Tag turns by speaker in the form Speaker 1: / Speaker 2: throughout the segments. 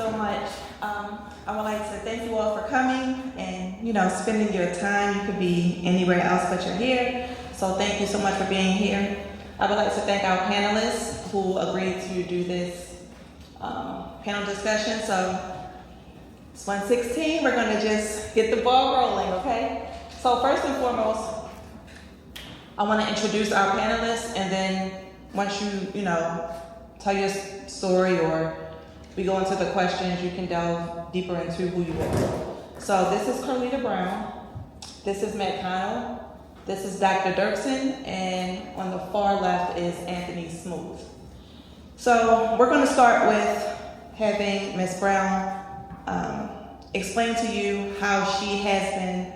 Speaker 1: so much. I would like to thank you all for coming and, spending your time. You could be anywhere else but you're here. So thank you so much for being here. I would like to thank our panelists who agreed to do this panel discussion. So it's 1:16. We're going to just get the ball rolling, okay? So first and foremost, I want to introduce our panelists, and then once you tell your story or we go into the questions, you can delve deeper into who you are. So this is Carlita Brown. This is Matt Connell. This is Dr. Dirksen, and on the far left is Anthony Smooth. So we're going to start with having Ms. Brown explain to you how she has been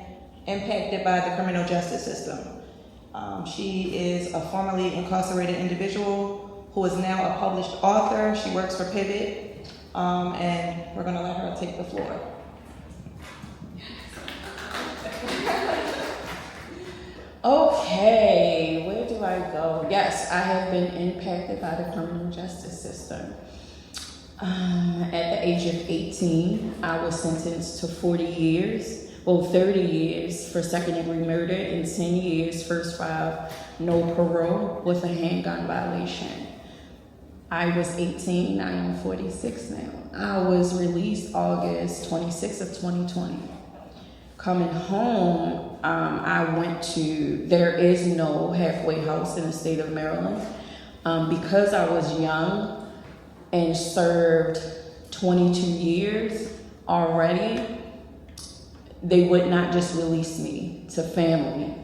Speaker 1: impacted by the criminal justice system. She is a formerly incarcerated individual who is now a published author. She works for Pivot, and we're going to let her take the floor.
Speaker 2: Okay, where do I go? Yes, I have been impacted by the criminal justice system. At the age of 18, I was sentenced to 30 years for second-degree murder and 10 years, first 5, no parole with a handgun violation. I was 18, I am 46 now. I was released August 26th of 2020. Coming home, there is no halfway house in the state of Maryland. Because I was young and served 22 years already, they would not just release me to family.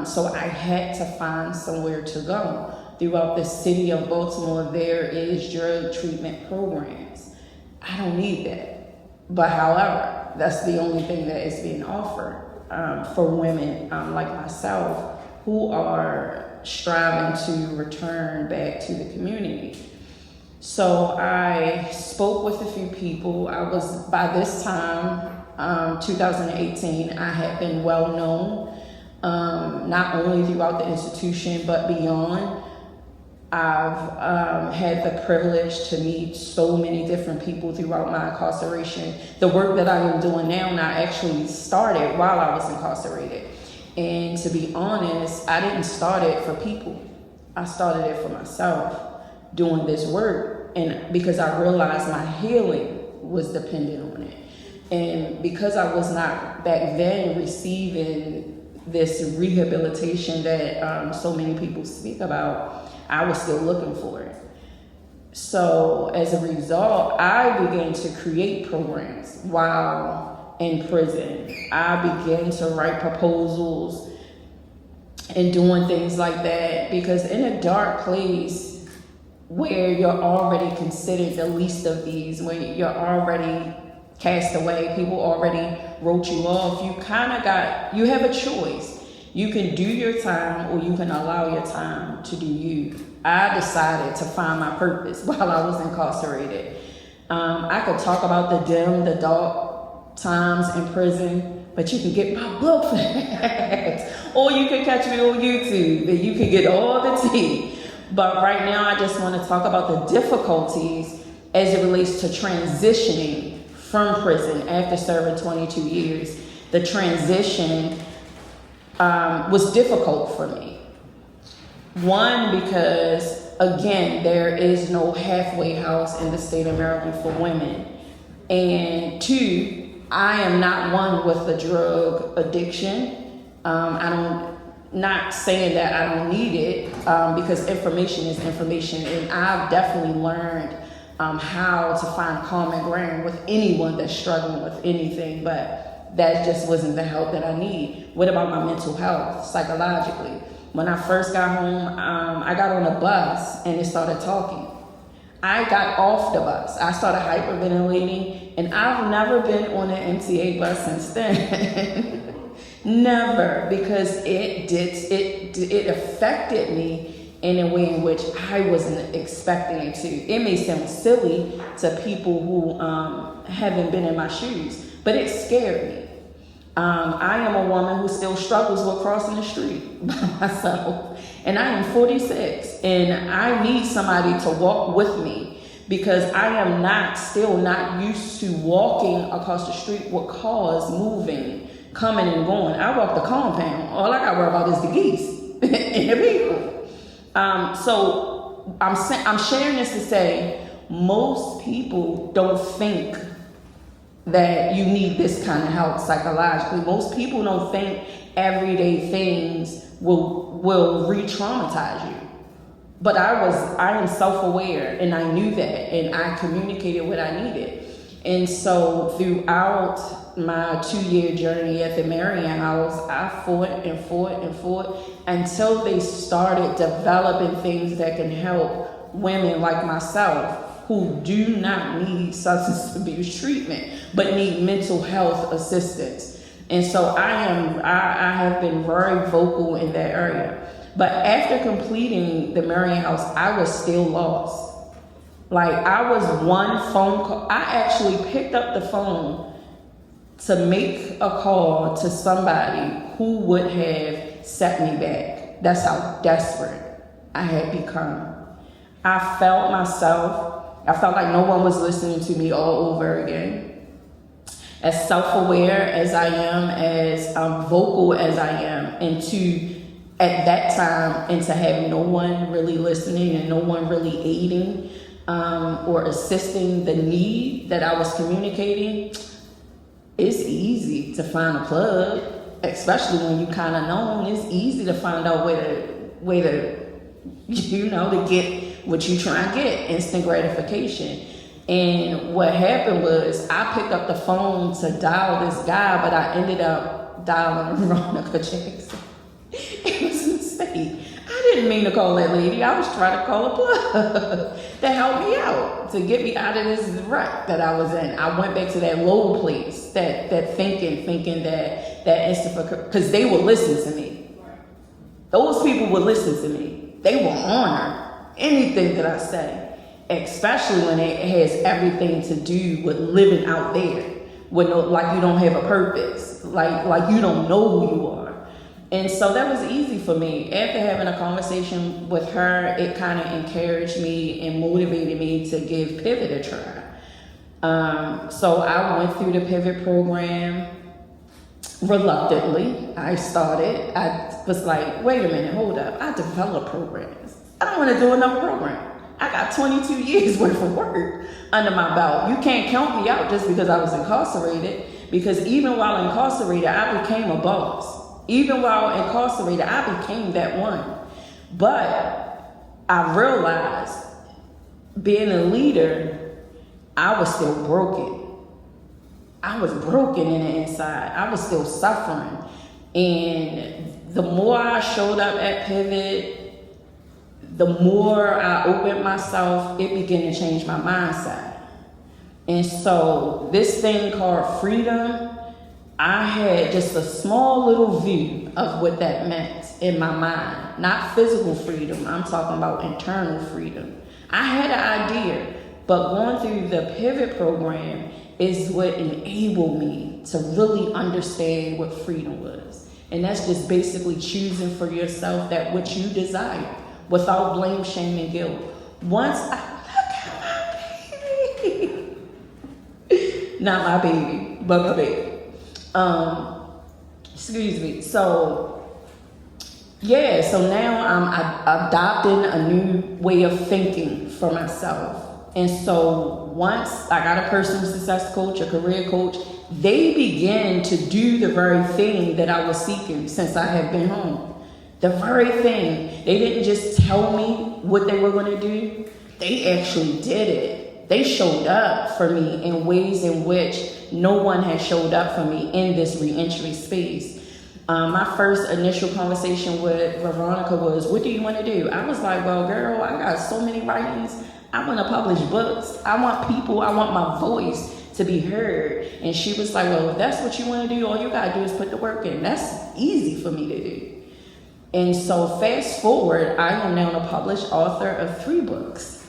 Speaker 2: So I had to find somewhere to go. Throughout the city of Baltimore, there is drug treatment programs. I don't need that. But however, that's the only thing that is being offered for women like myself who are striving to return back to the community. So I spoke with a few people. By this time, 2018, I had been well known, not only throughout the institution, but beyond. I've had the privilege to meet so many different people throughout my incarceration. The work that I am doing now, and I actually started while I was incarcerated. And to be honest, I didn't start it for people. I started it for myself, doing this work. And because I realized my healing was dependent on it. And because I was not back then receiving this rehabilitation that so many people speak about, I was still looking for it. So as a result, I began to create programs while in prison. I began to write proposals and doing things like that, because in a dark place where you're already considered the least of these, where you're already cast away, people already wrote you off, you have a choice. You can do your time or you can allow your time to do you. I decided to find my purpose while I was incarcerated. I could talk about the dark times in prison, but you can get my book for that. Or you can catch me on YouTube and you can get all the tea. But right now I just want to talk about the difficulties as it relates to transitioning from prison after serving 22 years. The transition was difficult for me. One, because again, there is no halfway house in the state of Maryland for women. And two, I am not one with a drug addiction. Not saying that I don't need it, because information is information. And I've definitely learned how to find common ground with anyone that's struggling with anything, but that just wasn't the help that I need. What about my mental health, psychologically? When I first got home, I got on a bus and it started talking. I got off the bus. I started hyperventilating, and I've never been on an MTA bus since then. Never, because it affected me in a way in which I wasn't expecting it to. It may sound silly to people who haven't been in my shoes, but it scared me. I am a woman who still struggles with crossing the street by myself. And I am 46, and I need somebody to walk with me, because I am still not used to walking across the street with cars moving, coming and going. I walk the compound. All I got to worry about is the geese and the people. So I'm sharing this to say most people don't think that you need this kind of help psychologically. Most people don't think everyday things will re-traumatize you. But I am self-aware, and I knew that, and I communicated what I needed. And so throughout my 2-year journey at the Marion House, I fought and fought and fought until they started developing things that can help women like myself who do not need substance abuse treatment, but need mental health assistance. And so I have been very vocal in that area. But after completing the Marion House, I was still lost. Like, I was one phone call. I actually picked up the phone to make a call to somebody who would have set me back. That's how desperate I had become. I felt like no one was listening to me all over again. As self-aware as I am, as vocal as I am, at that time, and to have no one really listening and no one really aiding or assisting the need that I was communicating, it's easy to find a plug, especially when you kind of known. It's easy to find out way to to get what you try and get, instant gratification. And what happened was I picked up the phone to dial this guy, but I ended up dialing Veronica Jackson. It was a mistake. I didn't mean to call that lady. I was trying to call a plug to help me out, to get me out of this rut that I was in. I went back to that low place, that thinking that instant, because they would listen to me. Those people would listen to me. They will honor anything that I say, especially when it has everything to do with living out there, with like you don't have a purpose, like you don't know who you are. And so that was easy for me. After having a conversation with her, it kind of encouraged me and motivated me to give Pivot a try. So I went through the Pivot program reluctantly. I was like, wait a minute, hold up. I develop programs. I don't want to do another program. I got 22 years worth of work under my belt. You can't count me out just because I was incarcerated, because even while incarcerated, I became a boss. Even while incarcerated, I became that one. But I realized being a leader, I was still broken. I was broken in the inside. I was still suffering. And the more I showed up at Pivot, the more I opened myself, it began to change my mindset. And so this thing called freedom, I had just a small little view of what that meant in my mind. Not physical freedom, I'm talking about internal freedom. I had an idea, but going through the Pivot program is what enabled me to really understand what freedom was. And that's just basically choosing for yourself that what you desire without blame, shame, and guilt. Once I look at my baby. Not my baby, but my baby. Excuse me. So now I'm adopting a new way of thinking for myself. And so once I got a personal success coach, a career coach, they began to do the very thing that I was seeking since I had been home. The very thing. They didn't just tell me what they were going to do. They actually did it. They showed up for me in ways in which no one had showed up for me in this reentry space. My first initial conversation with Veronica was, what do you want to do? I was like, well, girl, I got so many writings. I want to publish books. I want my voice to be heard. And she was like, well, if that's what you want to do, all you got to do is put the work in. That's easy for me to do. And so fast forward, I am now a published author of 3 books.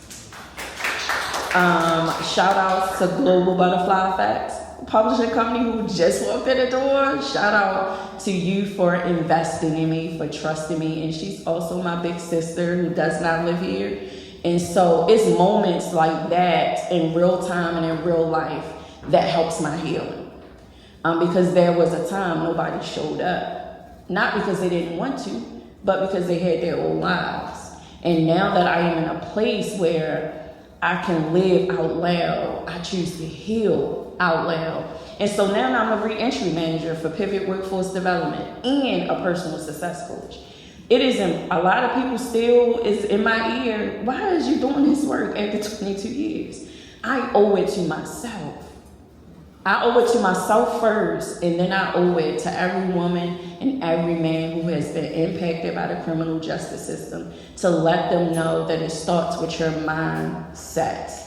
Speaker 2: Shout out to Global Butterfly Effects, publishing company who just walked in the door. Shout out to you for investing in me, for trusting me. And she's also my big sister who does not live here. And so it's moments like that in real time and in real life that helps my healing. Because there was a time nobody showed up. Not because they didn't want to, but because they had their own lives. And now that I am in a place where I can live out loud, I choose to heal out loud. And so now I'm a re-entry manager for Pivot Workforce Development and a personal success coach. It isn't, a lot of people still is in my ear, why is you doing this work after 22 years? I owe it to myself. I owe it to myself first, and then I owe it to every woman and every man who has been impacted by the criminal justice system to let them know that it starts with your mindset.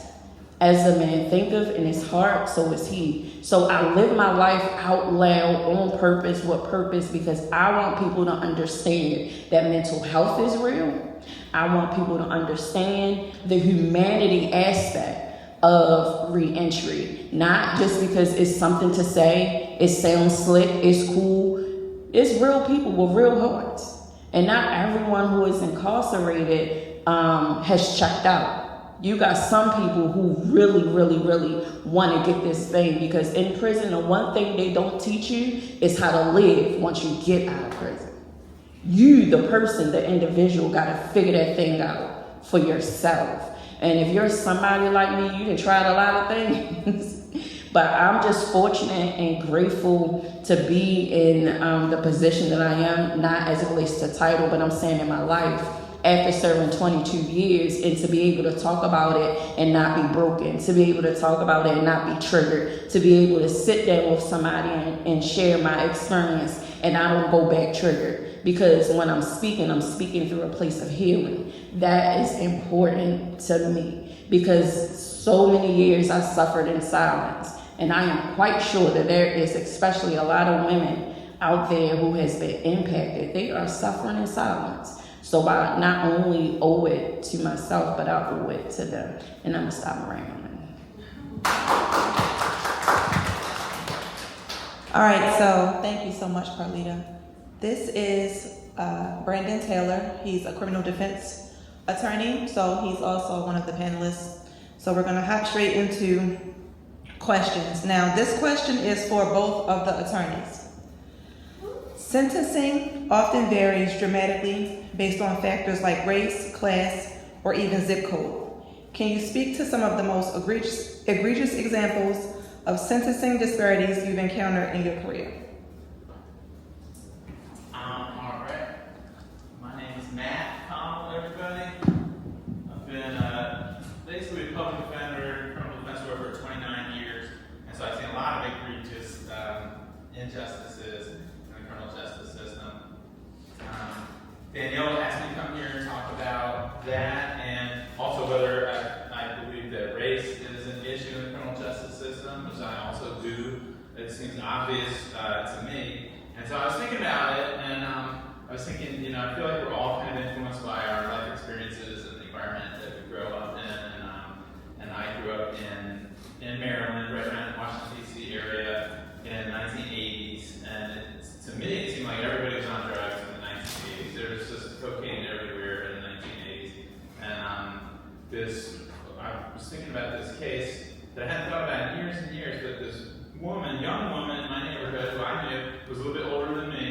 Speaker 2: As a man thinketh in his heart, so is he. So I live my life out loud on purpose, with purpose, because I want people to understand that mental health is real. I want people to understand the humanity aspect of re-entry, not just because it's something to say, it sounds slick, it's cool. It's real people with real hearts. And not everyone who is incarcerated has checked out. You got some people who really, really, really want to get this thing, because in prison, the one thing they don't teach you is how to live once you get out of prison. You, the person, the individual, got to figure that thing out for yourself. And if you're somebody like me, you done tried a lot of things. But I'm just fortunate and grateful to be in the position that I am, not as it relates to title, but I'm saying in my life, after serving 22 years, and to be able to talk about it and not be broken, to be able to talk about it and not be triggered, to be able to sit down with somebody and share my experience, and I don't go back triggered. Because when I'm speaking through a place of healing. That is important to me, because so many years I suffered in silence. And I am quite sure that there is especially a lot of women out there who has been impacted. They are suffering in silence. So I not only owe it to myself, but I owe it to them. And I'm going to stop rambling.
Speaker 1: All right, so thank you so much, Carlita. This is Brandon Taylor. He's a criminal defense attorney, so he's also one of the panelists. So we're going to hop straight into questions. Now, this question is for both of the attorneys. Sentencing often varies dramatically based on factors like race, class, or even zip code. Can you speak to some of the most egregious examples of sentencing disparities you've encountered in your career?
Speaker 3: All right. My name is Matt Connell, everybody. I've been basically a public defender, criminal defense lawyer for 29 years, and so I've seen a lot of egregious injustices in the criminal justice system. Danielle asked me to come here and talk about that, and also whether I believe that race is an issue in the criminal justice system, which I also do. It seems obvious to me. And so I was thinking about it, and I was thinking, I feel like we're all kind of influenced by our life experiences and the environment that we grow up in. And I grew up in Maryland, right around the Washington, D.C. area in the 1980s. And to me, it seemed like everybody was on drugs in the 1980s. There was just cocaine everywhere in the 1980s. And I was thinking about this case that I hadn't thought about in years and years, but this young woman in my neighborhood who I knew was a little bit older than me.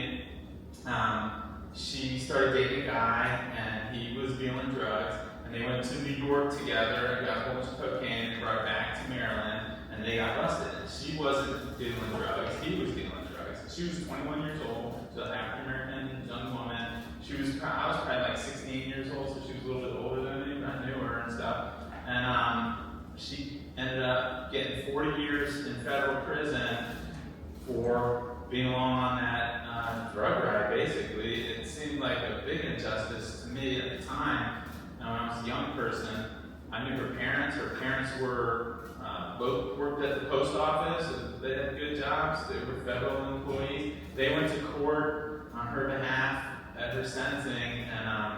Speaker 3: She started dating a guy, and he was dealing drugs, and they went to New York together and got a whole bunch of cocaine and brought it back to Maryland, and they got busted. She wasn't dealing drugs, he was dealing drugs. She was 21 years old, so an African-American young woman. I was probably like 16 years old, so she was a little bit older than me, but I knew her and stuff. And she ended up getting 40 years in federal prison for being along on that drug ride, basically. It seemed like a big injustice to me at the time. When I was a young person, I knew her parents. Her parents were both worked at the post office. They had good jobs. They were federal employees. They went to court on her behalf at her sentencing, and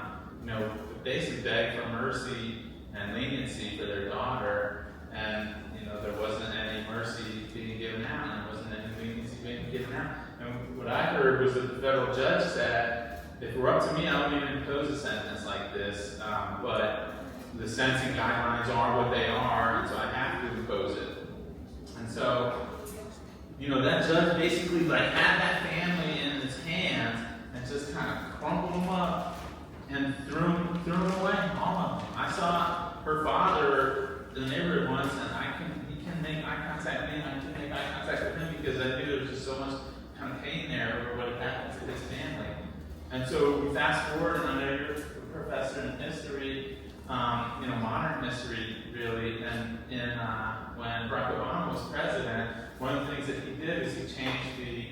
Speaker 3: basically begged for mercy and leniency for their daughter. And there wasn't any mercy being given out, and there wasn't any leniency being given out. And what I heard was that the federal judge said, if it were up to me, I wouldn't even impose a sentence like this. But the sentencing guidelines are what they are, and so I have to impose it. And so, that judge basically had that family in his hands and just kind of crumpled them up and threw them away, all of them. I saw her father in the neighborhood once, and he can make eye contact with me, and I can make eye contact with him because I knew there was just so much kind of pain there over what had happened to his family. And so we fast forward, and I know you're a professor in history, modern history, really, and when Barack Obama was president, one of the things that he did is he changed the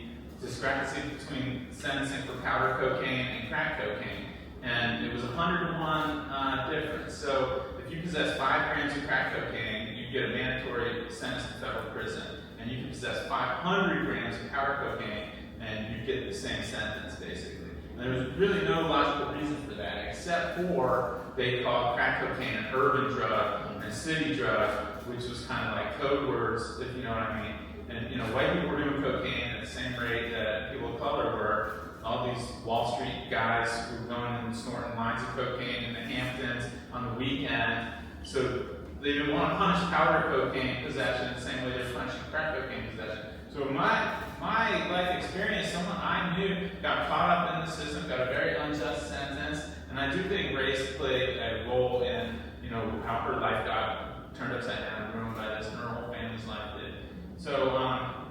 Speaker 3: discrepancy between sentencing for powder cocaine and crack cocaine. And it was 100-to-1 difference. So if you possess 5 grams of crack cocaine, you get a mandatory sentence to federal prison. And you can possess 500 grams of powder cocaine, and you get the same sentence, basically. And there was really no logical reason for that, except for they called crack cocaine an urban drug and city drug, which was kind of like code words, if you know what I mean. And white people were doing cocaine at the same rate that people of color were. All these Wall Street guys who were going and snorting lines of cocaine in the Hamptons on the weekend. So they didn't want to punish powder cocaine possession the same way they're punishing crack cocaine possession. So my life experience, someone I knew got caught up in the system, got a very unjust sentence, and I do think race played a role in how her life got turned upside down, ruined by this, and her whole family's life did. So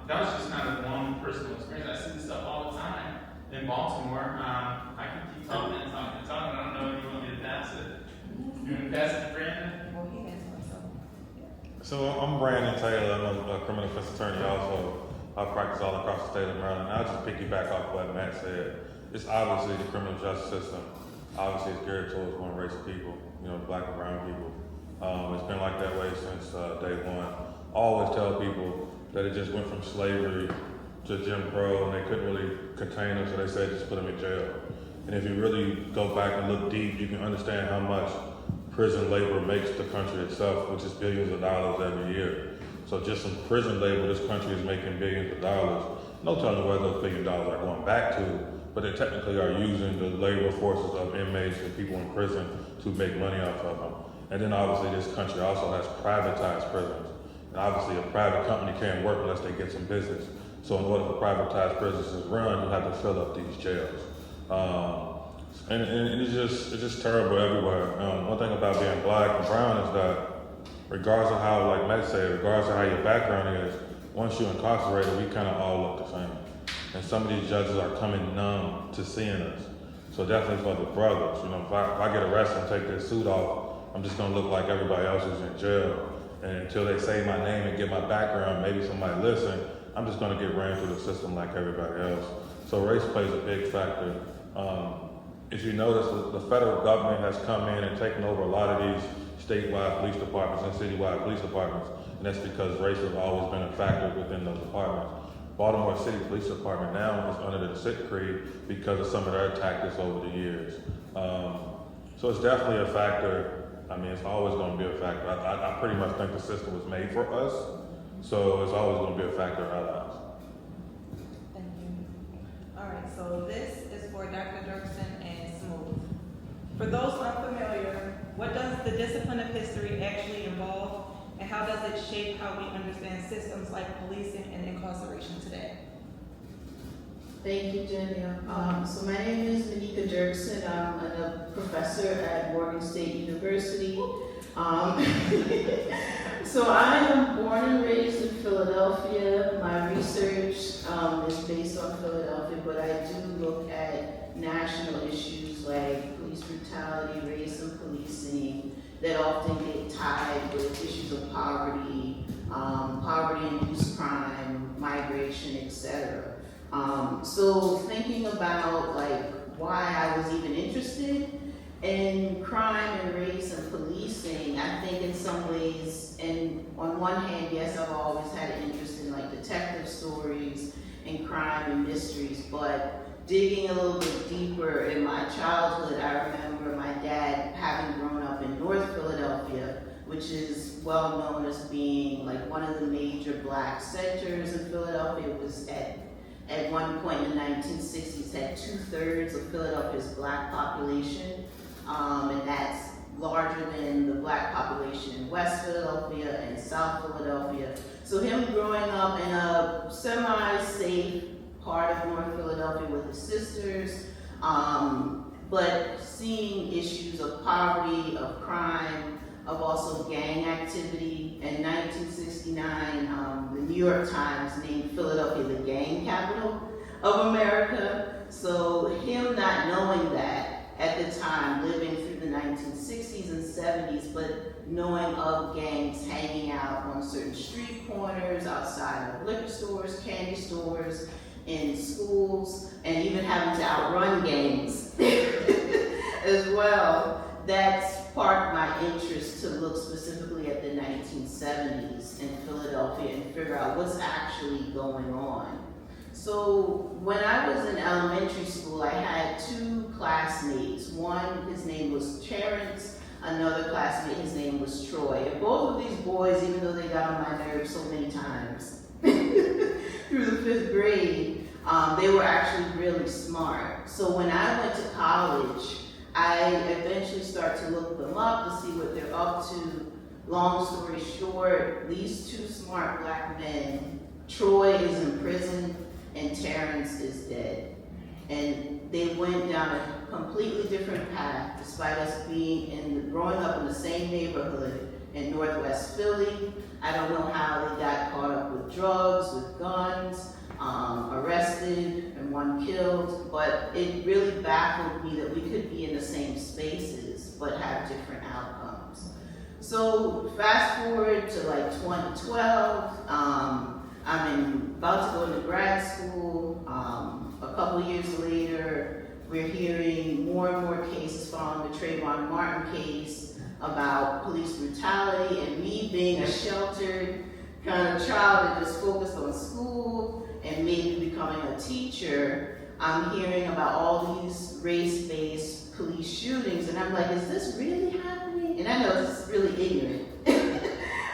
Speaker 3: that was just kind of one personal experience. I see this stuff all the time in Baltimore. I can keep talking and talking and talking. I don't know if you want me to pass it. You want to pass it to Brandon?
Speaker 4: So I'm Brandon Taylor. I'm a criminal defense attorney also. I practice all across the state of Maryland. I'll just piggyback off what Matt said. It's obviously the criminal justice system. Obviously it's geared towards one race of people, black and brown people. It's been like that way since day one. I always tell people that it just went from slavery to Jim Crow, and they couldn't really contain them, so they said just put them in jail. And if you really go back and look deep, you can understand how much prison labor makes the country itself, which is billions of dollars every year. So just from prison labor, this country is making billions of dollars. No telling where those $1 billion are going back to, but they technically are using the labor forces of inmates and people in prison to make money off of them. And then obviously this country also has privatized prisons. And obviously a private company can't work unless they get some business. So in order for privatized prisons to run, you have to fill up these jails. And it's just terrible everywhere. One thing about being black and brown is that regardless of how, like Matt said, regardless of how your background is, once you're incarcerated, we kind of all look the same. And some of these judges are coming numb to seeing us. So definitely for the brothers, if I get arrested and take this suit off, I'm just gonna look like everybody else who's in jail. And until they say my name and get my background, maybe somebody listen, I'm just gonna get ran through the system like everybody else. So race plays a big factor. If you notice, the federal government has come in and taken over a lot of these statewide police departments and citywide police departments, and that's because race has always been a factor within those departments. Baltimore City Police Department now is under the sick creed because of some of their tactics over the years. So it's definitely a factor. I mean, it's always going to be a factor. I pretty much think the system was made for us, so it's always going to be a factor in our lives.
Speaker 1: Thank you. All right, so this is for Dr. Dirksen and Smooth. For those unfamiliar, what does the discipline of history actually involve, and how does it shape how we understand systems like policing and incarceration today?
Speaker 5: Thank you, Jenny. So my name is Monica Dirksen. I'm a professor at Morgan State University. So I am born and raised in Philadelphia. My research is based on Philadelphia, but I do look at national issues like police brutality, race and policing that often get tied with issues of poverty, poverty-induced crime, migration, etc. So thinking about why I was even interested in crime and race and policing, I think in some ways, and on one hand, yes, I've always had an interest in detective stories and crime and mysteries, but digging a little bit deeper in my childhood, I remember my dad having grown up in North Philadelphia, which is well known as being one of the major black centers in Philadelphia. It was at one point in the 1960s had 2/3 of Philadelphia's black population, and that's larger than the black population in West Philadelphia and South Philadelphia. So him growing up in a semi-safe part of North Philadelphia with his sisters, but seeing issues of poverty, of crime, of also gang activity. In 1969, the New York Times named Philadelphia the gang capital of America. So him not knowing that at the time, living through the 1960s and 70s, but knowing of gangs hanging out on certain street corners, outside of liquor stores, candy stores, in schools, and even having to outrun gangs as well. That sparked my interest to look specifically at the 1970s in Philadelphia and figure out what's actually going on. So when I was in elementary school, I had two classmates. One, his name was Terrence. Another classmate, his name was Troy. And both of these boys, even though they got on my nerves so many times through the 5th grade, they were actually really smart. So when I went to college, I eventually started to look them up to see what they're up to. Long story short, these two smart black men, Troy is in prison and Terrence is dead. And they went down a completely different path despite us being growing up in the same neighborhood in Northwest Philly. I don't know how they got caught up with drugs, with guns, arrested, and one killed, but it really baffled me that we could be in the same spaces but have different outcomes. So fast forward to like 2012, I'm about to go into grad school. A couple years later, we're hearing more and more cases following the Trayvon Martin case about police brutality, and me being a sheltered kind of child that just focused on school and maybe becoming a teacher, I'm hearing about all these race-based police shootings, and I'm like, is this really happening? And I know this is really ignorant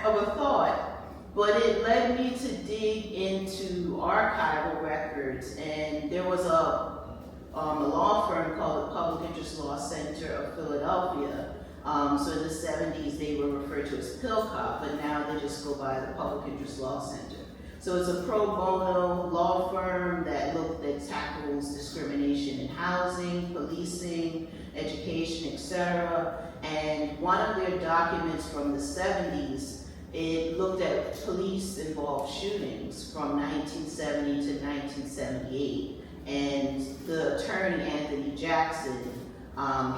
Speaker 5: of a thought, but it led me to dig into archival records, and there was a law firm called the Public Interest Law Center of Philadelphia. So in the 70s, they were referred to as PILCOP, but now they just go by the Public Interest Law Center. So it's a pro bono law firm that tackles discrimination in housing, policing, education, etc. And one of their documents from the 70s, it looked at police-involved shootings from 1970 to 1978. And the attorney, Anthony Jackson,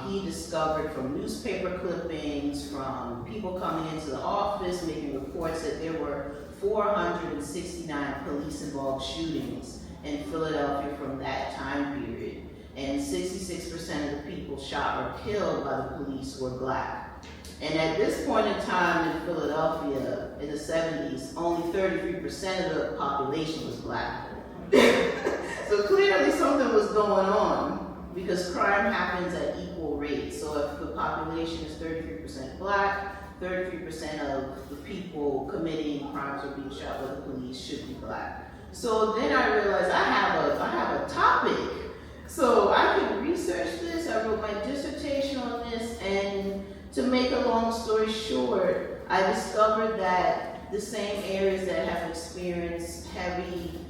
Speaker 5: he discovered from newspaper clippings, from people coming into the office making reports that there were 469 police-involved shootings in Philadelphia from that time period. And 66% of the people shot or killed by the police were black. And at this point in time in Philadelphia, in the 70s, only 33% of the population was black. So clearly something was going on, because crime happens at equal rates. So if the population is 33% black, 33% of the people committing crimes or being shot by the police should be black. So then I realized I have a topic. So I could research this. I wrote my dissertation on this, and to make a long story short, I discovered that the same areas that have experienced heavy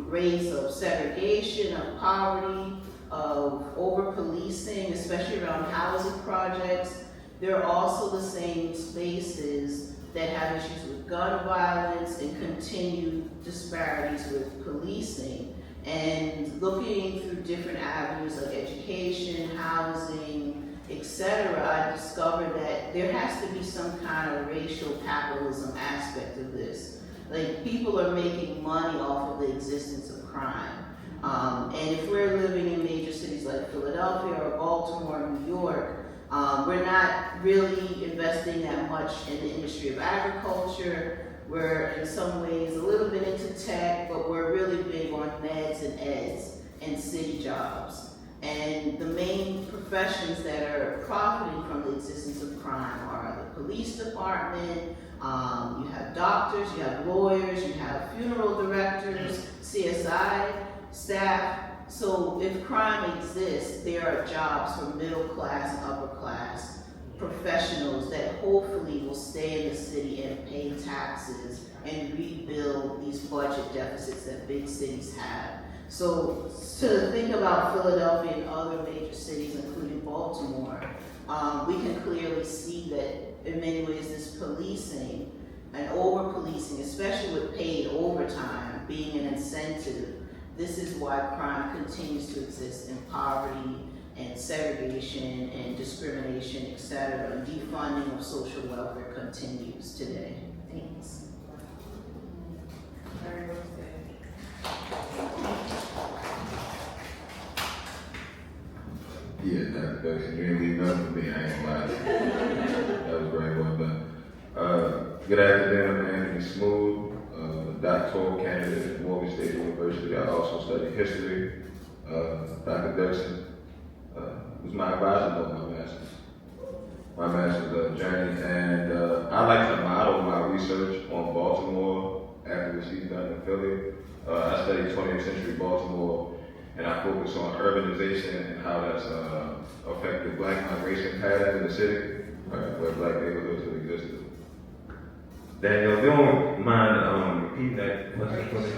Speaker 5: rates of segregation, of poverty, of over-policing, especially around housing projects, they're also the same spaces that have issues with gun violence and continued disparities with policing. And looking through different avenues like education, housing, etc., I discovered that there has to be some kind of racial capitalism aspect of this. Like, people are making money off of the existence of crime. And if we're living in major cities like Philadelphia or Baltimore or New York, we're not really investing that much in the industry of agriculture. We're in some ways a little bit into tech, but we're really big on meds and eds and city jobs. And the main professions that are profiting from the existence of crime are the police department, you have doctors, you have lawyers, you have funeral directors, CSI staff. So if crime exists, there are jobs for middle class and upper class professionals that hopefully will stay in the city and pay taxes and rebuild these budget deficits that big cities have. So to think about Philadelphia and other major cities, including Baltimore, we can clearly see that in many ways this policing and over-policing, especially with paid overtime being an incentive, this is why crime continues to exist in poverty and segregation and discrimination, etc. And defunding of social welfare continues today. Thanks.
Speaker 1: Very well said.
Speaker 6: Yeah, Dr. Dixon, you didn't leave nothing for me, I ain't gonna lie. That was very well done. Good afternoon, I'm Anthony Smooth, doctoral candidate at Morgan State University. I also studied history. Dr. Dixon was my advisor on my master's journey, and I like to model my research on Baltimore after receiving done in Philly. I studied 20th century Baltimore, and I focus on urbanization and how that's affected black migration patterns in the city, where black neighborhoods have existed. Daniel, if you don't mind repeating that question for me,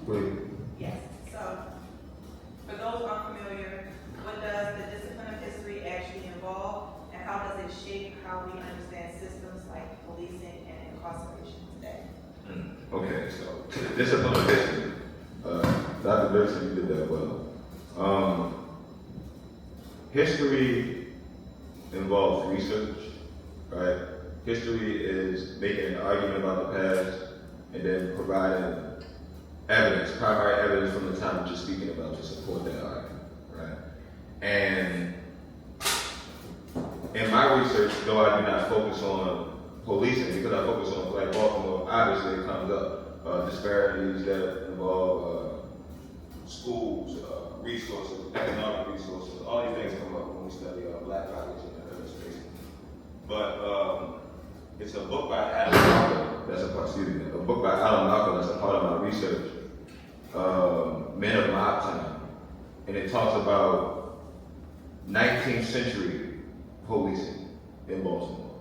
Speaker 6: please.
Speaker 1: Yes, so for those unfamiliar, what does the discipline of history actually involve, and how does it shape how we understand systems like policing and incarceration today?
Speaker 6: Okay, so to the discipline of history, Dr. Dixon, you did that well. History involves research, right? History is making an argument about the past and then providing evidence, primary evidence from the time that you're speaking about to support that argument, right? And in my research, though I do not focus on policing, because I focus on Black Baltimore, obviously it comes up, disparities that involve schools, resources, economic resources, all these things come up when we study Black population and urban space. But it's a book by Adam Malcolm, a book by Adam Malcolm that's a part of my research, Men of Mob Time. And it talks about 19th century policing in Baltimore.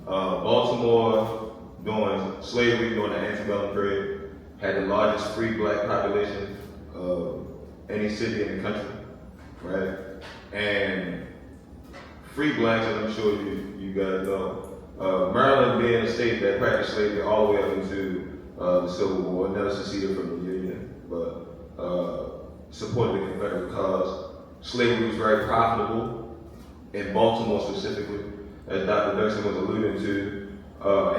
Speaker 6: Baltimore, during slavery, during the antebellum period, had the largest free black population of any city in the country, right? And free blacks, as I'm sure you guys know, Maryland being a state that practiced slavery all the way up into the Civil War, never seceded from the Union, but supported the Confederate cause. Slavery was very profitable in Baltimore specifically, as Dr. Dixon was alluding to.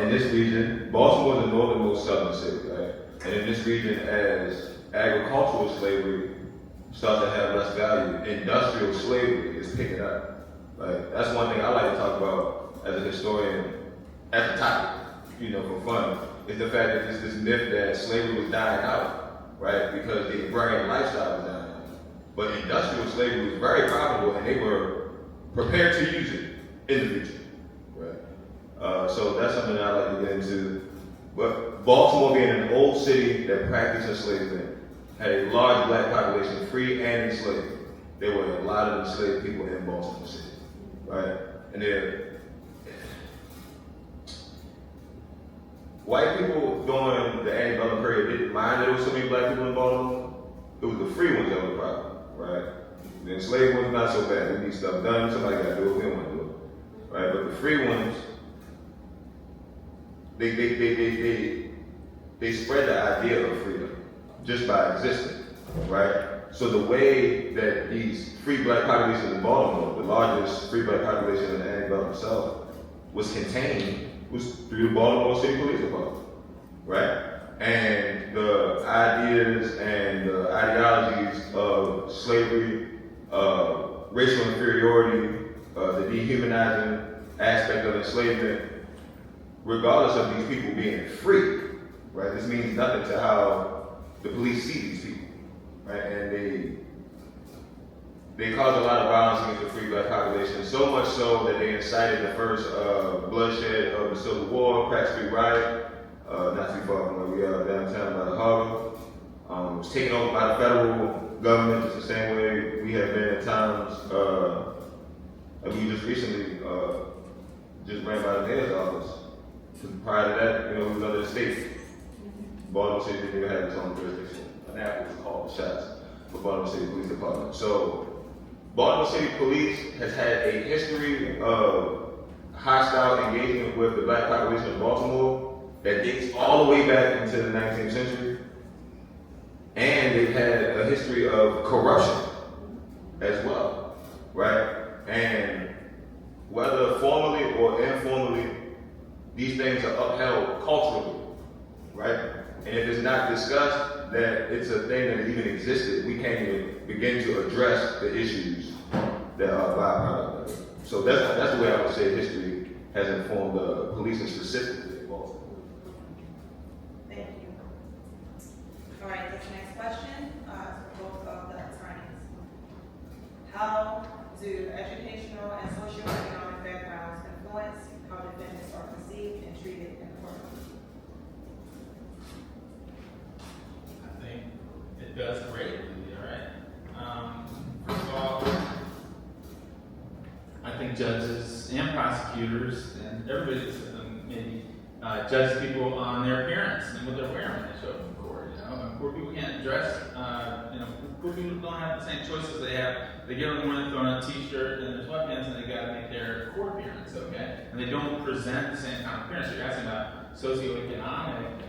Speaker 6: In this region, Baltimore is the northernmost southern city, right? And in this region, as agricultural slavery starts to have less value, industrial slavery is picking up. Right? That's one thing I like to talk about as a historian at the topic, for fun, is the fact that there's this myth that slavery was dying out, right? Because the agrarian lifestyle was dying out. But industrial slavery was very profitable, and they were prepared to use it in the future, right? So that's something I like to get into. But Baltimore being an old city that practiced enslavement, had a large black population, free and enslaved. There were a lot of enslaved people in Baltimore City, right? And white people during the antebellum period didn't mind that there was so many black people in Baltimore. It was the free ones that were the problem, right? The enslaved ones not so bad. We need stuff done. Somebody got to do it. We don't want to do it, right? But the free ones, they spread the idea of freedom just by existing, right? So the way that these free black populations in Baltimore, the largest free black population in the antebellum South, was contained was through the Baltimore City Police Department, right? And the ideas and the ideologies of slavery, racial inferiority, the dehumanizing aspect of enslavement, regardless of these people being free, right? This means nothing to how the police see these people, right? And they caused a lot of violence against the free black population, so much so that they incited the first bloodshed of the Civil War, Pratt Street riot, not too far from where we are downtown by the harbor. It was taken over by the federal government just the same way we have been at times Like we just recently just ran by the mayor's office. Prior to that, you know, we was under the state. Baltimore City didn't even have its own jurisdiction. Annapolis called the shots for Baltimore City Police Department. So Baltimore City Police has had a history of hostile engagement with the black population of Baltimore that dates all the way back into the 19th century. And they've had a history of corruption as well, right? And whether formally or informally, these things are upheld culturally, right? And if it's not discussed that it's a thing that even existed, we can't even begin to address the issues that are byproduct of it. So that's the way I would say history has informed policing specifically in Baltimore.
Speaker 1: Thank you. All right, this next question is for both of the attorneys. How do educational and socioeconomic backgrounds influence how defendants are perceived and treated in the courtroom?
Speaker 3: I think it does greatly, all right? First of all, I think judges and prosecutors and everybody maybe judge people on their appearance and what they're wearing when they show up in court. You know, and poor people can't dress. Poor people don't have the same choices they have. They get on the morning, throw on a t-shirt and their sweatpants, and they got to make their court appearance, okay? And they don't present the same kind of appearance. You're asking about socioeconomic.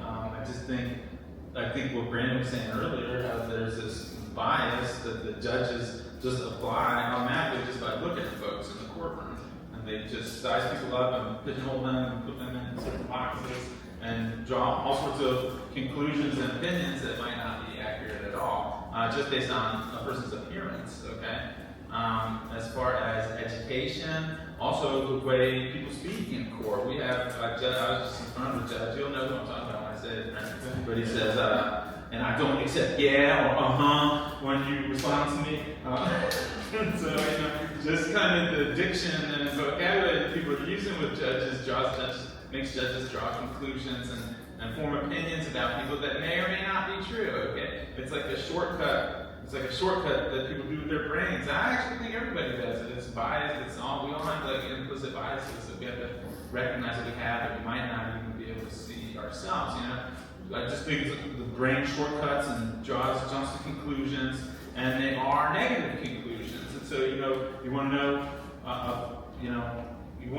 Speaker 3: I think what Brandon was saying earlier, how there's this bias that the judges just apply automatically just by looking at folks in the courtroom. And they just size people up and pigeonhole them and put them in certain boxes and draw all sorts of conclusions and opinions that might not be accurate at all, just based on a person's appearance, okay? As far as education, also the way people speak in court. We have a judge, I was just in front of the judge, you'll know who I'm talking about when I say it, right? But he says, and I don't accept yeah or when you respond to me. So, just kind of the diction and vocabulary that people are using with judges makes judges draw conclusions and form opinions about people that may or may not be true, okay? It's like a shortcut. It's like a shortcut that people do with their brains. I actually think everybody does it. It's biased. We all have like implicit biases that we have to recognize that we have that we might not even be able to see ourselves, you know? I just think the brain shortcuts and jumps to conclusions, and they are negative conclusions. And so, you want to know, you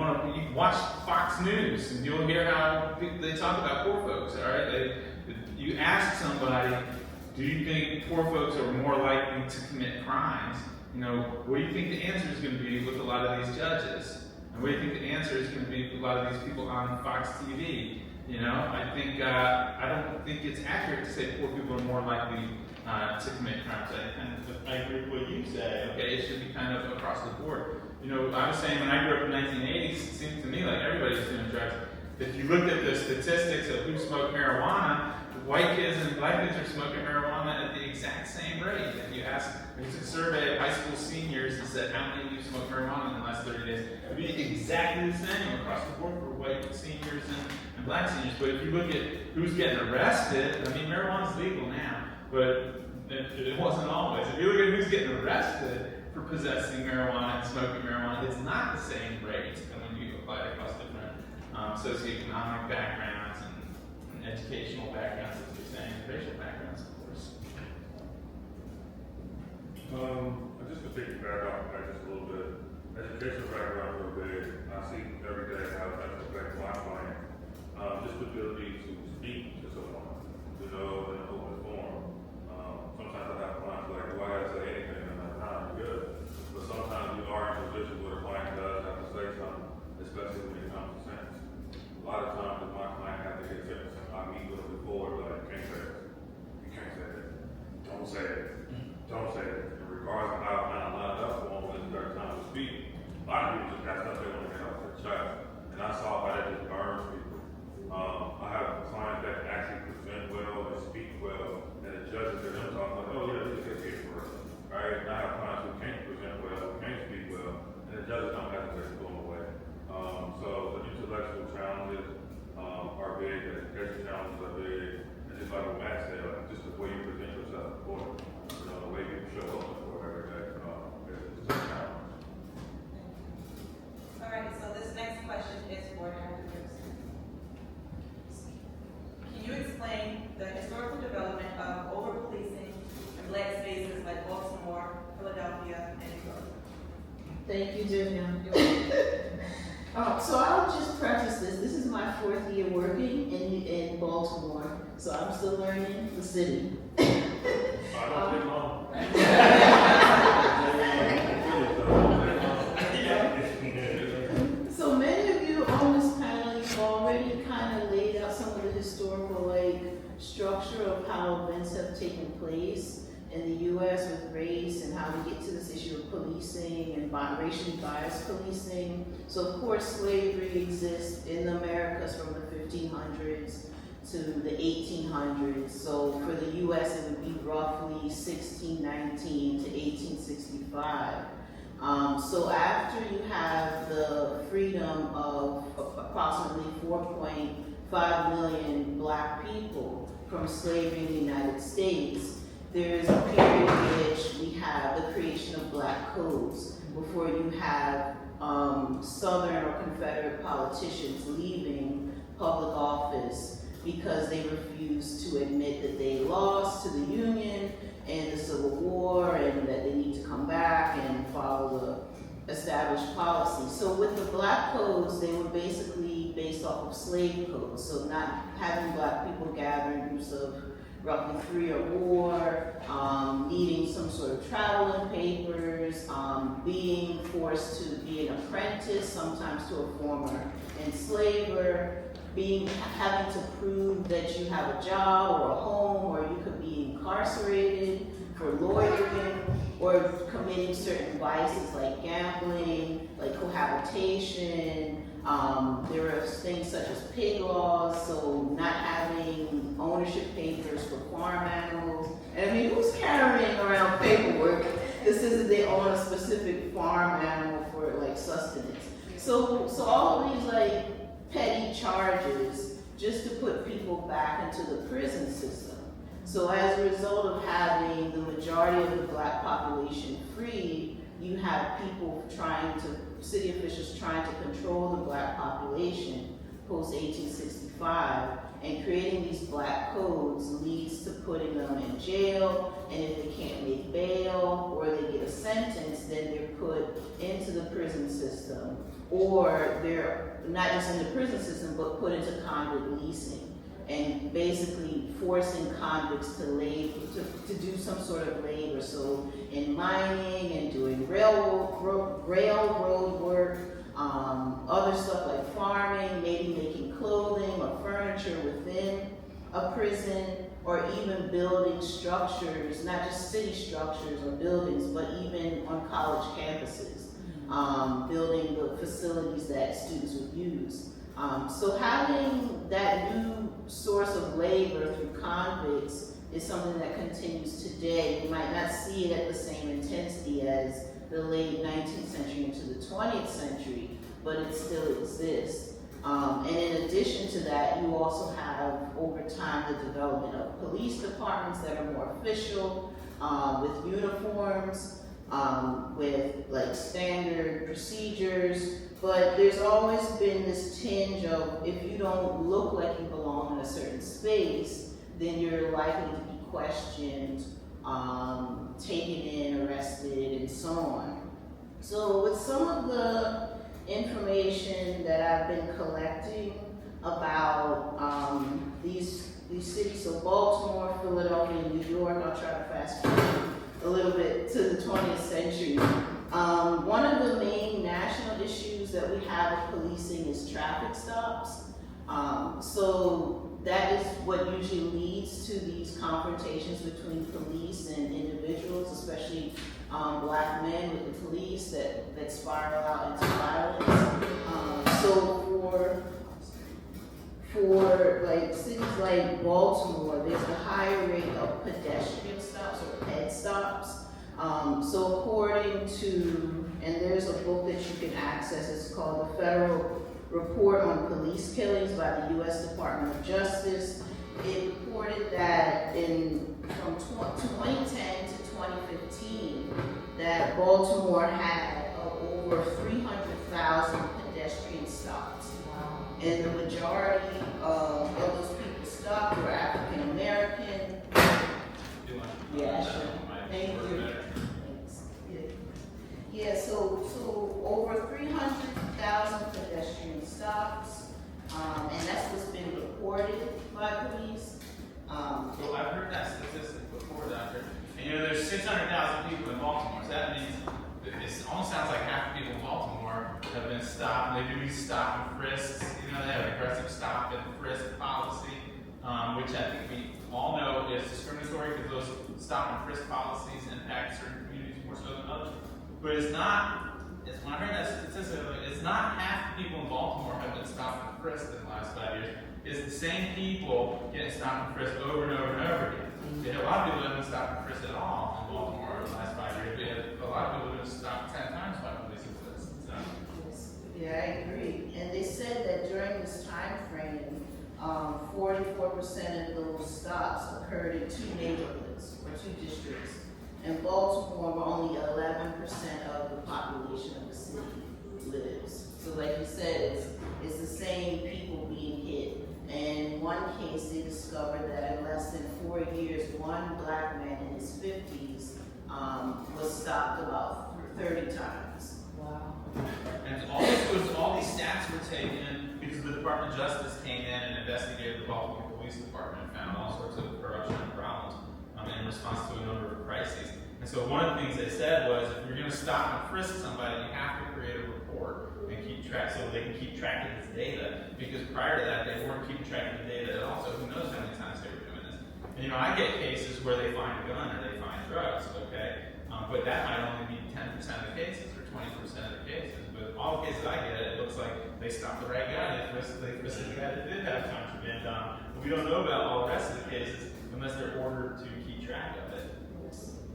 Speaker 3: watch Fox News, and you'll hear how they talk about poor folks. All right, you ask somebody, do you think poor folks are more likely to commit crimes? What do you think the answer is going to be with a lot of these judges? And what do you think the answer is going to be with a lot of these people on Fox TV? I don't think it's accurate to say poor people are more likely to commit crimes. And I agree with what you say. Okay, it should be kind of across the board. I was saying when I grew up in the 1980s, it seemed to me like everybody's doing drugs. If you looked at the statistics of who smoked marijuana, white kids and black kids are smoking marijuana at the exact same rate. If you took a survey of high school seniors and said how many of you smoked marijuana in the last 30 days, it would be exactly the same across the board for white seniors and black seniors. But if you look at who's getting arrested, marijuana's legal now, but it wasn't always. If you look at who's getting arrested for possessing marijuana and smoking marijuana, it's not the same rate. And when you apply it across different socioeconomic backgrounds and educational backgrounds, as you're saying, racial backgrounds, of course.
Speaker 4: Just to take you back off that just a little bit, educational background real big. I see every day how that affects my client. Just the ability to speak to someone, in an open forum. Sometimes I have clients like, well, I gotta say anything, and I'm not good. But sometimes you are in a position where the client does have to say something, especially when it comes to sentence. A lot of times, if my client has to get sentenced, I meet with them before, like, you can't say it. You can't say it. Don't say it. Don't say it. In regards to how I'm not lined up for them when it's their time to speak, a lot of people just got stuff they want to get off their chest. And I saw how that just burns people. I have clients that actually present well and speak well, and the judges are them talking like, oh yeah, this is good for us, right? And I have clients who can't present well, who can't speak well, and the judges don't have to let them away. So the intellectual challenges are big, the education challenges are big, and just like what Matt said, just the way you present yourself in court, the way you show up in court every day, is a challenge.
Speaker 1: question is for Dr. Gibson. Can you explain the historical development of over-policing in black spaces like Baltimore, Philadelphia, and New York?
Speaker 5: Thank you, Junior. So I'll just preface this. This is my 4th year working in Baltimore, so I'm still learning the city. So many of you on this panel, you've already kind of laid out some of the historical structure of how events have taken place in the U.S. with race and how we get to this issue of policing and racially biased policing. So of course slavery exists in the Americas from the 1500s to the 1800s. So for the U.S. it would be roughly 1619 to 1865. So after you have the freedom of approximately 4.5 million black people from slavery in the United States, there is a period in which we have the creation of black codes before you have Southern or Confederate politicians leaving public office because they refuse to admit that they lost to the Union and the Civil War and that they need to come back and follow the established policy. So with the black codes, they were basically based off of slave codes. So not having black people gather in groups of roughly 3 or more, needing some sort of traveling papers, being forced to be an apprentice, sometimes to a former enslaver, having to prove that you have a job or a home, or you could be incarcerated for loitering or committing certain vices like gambling, like cohabitation. There are things such as pig laws, so not having ownership papers for farm animals. And I mean, who's carrying around paperwork that says that they own a specific farm animal for sustenance? So all of these petty charges just to put people back into the prison system. So as a result of having the majority of the black population free, you have people city officials trying to control the black population post 1865, and creating these black codes leads to putting them in jail, and if they can't make bail or they get a sentence, then they're put into the prison system, or they're not just in the prison system, but put into convict leasing, and basically forcing convicts to do some sort of labor. So in mining and doing railroad work, other stuff like farming, maybe making clothing or furniture within a prison, or even building structures, not just city structures or buildings, but even on college campuses, building the facilities that students would use. So having that new source of labor through convicts is something that continues today. You might not see it at the same intensity as the late 19th century into the 20th century, but it still exists. And in addition to that, you also have, over time, the development of police departments that are more official, with uniforms, with standard procedures. But there's always been this tinge of, if you don't look like you belong in a certain space, then you're likely to be questioned, taken in, arrested, and so on. So with some of the information that I've been collecting about these cities, so Baltimore, Philadelphia, and New York, I'll try to fast forward a little bit to the 20th century. One of the main national issues that we have with policing is traffic stops. So that is what usually leads to these confrontations between police and individuals, especially black men with the police that spiral out into violence. So for cities like Baltimore, there's a higher rate of pedestrian stops or ped stops. So according to, and there's a book that you can access, it's called the Federal Report on Police Killings by the U.S. Department of Justice. It reported that from 2010 to 2015, that Baltimore had over 300,000 pedestrians stopped. And the majority of those people stopped were African American. Yeah, sure. Thank you. Thanks. Yeah, so over 300,000 pedestrian stops, and that's what's been reported by police.
Speaker 3: Well, I've heard that statistic before, Doctor. And there's 600,000 people in Baltimore, so that means it almost sounds like half the people in Baltimore have been stopped. They do these stop and frisks. They have aggressive stop and frisk policy, which I think we all know is discriminatory because those stop and frisk policies impact certain communities more so than others. But it's not. When I heard that statistic, it's not half the people in Baltimore have been stopped and frisked in the last 5 years. It's the same people getting stopped and frisked over and over and over again. We have a lot of people that haven't been stopped and frisked at all in Baltimore in the last 5 years. We have a lot of people that have been stopped 10 times by police and frisked. So.
Speaker 5: Yeah, I agree. And they said that during this time frame, 44% of those stops occurred in 2 neighborhoods or 2 districts. In Baltimore, where only 11% of the population of the city lives. So like you said, it's the same people being hit. And in one case, they discovered that in less than 4 years, one black man in his 50s was stopped about 30 times.
Speaker 1: Wow.
Speaker 3: And all these stats were taken because the Department of Justice came in and investigated the Baltimore Police Department and found all sorts of corruption and problems in response to a number of crises. And so one of the things they said was, if you're going to stop and frisk somebody, you have to create a report and keep track so they can keep track of this data. Because prior to that, they weren't keeping track of the data at all. So who knows how many times they were doing this? And I get cases where they find a gun or they find drugs, okay? But that might only be 10% of the cases or 20% of the cases. But all the cases I get, it looks like they stopped the right guy. They frisked the guy that did have contraband on. But we don't know about all the rest of the cases unless they're ordered to keep track of it.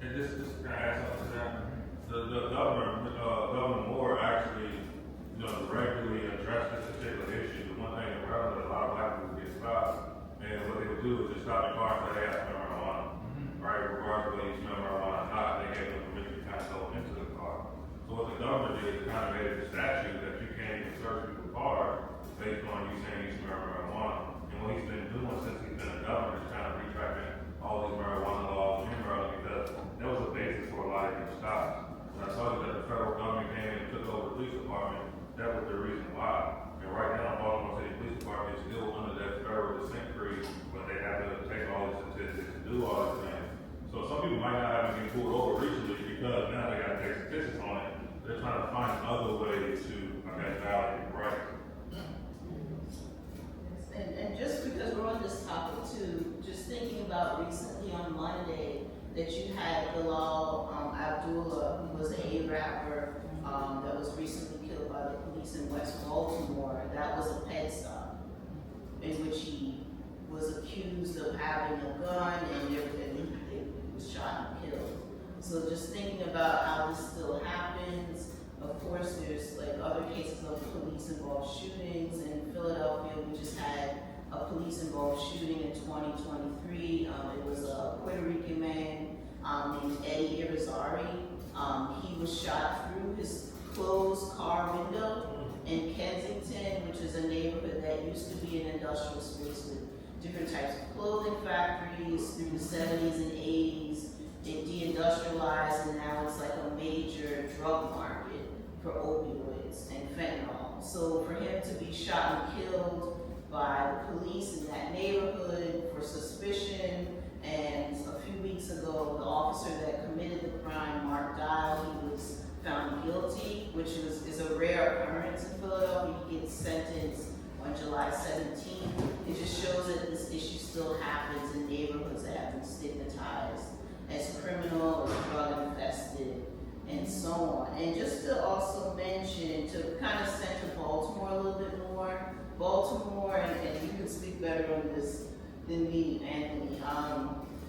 Speaker 4: And this can I add something to that? The Governor Moore actually, regularly addressed this particular issue. The one thing in Maryland, a lot of black people get stopped, and what they would do is just stop the car and say, hey, I smell marijuana. Right? Regardless of whether you smell marijuana or not, they gave them permission to kind of go into the car. So what the governor did is kind of made a statute that you can't even search people's cars based on you saying you smell marijuana. And what he's been doing since he's been a governor is kind of retracting all these marijuana laws in Maryland because that was the basis for a lot of these stops. When I told you that the federal government came in and took over the police department, that was the reason why. And right now, Baltimore City Police Department is still under that federal consent decree, but they have to take all these statistics and do all these things. So some people might not have been pulled over recently because now they got to take statistics on it. They're trying to find other ways to, validate the right.
Speaker 5: And just because we're on this topic too, just thinking about recently on Monday that you had Bilal Abdullah, who was an A-rapper that was recently killed by the police in West Baltimore. That was a ped stop in which he was accused of having a gun and he was shot and killed. So just thinking about how this still happens. Of course, there's other cases of police-involved shootings. In Philadelphia, we just had a police-involved shooting in 2023. It was a Puerto Rican man named Eddie Irizarry. He was shot through his closed car window in Kensington, which is a neighborhood that used to be an industrial space with different types of clothing factories. Through the 70s and 80s, it deindustrialized, and now it's like a major drug market for opioids and fentanyl. So for him to be shot and killed by the police in that neighborhood for suspicion, and a few weeks ago, the officer that committed the crime, Mark Dial, he was found guilty, which is a rare occurrence in Philadelphia. He gets sentenced on July 17th. It just shows that this issue still happens in neighborhoods that have been stigmatized as criminal, as drug infested, and so on. And just to also mention, to kind of center Baltimore a little bit more, Baltimore, and you can speak better on this than me, Anthony,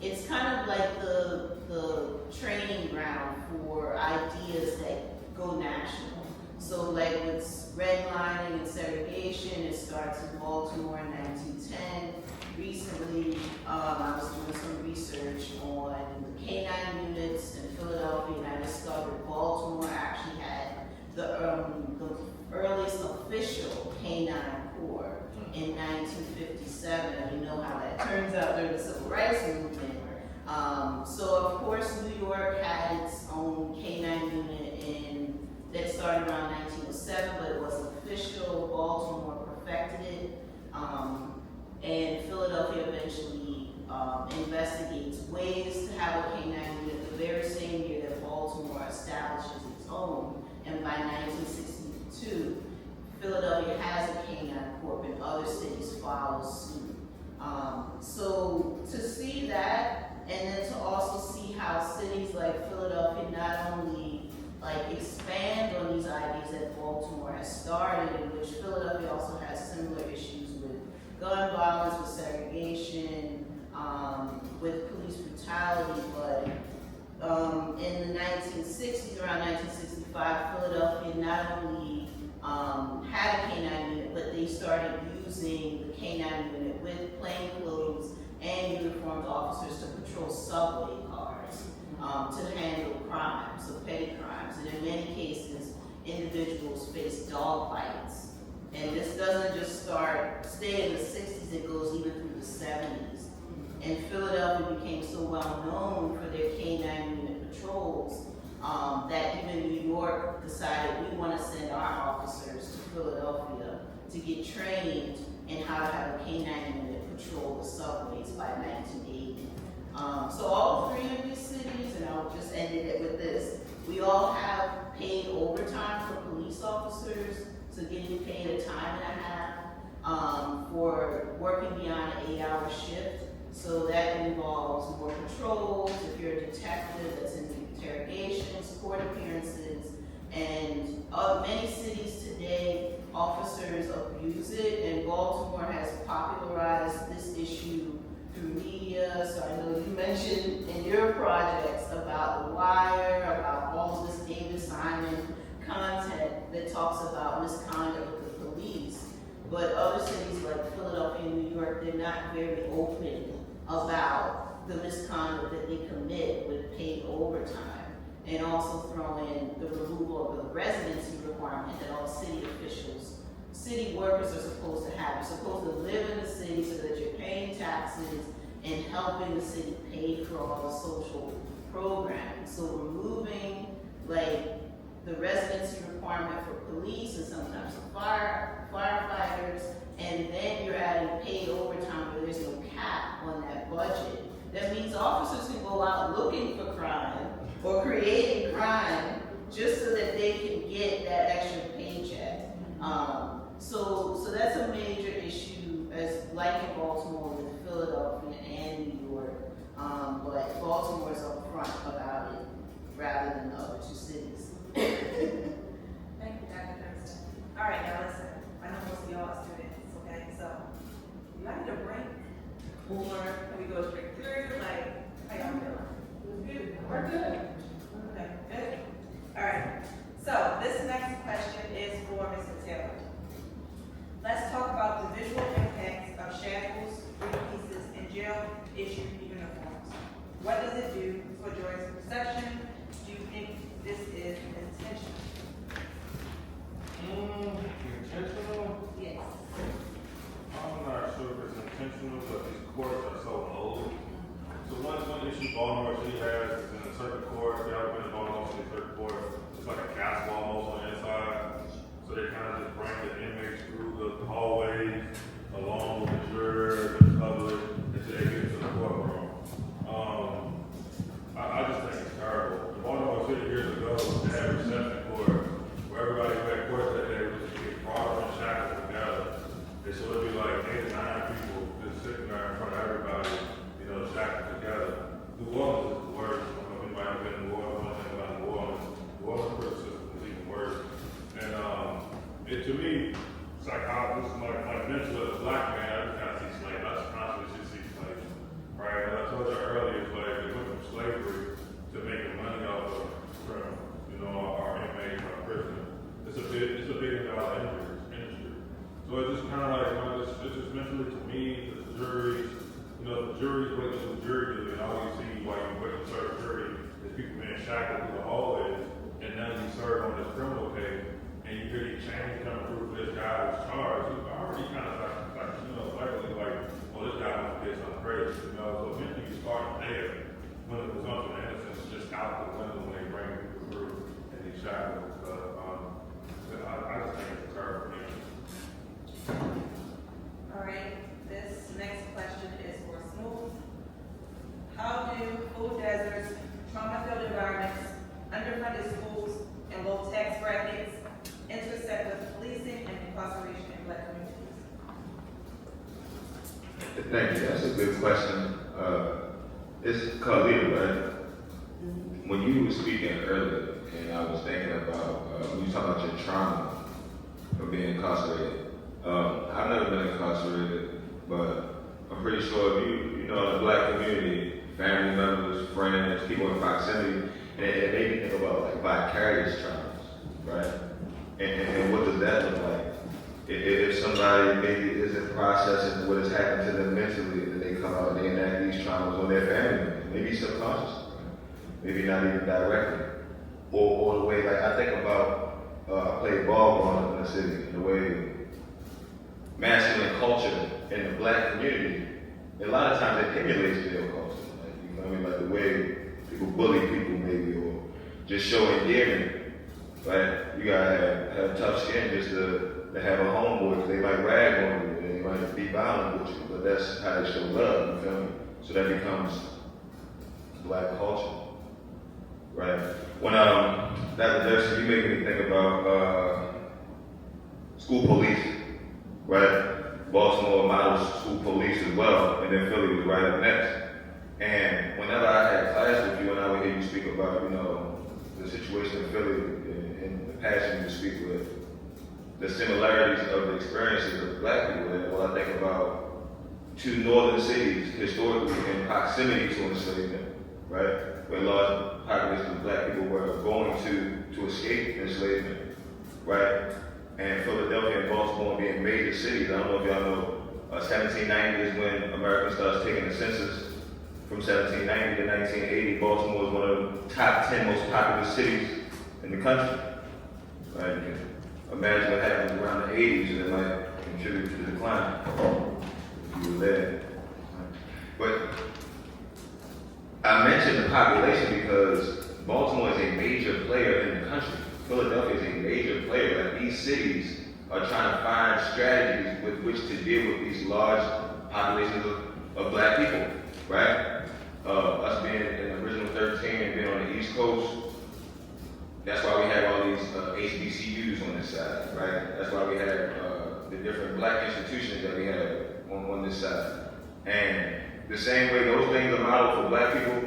Speaker 5: it's kind of like the training ground for ideas that go national. So like with redlining and segregation, it starts in Baltimore in 1910. Recently, I was doing some research on the K-9 units in Philadelphia, and I discovered Baltimore actually had the earliest official canine corps in 1957. And you know how that turns out during the Civil Rights Movement. So of course, New York had its own canine unit that started around 1907, but it wasn't official. Baltimore perfected it, and Philadelphia eventually investigates ways to have a canine unit the very same year that Baltimore establishes its own. And by 1962, Philadelphia has a canine corps and other cities follow suit. So to see that, and then to also see how cities like Philadelphia not only expand on these ideas that Baltimore has started, in which Philadelphia also has similar issues with gun violence, with segregation, with police brutality, but in the 1960s, around 1965, Philadelphia not only had a canine unit, but they started using the canine unit with plainclothes and uniformed officers to patrol subway cars to handle crimes, so petty crimes. And in many cases, individuals face dog bites. And this doesn't just stay in the 60s, it goes even through the 70s. And Philadelphia became so well known for their canine unit patrols that even New York decided we want to send our officers to Philadelphia to get trained in how to have a canine unit patrol the subways by 1980. So all three of these cities, and I'll just end it with this, we all have paid overtime for police officers, so getting paid a time and a half for working beyond an 8-hour shift. So that involves more patrols, if you're a detective, that's in interrogations, court appearances, and many cities today, officers abuse it, and Baltimore has popularized this issue through media. So I know you mentioned in your projects about The Wire, about all this David Simon content that talks about misconduct with the police. But other cities like Philadelphia and New York, they're not very open about the misconduct that they commit with paid overtime. And also throw in the removal of the residency requirement that all city officials, city workers are supposed to have. You're supposed to live in the city so that you're paying taxes and helping the city pay for all the social programming. So removing the residency requirement for police and sometimes for firefighters, and then you're adding paid overtime where there's no cap on that budget. That means officers can go out looking for crime or creating crime just so that they can get that extra paycheck. So that's a major issue, as like in Baltimore with Philadelphia and New York. But Baltimore is upfront about it rather than the other two cities.
Speaker 1: Thank you, Dr. Thurston. All right, now listen. I know most of y'all are students, okay? So, you like need a break? Or can we go straight through? How y'all feeling? Good. We're good. Okay, good. All right. So, this next question is for Mr. Taylor. Let's talk about the visual impacts of shackles, pieces, and jail-issued uniforms. What does it do for jury's perception? Do you think this is intentional?
Speaker 4: Intentional?
Speaker 1: Yes.
Speaker 4: I'm not sure if it's intentional, but these courts are so old. So one issue Baltimore City has is in the circuit court. If you ever been to Baltimore City Circuit Court, it's like a castle almost on the inside. So they kind of just bring the inmates through the hallways along with the jurors and the public until they get to the courtroom. I just think it's terrible. The Baltimore City years ago, they had a reception court where everybody who had court that day would just get brought and shackled together. And so it'd be like 8 or 9 people just sitting there in front of everybody, shackled together. New Orleans is the worst. I don't know if anybody ever been to New Orleans, one thing about New Orleans. New Orleans prison system is even worse. And to me, psychologists, like mentally, as a black man, I just kind of see slavery. I just constantly just see slavery. Right? As I told you earlier, it's like they went from slavery to making money off of criminals, our inmates, our prisoners. It's a big industry. So it's just kind of like, it's just mentally to me, the juries, the jury's waiting to the jury duty, and all you see while you wait to serve jury is people being shackled through the hallways, and now you serve on this criminal case, and you hear these change coming through for this guy who's charged, you already kind of like likely well, this guy wants to get something crazy, so eventually you start there when the presumption of innocence is just out the window when they bring people through in these shackles. I just think it's a terrible thing.
Speaker 1: All right, this next question is for Smooth. How do food deserts, trauma-filled environments, underfunded schools, and low tax brackets intersect with policing and incarceration in Black communities?
Speaker 6: Thank you. That's a good question. It's Khalil, right? When you were speaking earlier, and I was thinking about when you talk about your trauma of being incarcerated. I've never been incarcerated, but I'm pretty sure if you know, in the Black community, family members, friends, people in proximity, and it made me think about like vicarious traumas, right? And what does that look like? If somebody maybe isn't processing what has happened to them mentally, then they come out and they enact these traumas on their family members, maybe subconsciously, maybe not even directly. Or the way, like I think about, I played ball growing up in the city, and the way masculine culture in the Black community, a lot of times it emulates jail culture. Like, you know what I mean? Like the way people bully people maybe, or just show endearment, right? You gotta have tough skin just to have a homeboy, because they might rag on you, and they might be violent with you, but that's how they show love, you feel me? So that becomes Black culture, right? When you make me think about school police, right? Baltimore models school police as well, and then Philly was right up next. And whenever I had class with you, and I would hear you speak about, the situation in Philly and the passion you speak with, the similarities of the experiences of Black people there, well, I think about two northern cities historically in proximity to enslavement, right? Where large populations of Black people were going to escape enslavement, right? And Philadelphia and Baltimore being major cities. I don't know if y'all know, 1790 is when America starts taking the census. From 1790 to 1980, Baltimore is one of the top 10 most populous cities in the country. Right? You can imagine what happened around the 80s, and it might contribute to the decline if you were there. But I mentioned the population because Baltimore is a major player in the country. Philadelphia is a major player. Like, these cities are trying to find strategies with which to deal with these large populations of Black people, right? Us being in the original 13 and being on the East Coast, that's why we have all these HBCUs on this side, right? That's why we have the different Black institutions that we have on this side. And the same way those things are modeled for Black people,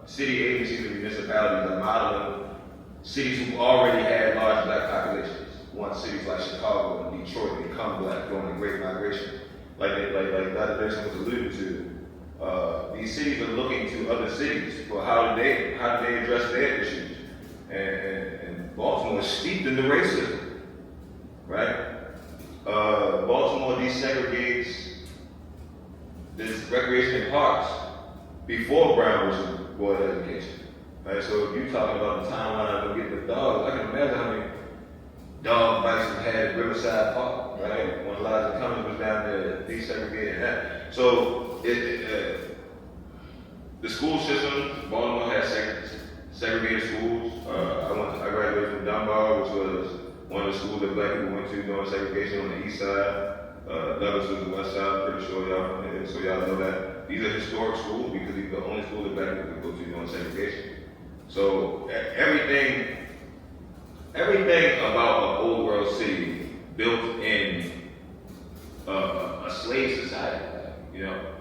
Speaker 6: city agencies and municipalities are modeling cities who already had large Black populations. One cities like Chicago and Detroit become Black during the Great Migration. Like Dr. Dixon was alluding to, these cities are looking to other cities for how do they address their issues. And Baltimore is steeped in the racism, right? Baltimore desegregates this recreation in parks before Brown was Board of Education. Right? So if you're talking about the timeline of getting the dogs, I can imagine how many dog bites we had at Riverside Park, right? When Elijah Cummings was down there desegregating that. So the school system, Baltimore has segregated schools. I graduated from Dunbar, which was one of the schools that Black people went to during segregation on the east side. Douglas was the west side, pretty sure y'all from there, so y'all know that. These are historic schools because these are the only schools that Black people could go to during segregation. So everything about an old world city built in a slave society.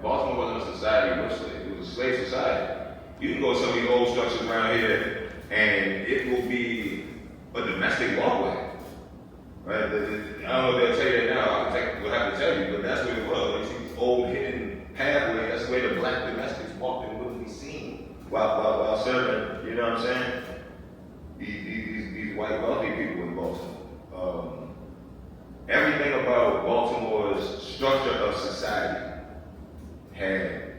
Speaker 6: Baltimore wasn't a society with slaves, it was a slave society. You can go to some of these old structures around here and it will be a domestic walkway. Right? I don't know if they'll tell you that now, I will have to tell you, but that's what it was. You see these old hidden pathways, that's where the Black domestics walked and wouldn't be seen while serving, you know what I'm saying? These white wealthy people in Baltimore. Everything about Baltimore's structure of society had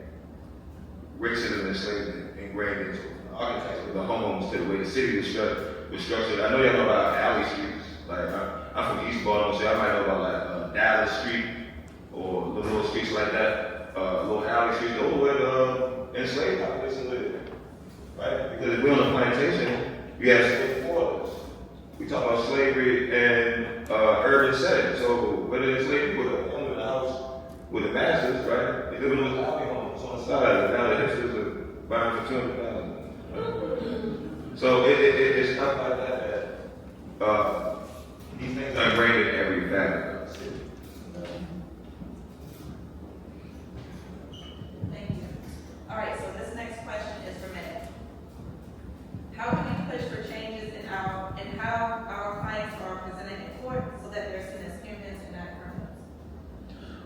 Speaker 6: racism and enslavement ingrained into it. The architecture, the homes, to the way the city was structured. I know y'all know about alley streets, Like, I'm from East Baltimore, so I might know about like Dallas Street or little streets like that, little alley streets, those where the enslaved population lived, right? Because if we're on a plantation, you have slave quarters. We talk about slavery and urban settings. So where the enslaved people live in the house with the masters, right? They live in those alley homes on the side. Now the hipsters are buying for $200,000. Right? So it's stuff like that. These things are ingrained in every family of the city.
Speaker 1: Thank you. All right, so this next question is for Meg. How can we push for changes in how our clients are presented in court so that they're seen as humans and not criminals?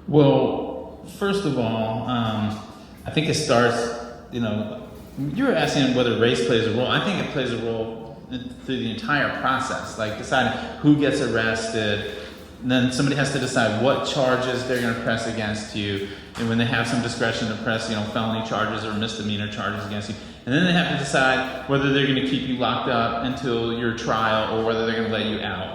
Speaker 7: Well, first of all, I think it starts, you were asking whether race plays a role. I think it plays a role through the entire process, like deciding who gets arrested. And then somebody has to decide what charges they're going to press against you. And when they have some discretion to press, felony charges or misdemeanor charges against you. And then they have to decide whether they're going to keep you locked up until your trial or whether they're going to let you out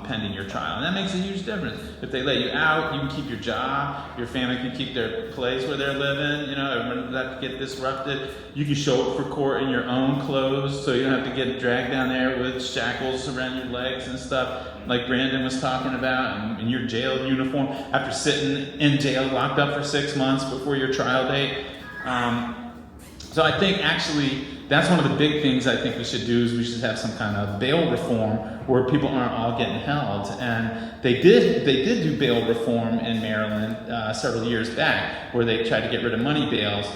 Speaker 7: pending your trial. And that makes a huge difference. If they let you out, you can keep your job, your family can keep their place where they're living, everyone doesn't have to get disrupted. You can show up for court in your own clothes, so you don't have to get dragged down there with shackles around your legs and stuff, like Brandon was talking about, and in your jail uniform after sitting in jail locked up for 6 months before your trial date. So I think actually that's one of the big things I think we should do is we should have some kind of bail reform where people aren't all getting held. And they did do bail reform in Maryland several years back where they tried to get rid of money bails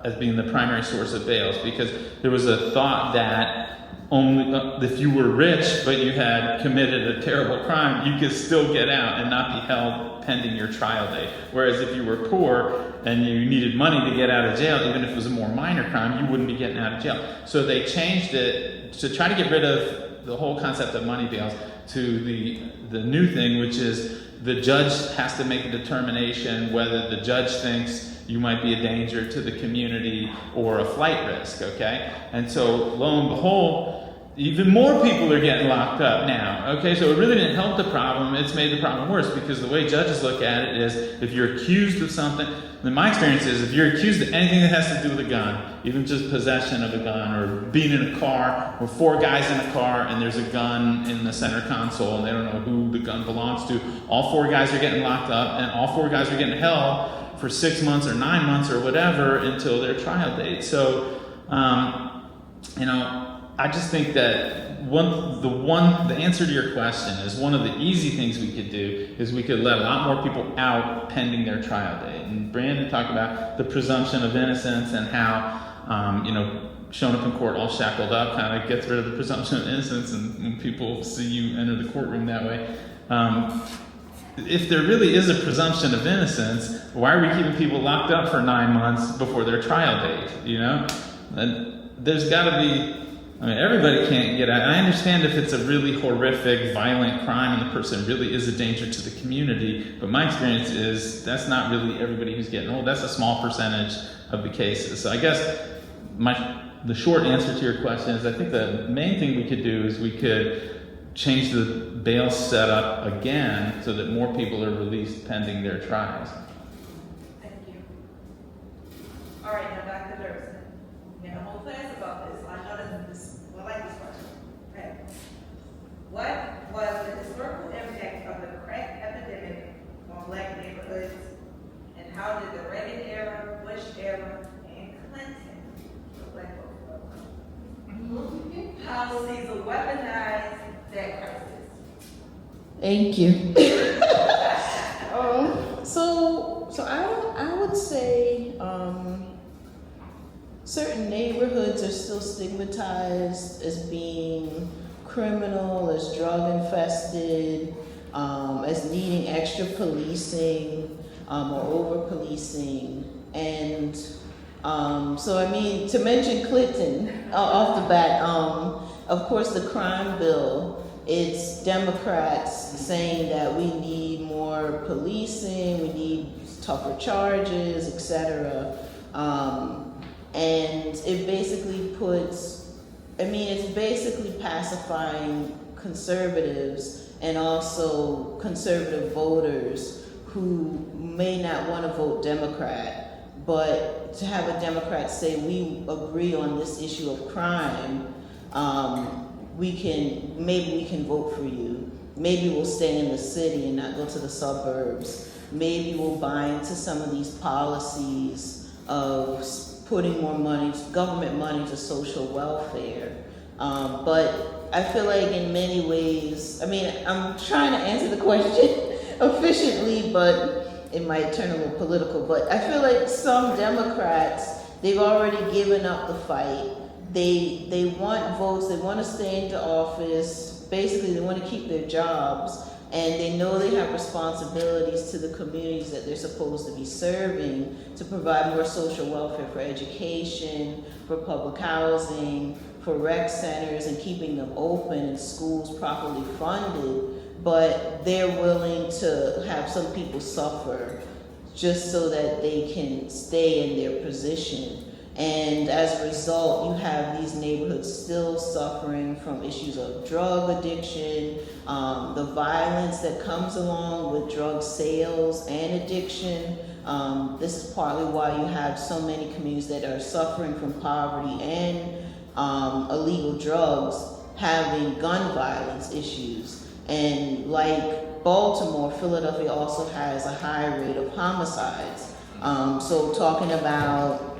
Speaker 7: as being the primary source of bails because there was a thought that only if you were rich but you had committed a terrible crime, you could still get out and not be held pending your trial date. Whereas if you were poor and you needed money to get out of jail, even if it was a more minor crime, you wouldn't be getting out of jail. So they changed it to try to get rid of the whole concept of money bails to the new thing, which is the judge has to make a determination whether the judge thinks you might be a danger to the community or a flight risk, okay? And so lo and behold, even more people are getting locked up now, okay? So it really didn't help the problem, it's made the problem worse because the way judges look at it is if you're accused of something, then my experience is if you're accused of anything that has to do with a gun, even just possession of a gun or being in a car or 4 guys in a car and there's a gun in the center console and they don't know who the gun belongs to, all 4 guys are getting locked up and all 4 guys are getting held for 6 months or 9 months or whatever until their trial date. So, I just think that the answer to your question is one of the easy things we could do is we could let a lot more people out pending their trial date. And Brandon talked about the presumption of innocence and how, showing up in court all shackled up kind of gets rid of the presumption of innocence and when people see you enter the courtroom that way. If there really is a presumption of innocence, why are we keeping people locked up for 9 months before their trial date, And there's got to be, everybody can't get out. I understand if it's a really horrific, violent crime and the person really is a danger to the community, but my experience is that's not really everybody who's getting old. That's a small percentage of the cases. So I guess the short answer to your question is I think the main thing we could do is we could change the bail setup again so that more people are released pending their trials.
Speaker 1: Thank you. All right, now Dr. Durson. We had a whole class about this. I know that I like this question. Okay. What was the historical impact of the crack epidemic on Black neighborhoods, and how did the Reagan era, Bush era, and Clinton for Black folks? Policies of weaponized that crisis.
Speaker 2: Thank you. So I would say certain neighborhoods are still stigmatized as being criminal, as drug infested, as needing extra policing or over policing, and to mention Clinton off the bat, of course the crime bill. It's Democrats saying that we need more policing, we need tougher charges, etc. And it basically it's basically pacifying
Speaker 5: conservatives and also conservative voters who may not want to vote Democrat, but to have a Democrat say we agree on this issue of crime, maybe we can vote for you. Maybe we'll stay in the city and not go to the suburbs. Maybe we'll buy into some of these policies of putting more money, government money to social welfare. But I feel like in many ways, I mean, I'm trying to answer the question efficiently, but it might turn a little political. But I feel like some Democrats, they've already given up the fight. They want votes, they want to stay into office. Basically, they want to keep their jobs, and they know they have responsibilities to the communities that they're supposed to be serving to provide more social welfare for education, for public housing, for rec centers, and keeping them open and schools properly funded. But they're willing to have some people suffer just so that they can stay in their position. And as a result, you have these neighborhoods still suffering from issues of drug addiction, the violence that comes along with drug sales and addiction. This is partly why you have so many communities that are suffering from poverty and illegal drugs, having gun violence issues. And like Baltimore, Philadelphia also has a high rate of homicides. So talking about,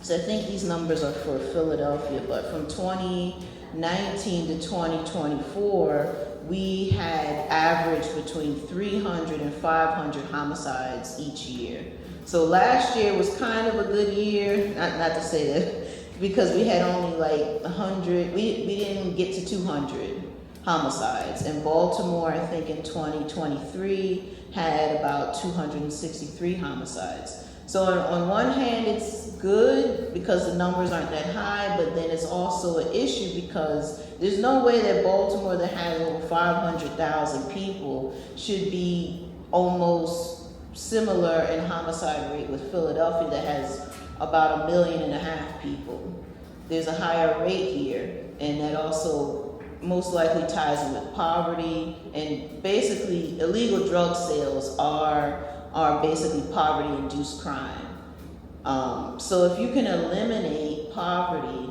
Speaker 5: so I think these numbers are for Philadelphia, but from 2019 to 2024, we had averaged between 300 and 500 homicides each year. So last year was kind of a good year, not to say that, because we had only like 100, we didn't get to 200 homicides. And Baltimore, I think in 2023, had about 263 homicides. So on one hand, it's good because the numbers aren't that high, but then it's also an issue because there's no way that Baltimore, that has over 500,000 people, should be almost similar in homicide rate with Philadelphia that has about 1.5 million people. There's a higher rate here, and that also most likely ties in with poverty, and basically illegal drug sales are basically poverty-induced crime. So if you can eliminate poverty,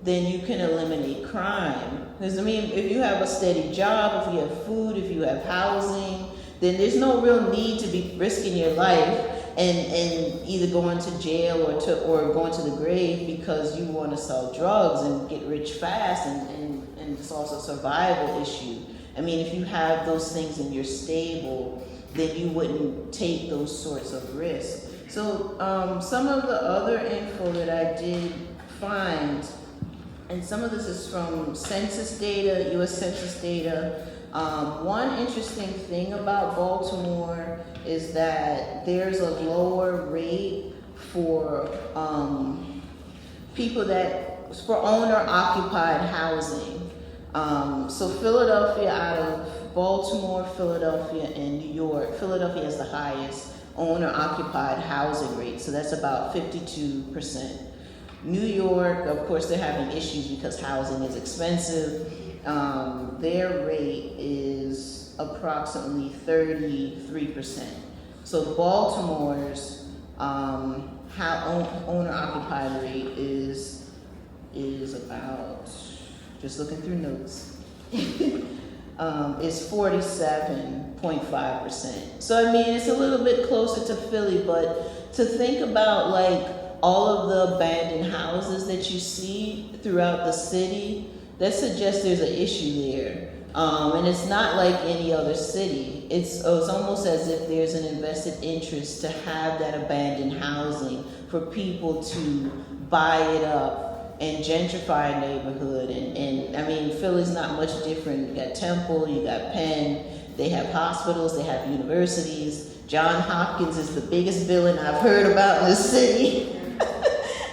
Speaker 5: then you can eliminate crime. Because I mean, if you have a steady job, if you have food, if you have housing, then there's no real need to be risking your life and either going to jail or going to the grave because you want to sell drugs and get rich fast, and it's also a survival issue. I mean, if you have those things and you're stable, then you wouldn't take those sorts of risks. So some of the other info that I did find, and some of this is from census data, US Census data. One interesting thing about Baltimore is that there's a lower rate for for owner-occupied housing. So Philadelphia, out of Baltimore, Philadelphia, and New York, Philadelphia has the highest owner-occupied housing rate, so that's about 52%. New York, of course, they're having issues because housing is expensive. Their rate is approximately 33%. So Baltimore's owner-occupied rate is about, just looking through notes, is 47.5%. So I mean, it's a little bit closer to Philly, but to think about like all of the abandoned houses that you see throughout the city, that suggests there's an issue there. And it's not like any other city. It's almost as if there's an invested interest to have that abandoned housing for people to buy it up and gentrify a neighborhood. And I mean, Philly's not much different. You got Temple, you got Penn, they have hospitals, they have universities. John Hopkins is the biggest villain I've heard about in the city.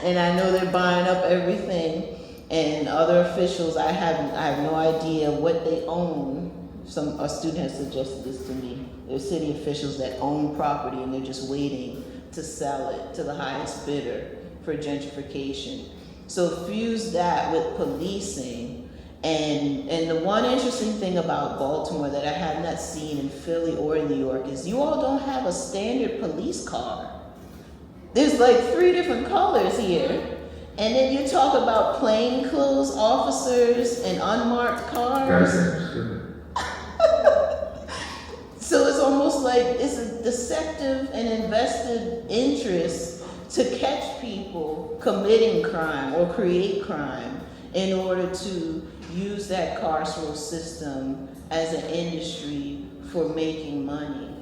Speaker 5: And I know they're buying up everything. And other officials, I have no idea what they own. A student has suggested this to me. There's city officials that own property and they're just waiting to sell it to the highest bidder for gentrification. So fuse that with policing And the one interesting thing about Baltimore that I have not seen in Philly or in New York is you all don't have a standard police car. There's like 3 different colors here. And then you talk about plainclothes officers and unmarked cars. So it's almost like it's a deceptive and invested interest to catch people committing crime or create crime in order to use that carceral system as an industry for making money.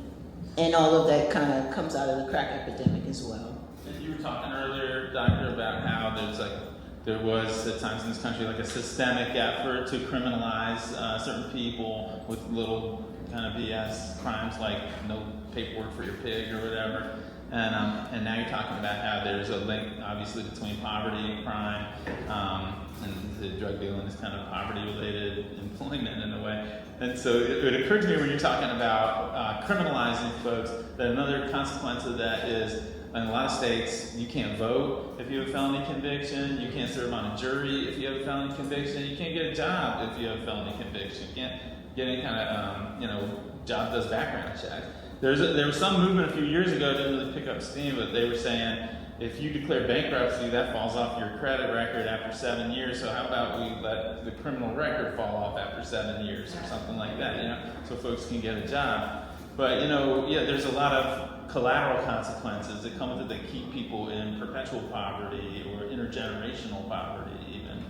Speaker 5: And all of that kind of comes out of the crack epidemic as well.
Speaker 7: And you were talking earlier, Doctor, about how there was at times in this country like a systemic effort to criminalize certain people with little kind of BS crimes like no paperwork for your pig or whatever. And now you're talking about how there's a link, obviously, between poverty and crime, and the drug dealing is kind of poverty-related employment in a way. And so it occurred to me when you're talking about criminalizing folks that another consequence of that is, in a lot of states, you can't vote if you have a felony conviction. You can't serve on a jury if you have a felony conviction. You can't get a job if you have a felony conviction. You can't get any kind of job that does background checks. There was some movement a few years ago, it didn't really pick up steam, but they were saying if you declare bankruptcy, that falls off your credit record after 7 years. So how about we let the criminal record fall off after 7 years or something like that, so folks can get a job. But there's a lot of collateral consequences that come with it that keep people in perpetual poverty or intergenerational poverty, even.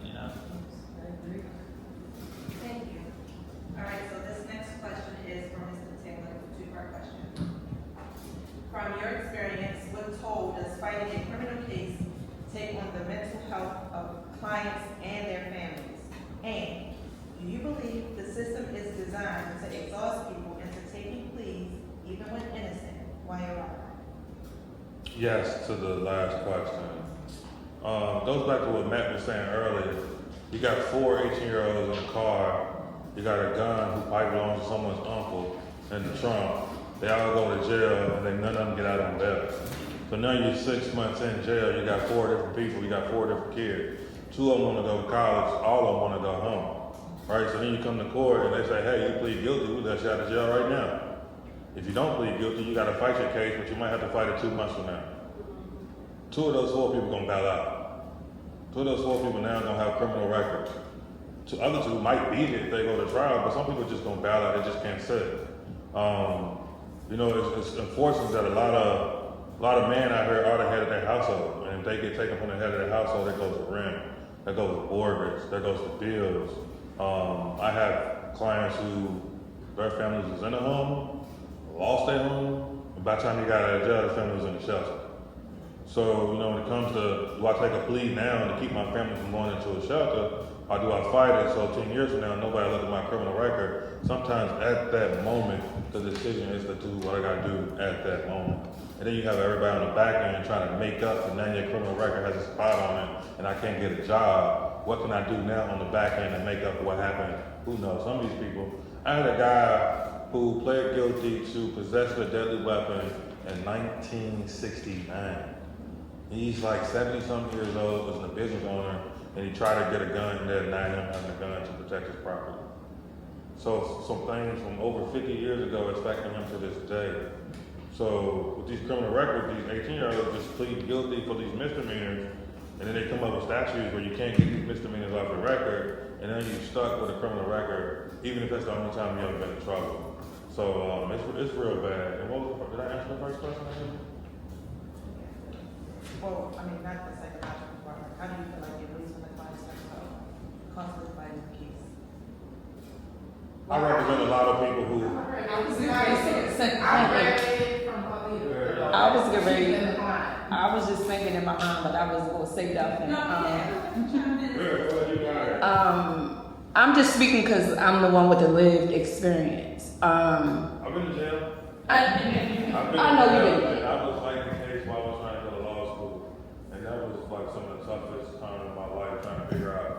Speaker 1: Thank you. All right, so this next question is for Mr. Taylor, two-part question. From your experience, what toll does fighting a criminal case take on the mental health of clients and their families? And do you believe the system is designed to exhaust people into taking pleas, even when innocent, while you're out?
Speaker 4: Yes, to the last question. Goes back to what Matt was saying earlier. You got 4 18-year-olds in the car. You got a gun who probably belongs to someone's uncle in the trunk. They all go to jail, and then none of them get out on bail. So now you're 6 months in jail. You got 4 different people. You got 4 different kids. 2 of them want to go to college. All of them want to go home. Right? So then you come to court, and they say, hey, you plead guilty. We'll let you out of jail right now. If you don't plead guilty, you got to fight your case, but you might have to fight it 2 months from now. 2 of those 4 people going to bail out. 2 of those 4 people now are going to have criminal records. 2 other 2 might beat it if they go to trial, but some people just going to bail out. They just can't sit. It's unfortunate that a lot of men out here are the head of their household, and if they get taken from the head of their household, that goes to rent, that goes to mortgage, that goes to bills. I have clients who their families was in a home, lost their home, and by the time they got out of jail, the family was in the shelter. So, when it comes to, do I take a plea now to keep my family from going into a shelter, or do I fight it so 10 years from now, nobody look at my criminal record? Sometimes at that moment, the decision is to do what I gotta do at that moment. And then you have everybody on the back end trying to make up, and now your criminal record has a spot on it, and I can't get a job. What can I do now on the back end to make up for what happened? Who knows? Some of these people, I had a guy who pled guilty to possession of a deadly weapon in 1969. He's like 70-something years old, was a business owner, and he tried to get a gun and denied him having a gun to protect his property. So some things from over 50 years ago are affecting him to this day. So with these criminal records, these 18-year-olds just plead guilty for these misdemeanors, and then they come up with statutes where you can't get these misdemeanors off the record, and then you're stuck with a criminal record, even if that's the only time you ever been in trouble. So it's real bad. And did I answer the first question?
Speaker 1: Well, I mean, not the psychological part. How do you feel like it leads when the client starts constantly fighting the case?
Speaker 4: I represent a lot of people who.
Speaker 2: I was just thinking in my mind, but I was going to say that. I'm just speaking because I'm the one with the lived experience.
Speaker 4: I've been to jail.
Speaker 2: I know you didn't.
Speaker 4: I was fighting the case while I was trying to go to law school, and that was like some of the toughest time of my life, trying to figure out,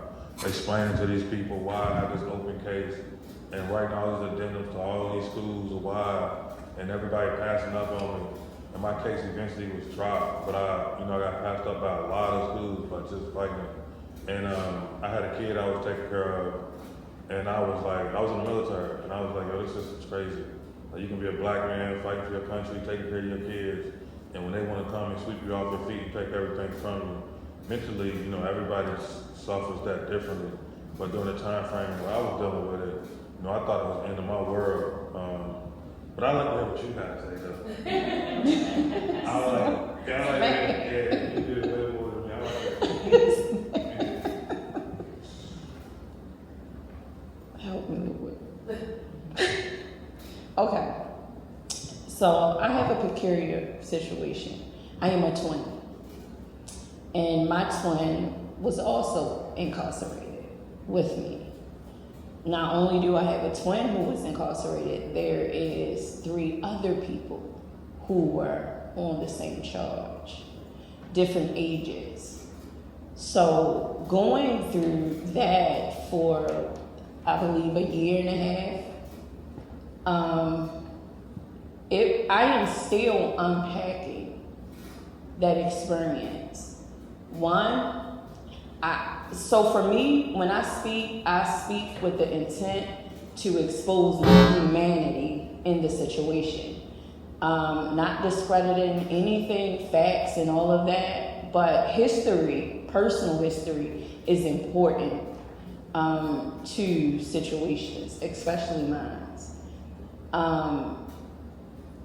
Speaker 4: explaining to these people why I have this open case, and writing all these addendums to all these schools of why, and everybody passing up on me. And my case eventually was dropped, but I got passed up by a lot of schools by just fighting it. And I had a kid I was taking care of And I was in the military, and I was like, yo, this system's crazy. Like, you can be a black man fighting for your country, taking care of your kids, and when they want to come and sweep you off your feet and take everything from you, mentally, everybody suffers that differently. But during the time frame where I was dealing with it, I thought it was the end of my world. But I like to hear what you guys say, though. I like, you did it way more than me. I like that.
Speaker 2: Help me with it. Okay. So I have a peculiar situation. I am a twin. And my twin was also incarcerated with me. Not only do I have a twin who was incarcerated, there is 3 other people who were on the same charge, different ages. So going through that for, I believe, a year and a half, I am still unpacking that experience. So for me, when I speak with the intent to expose the humanity in the situation. Not discrediting anything, facts and all of that, but history, personal history, is important to situations, especially mine.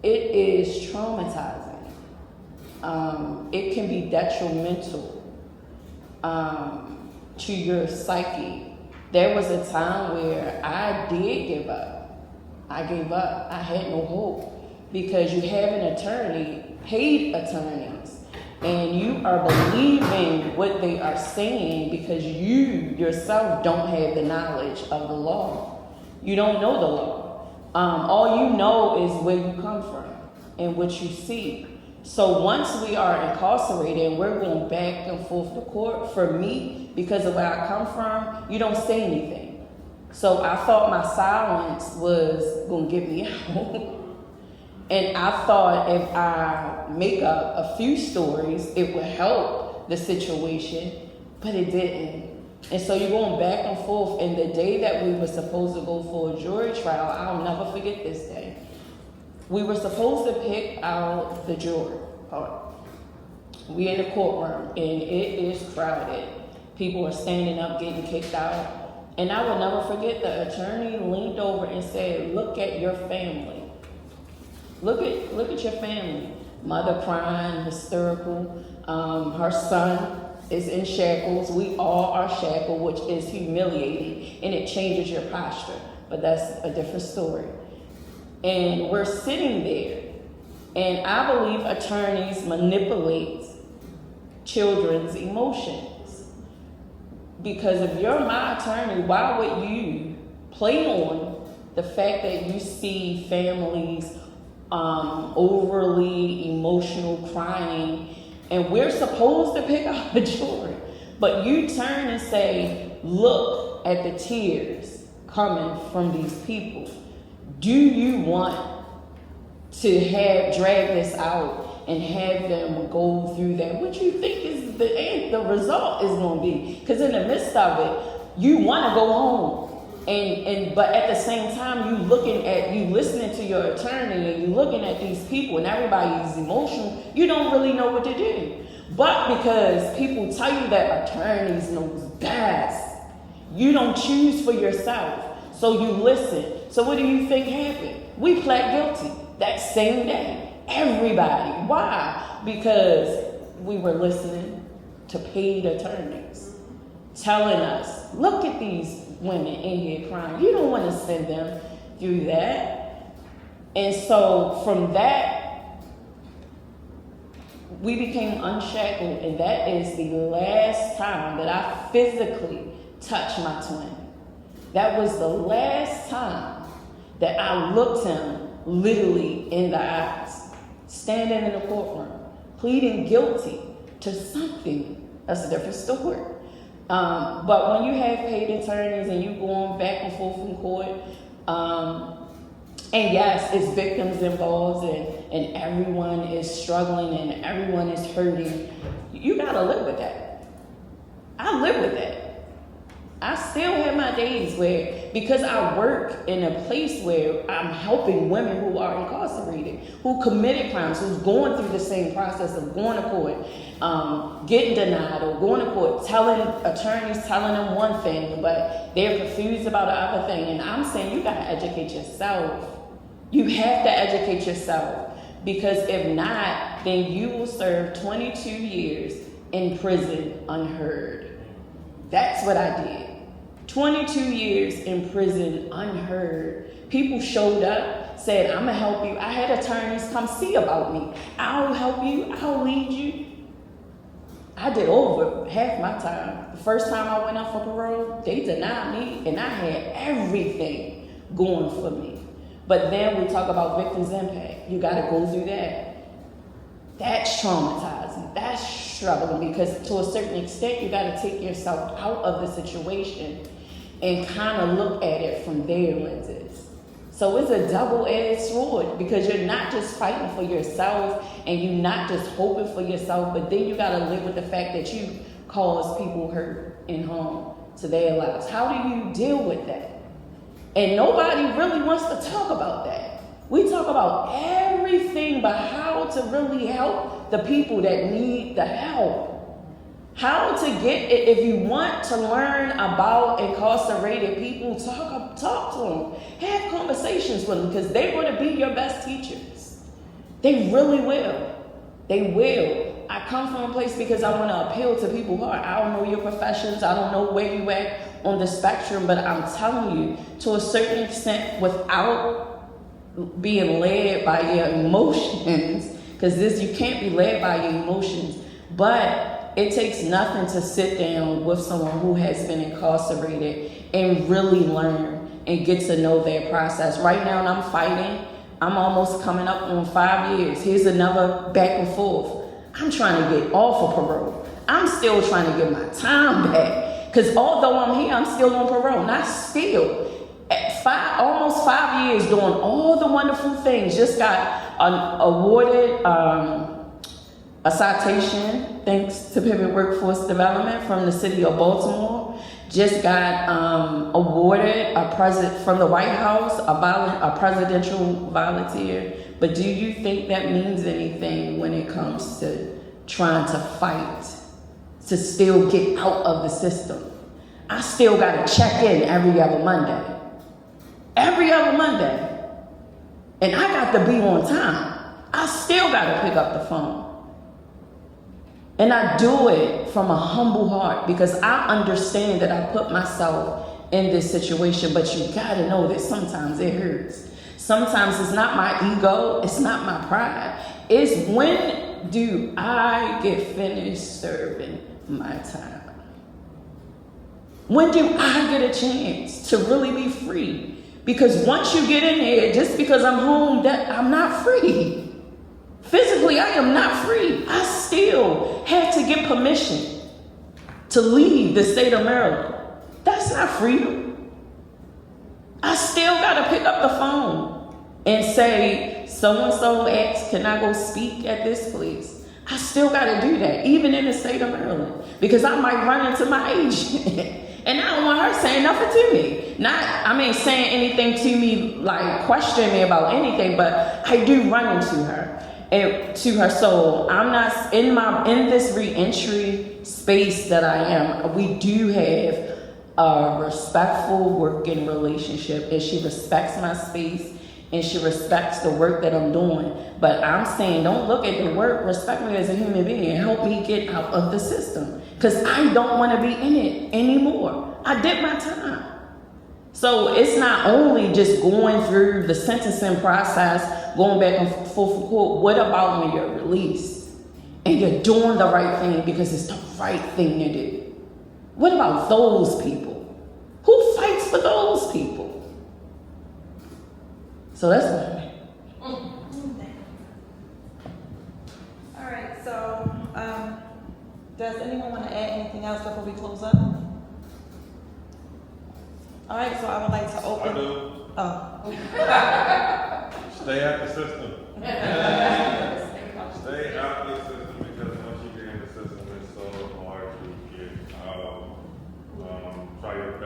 Speaker 2: It is traumatizing. It can be detrimental to your psyche. There was a time where I did give up. I gave up. I had no hope because you have an attorney, paid attorneys, and you are believing what they are saying because you yourself don't have the knowledge of the law. You don't know the law. All you know is where you come from and what you see. So once we are incarcerated and we're going back and forth to court, for me, because of where I come from, you don't say anything. So I thought my silence was going to get me out. And I thought if I make up a few stories, it would help the situation, but it didn't. And so you're going back and forth. And the day that we were supposed to go for a jury trial, I'll never forget this day. We were supposed to pick out the jury. We're in the courtroom, and it is crowded. People are standing up, getting kicked out. And I will never forget the attorney leaned over and said, "Look at your family. Look at your family." Mother crying, hysterical. Her son is in shackles. We all are shackled, which is humiliating, and it changes your posture. But that's a different story. And we're sitting there, and I believe attorneys manipulate children's emotions. Because if you're my attorney, why would you play on the fact that you see families overly emotional crying, and we're supposed to pick out a jury, but you turn and say, "Look at the tears coming from these people. Do you want to drag this out and have them go through that? What you think is the result is going to be?" Because in the midst of it, you want to go home. But at the same time, you listening to your attorney, and you looking at these people, and everybody's emotional. You don't really know what to do. But because people tell you that attorneys know best, you don't choose for yourself. So you listen. So what do you think happened? We pled guilty that same day. Everybody. Why? Because we were listening to paid attorneys telling us, "Look at these women in here crying. You don't want to send them through that." And so from that, we became unshackled, and that is the last time that I physically touched my twin. That was the last time that I looked him literally in the eyes, standing in the courtroom, pleading guilty to something. That's a different story. But when you have paid attorneys and you going back and forth in court, and yes, it's victims involved, and everyone is struggling and everyone is hurting, you gotta live with that. I live with that. I still have my days where, because I work in a place where I'm helping women who are incarcerated, who committed crimes, who's going through the same process of going to court, getting denied or going to court, attorneys telling them one thing, but they're confused about the other thing. And I'm saying you gotta educate yourself. You have to educate yourself, because if not, then you will serve 22 years in prison unheard. That's what I did. 22 years in prison unheard. People showed up, said, I'm gonna help you. I had attorneys come see about me. I'll help you, I'll lead you. I did over half my time. The first time I went up for parole, they denied me, and I had everything going for me. But then we talk about victims' impact. You gotta go through that. That's traumatizing. That's struggling, because to a certain extent, you gotta take yourself out of the situation and kind of look at it from their lenses. So it's a double-edged sword, because you're not just fighting for yourself and you're not just hoping for yourself, but then you gotta live with the fact that you cause people hurt and harm to their lives. How do you deal with that? And nobody really wants to talk about that. We talk about everything but how to really help the people that need the help. How to get it. If you want to learn about incarcerated people, talk to them. Have conversations with them, because they're going to be your best teachers. They really will. They will. I come from a place because I want to appeal to people who are, I don't know your professions, I don't know where you at on the spectrum, but I'm telling you, to a certain extent, without being led by your emotions, because you can't be led by your emotions, but it takes nothing to sit down with someone who has been incarcerated and really learn and get to know their process. Right now, I'm fighting. I'm almost coming up on 5 years. Here's another back and forth. I'm trying to get off of parole. I'm still trying to get my time back, because although I'm here, I'm still on parole. And I still, at almost 5 years, doing all the wonderful things. Just got awarded a citation, thanks to Pivot Workforce Development from the city of Baltimore. Just got awarded from the White House, a presidential volunteer. But do you think that means anything when it comes to trying to fight to still get out of the system? I still got to check in every other Monday. Every other Monday. And I got to be on time. I still got to pick up the phone. And I do it from a humble heart, because I understand that I put myself in this situation, but you gotta know that sometimes it hurts. Sometimes it's not my ego, it's not my pride. It's when do I get finished serving my time? When do I get a chance to really be free? Because once you get in there, just because I'm home, that I'm not free. Physically, I am not free. I still have to get permission to leave the state of Maryland. That's not freedom. I still got to pick up the phone and say, so-and-so asked, can I go speak at this place? I still got to do that, even in the state of Maryland, because I might run into my agent. And I don't want her saying nothing to me. Saying anything to me, like questioning me about anything, but I do run into her. So I'm not in this re-entry space that I am. We do have a respectful working relationship, and she respects my space and she respects the work that I'm doing. But I'm saying, don't look at the work, respect me as a human being and help me get out of the system, because I don't want to be in it anymore. I did my time. So it's not only just going through the sentencing process, going back and forth for court. What about when you're released and you're doing the right thing because it's the right thing to do? What about those people? Who fights for those people? So that's what I mean.
Speaker 1: All right, so does anyone want to add anything else before we close up? All right, so I would like to open.
Speaker 4: I do.
Speaker 1: Oh.
Speaker 4: Stay out the system. Stay out the system, because once you get in the system, it's so hard to get out. Try your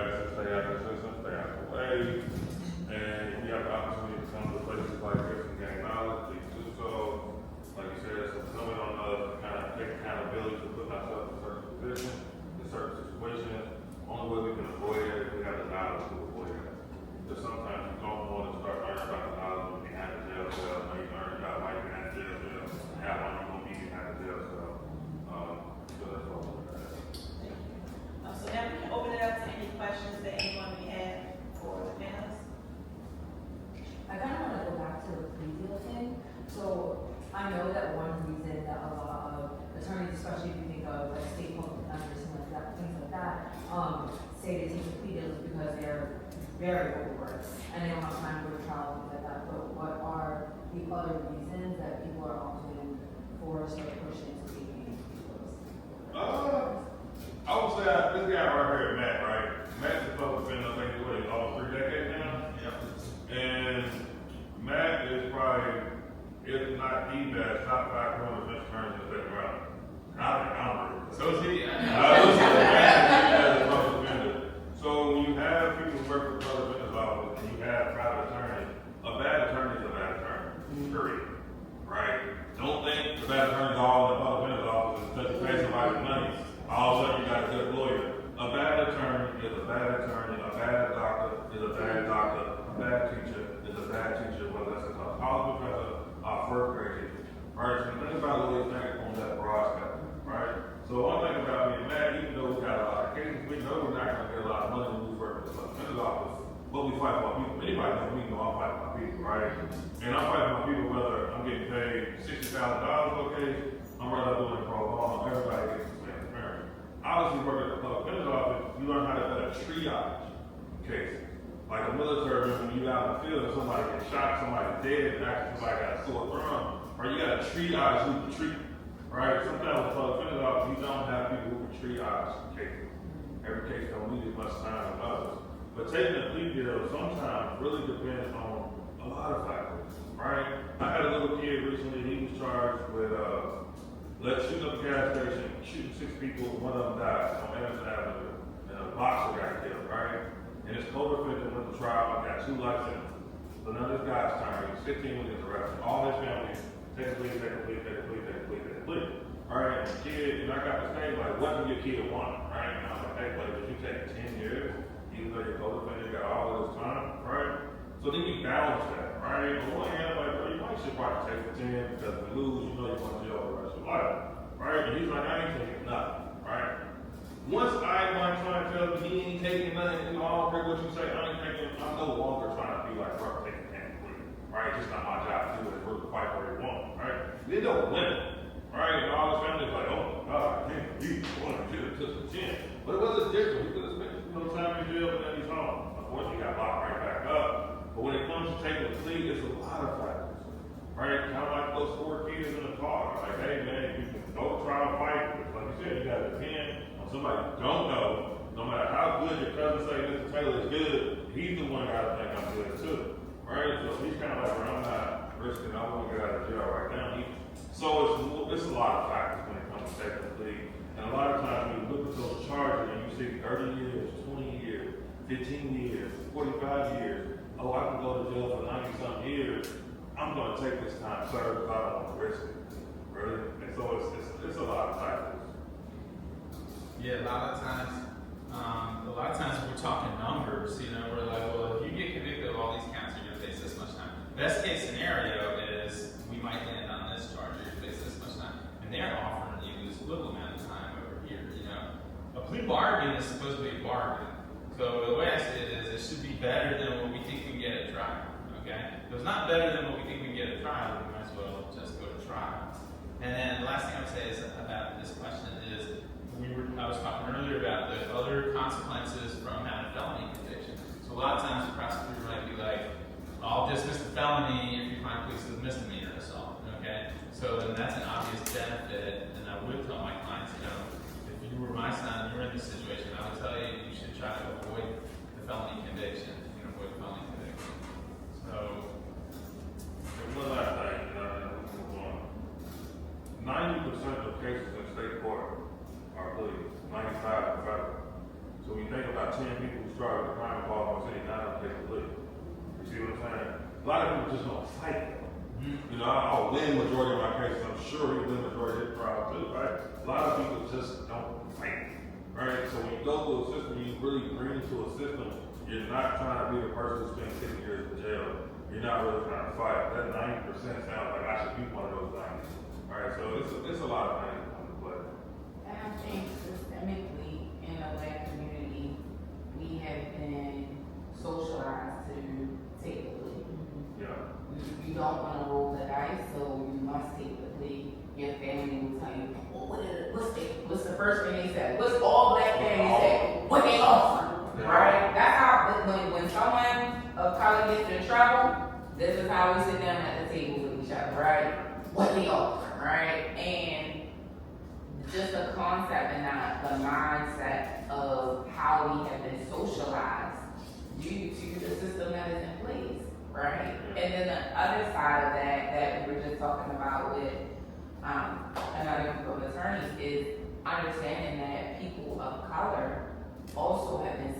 Speaker 8: especially if you think of like state public defenders and like that, things like that, say they take the plea deals because they're very overworked and they don't have time to go to trial and things like that. But what are the other reasons that people are often forced or pushed into taking these deals?
Speaker 4: I would say this guy right here, Matt, right? Matt's the public defender, I think, what, almost 3 decades now?
Speaker 3: Yep.
Speaker 4: And Matt is probably, if not the best, top 5 criminal defense attorneys in the state of Maryland. I think I'm really.
Speaker 3: So is he.
Speaker 4: I was as a public defender. So when you have people who work for the public defender's office and you have private attorneys, a bad attorney is a bad attorney. Period. Right? Don't think the bad attorney's all in the public defender's office because you pay somebody money. All of a sudden you got a good lawyer. A bad attorney is a bad attorney. A bad doctor is a bad doctor. A bad teacher is a bad teacher, whether that's a college professor or first grade teacher. Right? So think about lawyers thinking on that broad spectrum. Right? So one thing about me and Matt, even though we got a lot of cases, we know we're not going to get a lot of money when we work in the public defender's office, but we fight for our people. Anybody knows me know I'm fighting for my people, right? And I'm fighting for my people whether I'm getting paid $60,000 for a case, I'm rather doing it pro bono, everybody gets the same experience. Obviously, working at the public defender's office, you learn how to better triage cases. Like a military, when you out in the field and somebody gets shot, somebody's dead, and actually somebody got a sore thumb, or you got to triage who to treat. Right? Sometimes with public defender's office, you don't have people who can triage cases. Every case don't need as much time as others. But taking a plea deal sometimes really depends on a lot of factors, right? I had a little kid recently, he was charged with shooting up a gas station, shooting 6 people, one of them died on Anderson Avenue, and a boxer got killed, right? And his co-defendant went to trial and got 2 life sentences. So now this guy's time, he was 15 when he was arrested. All his family, take a plea, take a plea, take a plea, take a plea, take a plea. Alright, and the kid, and I got this thing like, what do your kid want? Right? And I was like, hey, buddy, did you take 10 years? Even though your co-defendant got all of this time, right? So then you balance that, right? On one hand, like, well, you might should probably take the 10 because if you lose, you know you're going to jail the rest of your life, right? And he's like, I ain't taking nothing, right? Once my client tells me he ain't taking nothing, you know, I don't care what you say, I ain't taking, I'm no longer trying to be like, bro, taking 10 plea, right? It's just not my job to do it, it's really fight where you want, right? They don't win. Right, and all his family's like, oh my God, I can't believe you wanted to took the 10. But it wasn't different. He could have spent time in jail, but then he's home. Unfortunately, he got locked right back up. But when it comes to taking a plea, it's a lot of factors. Right? Kind of like those 4 kids in the car. Like, hey man, you can go to trial and fight, but like you said, you got to depend on somebody you don't know. No matter how good your cousin say Mr. Taylor is good, he's the one that got to think I'm good too. Right? So he's kind of like, well, I'm not risking, I want to get out of jail right now. So it's a lot of factors when it comes to taking a plea. And a lot of times when you look at those charges and you see 30 years, 20 years, 15 years, 45 years, oh, I can go to jail for 90-something years, I'm going to take this time served because I don't want to risk it. Really? And so it's a lot of factors.
Speaker 7: Yeah, a lot of times we're talking numbers, you know, we're like, well, if you get convicted of all these counts, you're going to face this much time. Best case scenario is we might land on this charge, you're going to face this much time. And they're offering you this little amount of time over here, you know. A plea bargain is supposed to be a bargain. So the way I see it is it should be better than what we think we can get at trial, okay? If it's not better than what we think we can get at trial, we might as well just go to trial. And then the last thing I would say is about this question is, I was talking earlier about the other consequences from having a felony conviction. So a lot of times the prosecutor might be like, I'll dismiss the felony if you find police with misdemeanor assault, okay? So then that's an obvious benefit, and I would tell my clients, you know, if you were my son and you were in this situation, I would tell you, you should try to avoid the felony conviction, you know, avoid the felony conviction. So,
Speaker 4: One last thing, and we'll move on. 90% of cases in state court are pleas, 95 are federal. So when you think about 10 people who started with a crime in Baltimore City, 9 of them take a plea. You see what I'm saying? A lot of people just don't fight them. You know, I'll win majority of my cases. I'm sure he'll win majority of his trial too, right? A lot of people just don't fight, right? So when you go to a system, you really bring to a system, you're not trying to be the person who spent 6 years in jail. You're not really trying to fight. That 90% sounds like I should be one of those 90. All right, so it's a lot of things that come into play.
Speaker 9: And I think systemically in the Black community, we have been socialized to take the plea.
Speaker 4: Yeah.
Speaker 9: You don't want to roll the dice, so you must take the plea. Your family will tell you, well, what's the first thing they said? What's all black families say? What they offer, right? That's how, when someone of color gets in trouble, this is how we sit down at the table with each other, right? What they offer, right? And just the concept and the mindset of how we have been socialized due to the system that is in place, right? And then the other side of that we were just talking about with another group of attorneys is understanding that people of color also have been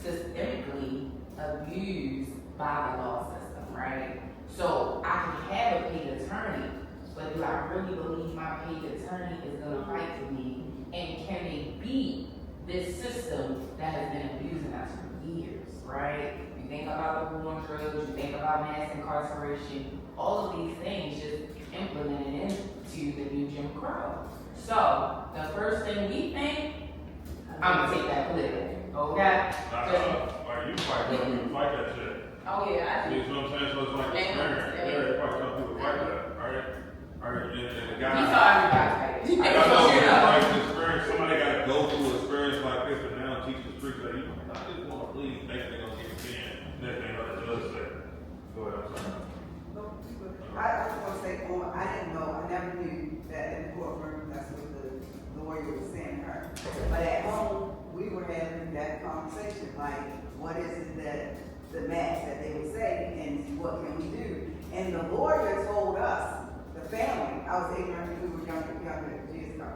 Speaker 9: systemically abused by the law system, right? So I can have a paid attorney, but do I really believe my paid attorney is going to fight for me? And can they beat this system that has been abusing us for years, right? You think about the war on drugs, you think about mass incarceration, all of these things just implemented into the new Jim Crow. So the first thing we think, I'm gonna take that politically, okay?
Speaker 4: Are you fighting? You fight that shit.
Speaker 9: Oh yeah, I do.
Speaker 4: You know what I'm saying? So it's like experience. Yeah, probably some people fight that, right? Alright, and the guy.
Speaker 9: We saw everybody fight it.
Speaker 4: I know, like experience, somebody got to go through an experience like this and now teach the streets that you know, I just want to please, next thing gonna get you in, next thing gonna judge say. Go ahead, I'm sorry.
Speaker 10: I was gonna say, I didn't know, I never knew that in the courtroom, that's what the lawyer was saying to her. But at home, we were having that conversation, like, what is it that the max that they would say, and what can we do? And the lawyer told us, the family, I was ignorant, we were younger years ago.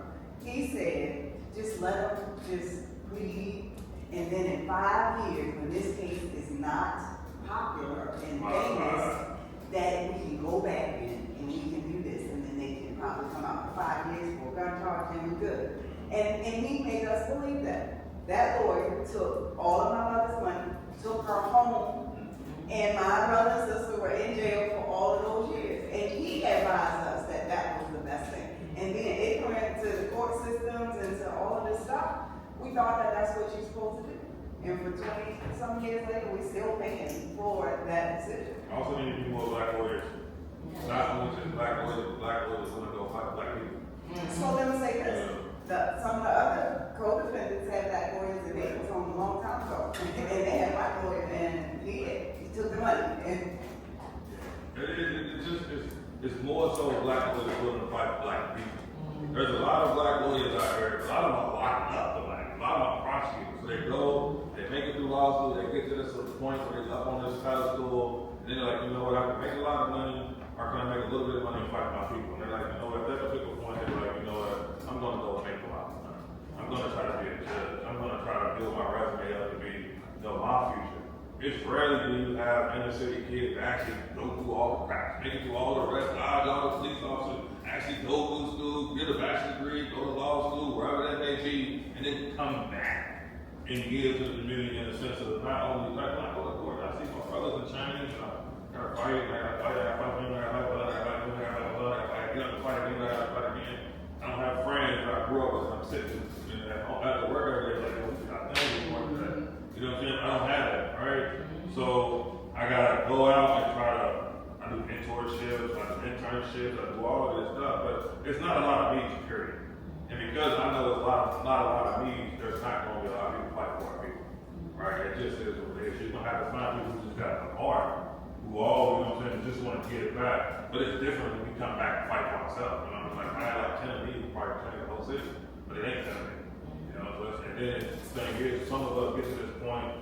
Speaker 10: He said, just let them just plead, and then in 5 years, when this case is not popular and famous, that we can go back in and we can do this, and then they can probably come out for 5 years for a gun charge and we're good. And he made us believe that. That lawyer took all of my mother's money, took her home, and my brother and sister were in jail for all of those years. And he advised us that that was the best thing. And being ignorant to the court systems and to all of this stuff, we thought that that's what you're supposed to do. And for 20-some years later, we're still paying for that decision.
Speaker 4: Also need to be more black lawyers. Not only just black lawyers want to go fight black people.
Speaker 10: So let me say this, some of the other co-defendants had black lawyers and they was home a long time ago. And they had black lawyers and he took the money. And
Speaker 4: It's more so black lawyers willing to fight black people. There's a lot of black lawyers out there, a lot of them are locked up, a lot of them are prosecutors. So they go, they make it through law school, they get to this point where they're up on this pedestal, and then they're like, you know what, I can make a lot of money, or can I make a little bit of money and fight my people? And they're like, you know what, at that particular point, they're like, you know what, I'm gonna go make a lot of money. I'm gonna try to be a judge. I'm gonna try to build my resume up to be, you know, my future. It's rarely do you have inner city kids that actually go through all the crap, make it through all the rest, dodge all the police officers, actually go through school, get a bachelor's degree, go to law school, wherever that may be, and then come back and give to the community in the sense of not only like when I go to court, I see my brothers in China, and I gotta fight, I gotta fight, I gotta fight, I gotta fight, I gotta fight, I gotta fight, I gotta get up and fight again, I gotta fight again. I don't have friends that I grew up with, I'm sitting at the work every day, like, oh, I think it's more than that. You know what I'm saying? I don't have that, right? So I gotta go out and try to, I do mentorships, I do internships, I do all of this stuff, but it's not a lot of needs, period. And because I know there's not a lot of needs, there's not gonna be a lot of people fight for our people, right? It just is what it is. You're gonna have to find people who just got the heart, who all, you know what I'm saying, just wanna get it back. But it's different when we come back and fight for ourselves, you know what I mean? Like, I had like 10 of these who probably protect the whole city, but it ain't 10 of them. You know, so and then the thing is, some of us get to this point,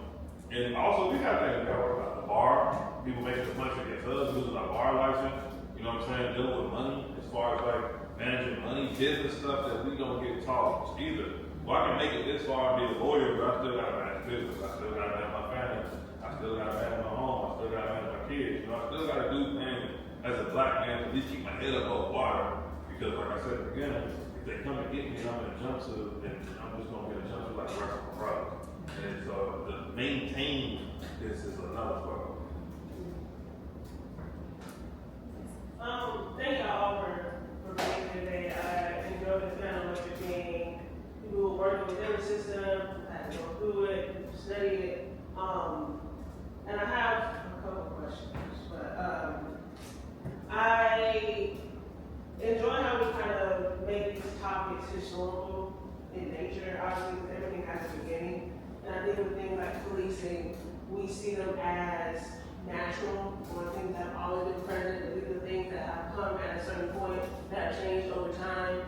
Speaker 4: and also we got things we gotta worry about. The bar, people making the money against us, losing our bar license, you know what I'm saying, dealing with money, as far as like managing money, business stuff that we don't get taught either. Well, I can make it this far and be a lawyer, but I still gotta manage business, I still gotta manage my family, I still gotta manage my home, I still gotta manage my kids, you know, I still gotta do things as a black man to at least keep my head above water, because like I said again, if they come and get me and I'm in a jumpsuit, then I'm just gonna get a jumpsuit like the rest of my brothers. And so to maintain this is another struggle.
Speaker 11: Thank y'all for being here today. I enjoyed the panel of being people who are working within the system, had to go through it, study it. And I have a couple of questions, but I enjoy how we kind of make these topics historical in nature. Obviously, because everything has a beginning. And I think with things like policing, we see them as natural, or things that have always been present, but these are things that have come at a certain point that have changed over time.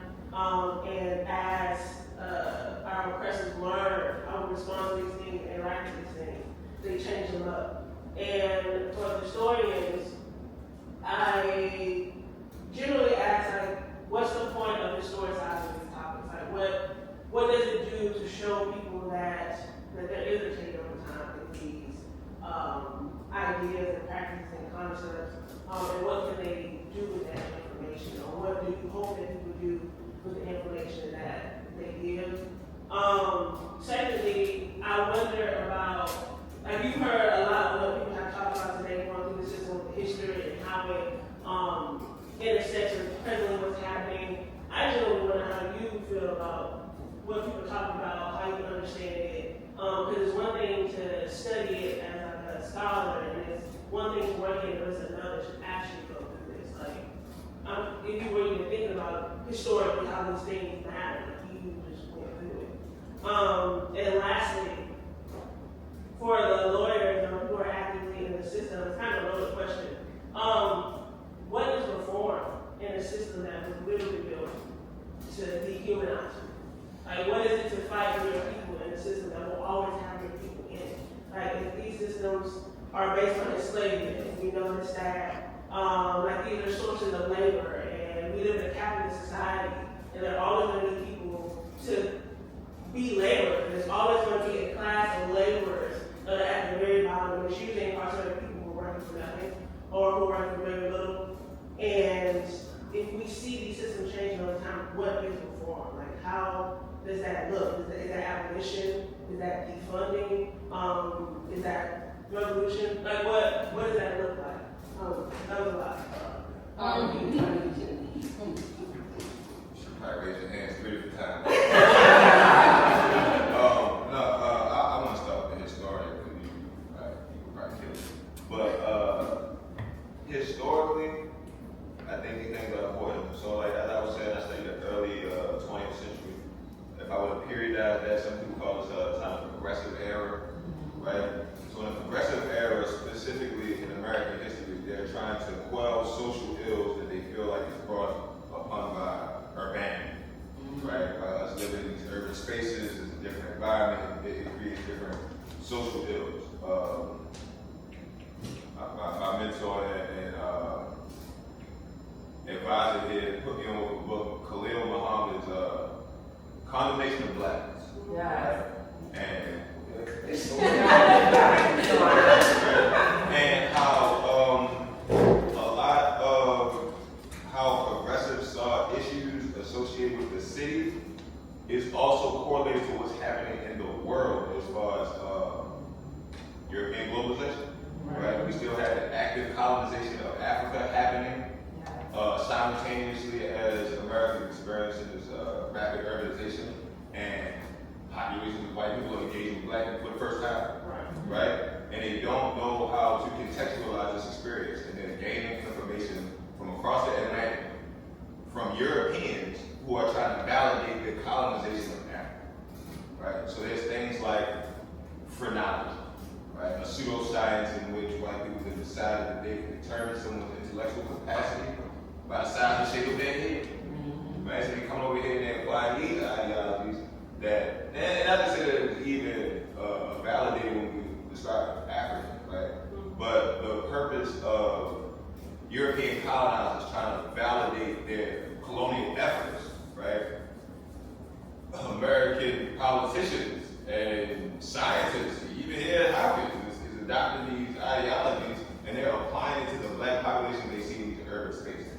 Speaker 11: And as our oppressors learn how to respond to these things and interact with these things, they change them up. And for historians, I generally ask, like, what's the point of historicizing these topics? Like, what does it do to show people that there is a change over time in these ideas and practices and concepts, and what can they do with that information, or what do you hope that people do with the information that they give? Secondly, I wonder about, like, you've heard a lot of what people have talked about today, going through the system with the history and how it intersects with presently what's happening. I generally wonder how you feel about what people talk about, how you understand it. Because it's one thing to study it as like a scholar, and it's one thing to work in, but it's another to actually go through this. Like, if you were even thinking about historically how these things matter, like you just went through it. And lastly, for the lawyers who are actively in the system, it's kind of a loaded question. What is reform in a system that was literally built to dehumanize you? Like, what is it to fight for your people in a system that will always have your people in it? Like, if these systems are based on enslavement, and we notice that, like, these are sources of labor, and we live in a capitalist society, and there are always going to be people to be laborers. There's always going to be a class of laborers that are at the very bottom, and it's usually incarcerated people who are working for nothing, or who are working for very little. And if we see these systems changing over time, what is reform? Like, how does that look? Is that abolition? Is that defunding? Is that revolution? Like, what does that look like? That was a lot.
Speaker 12: You should probably raise your hands 3 different times. I want to start with the historian, because you probably kill me. But historically, I think these things are important. So, like, as I was saying, I studied the early 20th century. If I were to periodize that, some people call this a time of progressive era, right? So in the progressive era, specifically in American history, they're trying to quell social ills that they feel like is brought upon by urbanity, right? By us living in these urban spaces, it's a different environment, it creates different social ills. My mentor and advisor here put me on with the book Khalil Muhammad's Condemnation of Blackness.
Speaker 9: Yes.
Speaker 12: And how a lot of how progressives saw issues associated with the city is also correlated to what's happening in the world as far as European globalization. Right? We still had an active colonization of Africa happening simultaneously as America experiences rapid urbanization and populations of white people engaging with black people for the first time, right? And they don't know how to contextualize this experience, and they're gaining information from across the Atlantic from Europeans who are trying to validate the colonization of Africa, right? So there's things like phrenology, right? A pseudoscience in which white people have decided that they can determine someone's intellectual capacity by the size and shape of their head. Imagine they come over here and they apply these ideologies that, and not to say that it was even validated when we describe Africa, right? But the purpose of European colonizers trying to validate their colonial efforts, right? American politicians and scientists, even here at Hopkins, is adopting these ideologies and they're applying it to the black population they see in these urban spaces,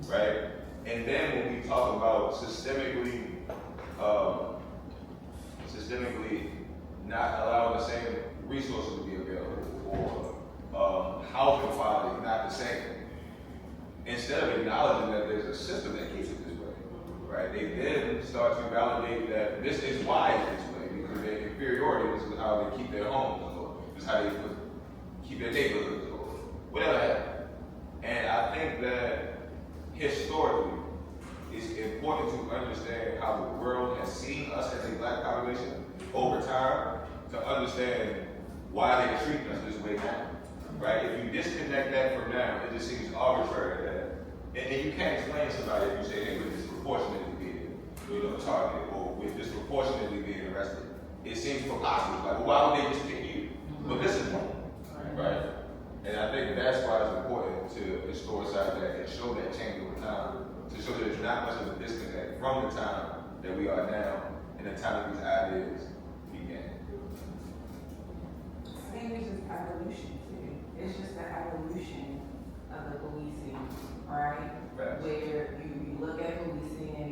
Speaker 12: right? And then when we talk about systemically not allowing the same resources to be available, or housing quality not the same, instead of acknowledging that there's a system that keeps it this way, right? They then start to validate that this is why it's this way, because their inferiority, this is how they keep their homes, or this is how they keep their neighborhoods, or whatever happened. And I think that historically, it's important to understand how the world has seen us as a black population over time to understand why they treat us this way now. Right? If you disconnect that from now, it just seems arbitrary that, and you can't explain to somebody if you say, hey, we're disproportionately being, targeted, or we're disproportionately being arrested. It seems preposterous. Like, well, why would they just pick you? But this is one, right? And I think that's why it's important to historicize that and show that change over time, to show that there's not much of a disconnect from the time that we are now and the time that these ideas began.
Speaker 9: I think it's just evolution too. It's just the evolution of the policing, right?
Speaker 12: Right.
Speaker 9: Where you look at policing in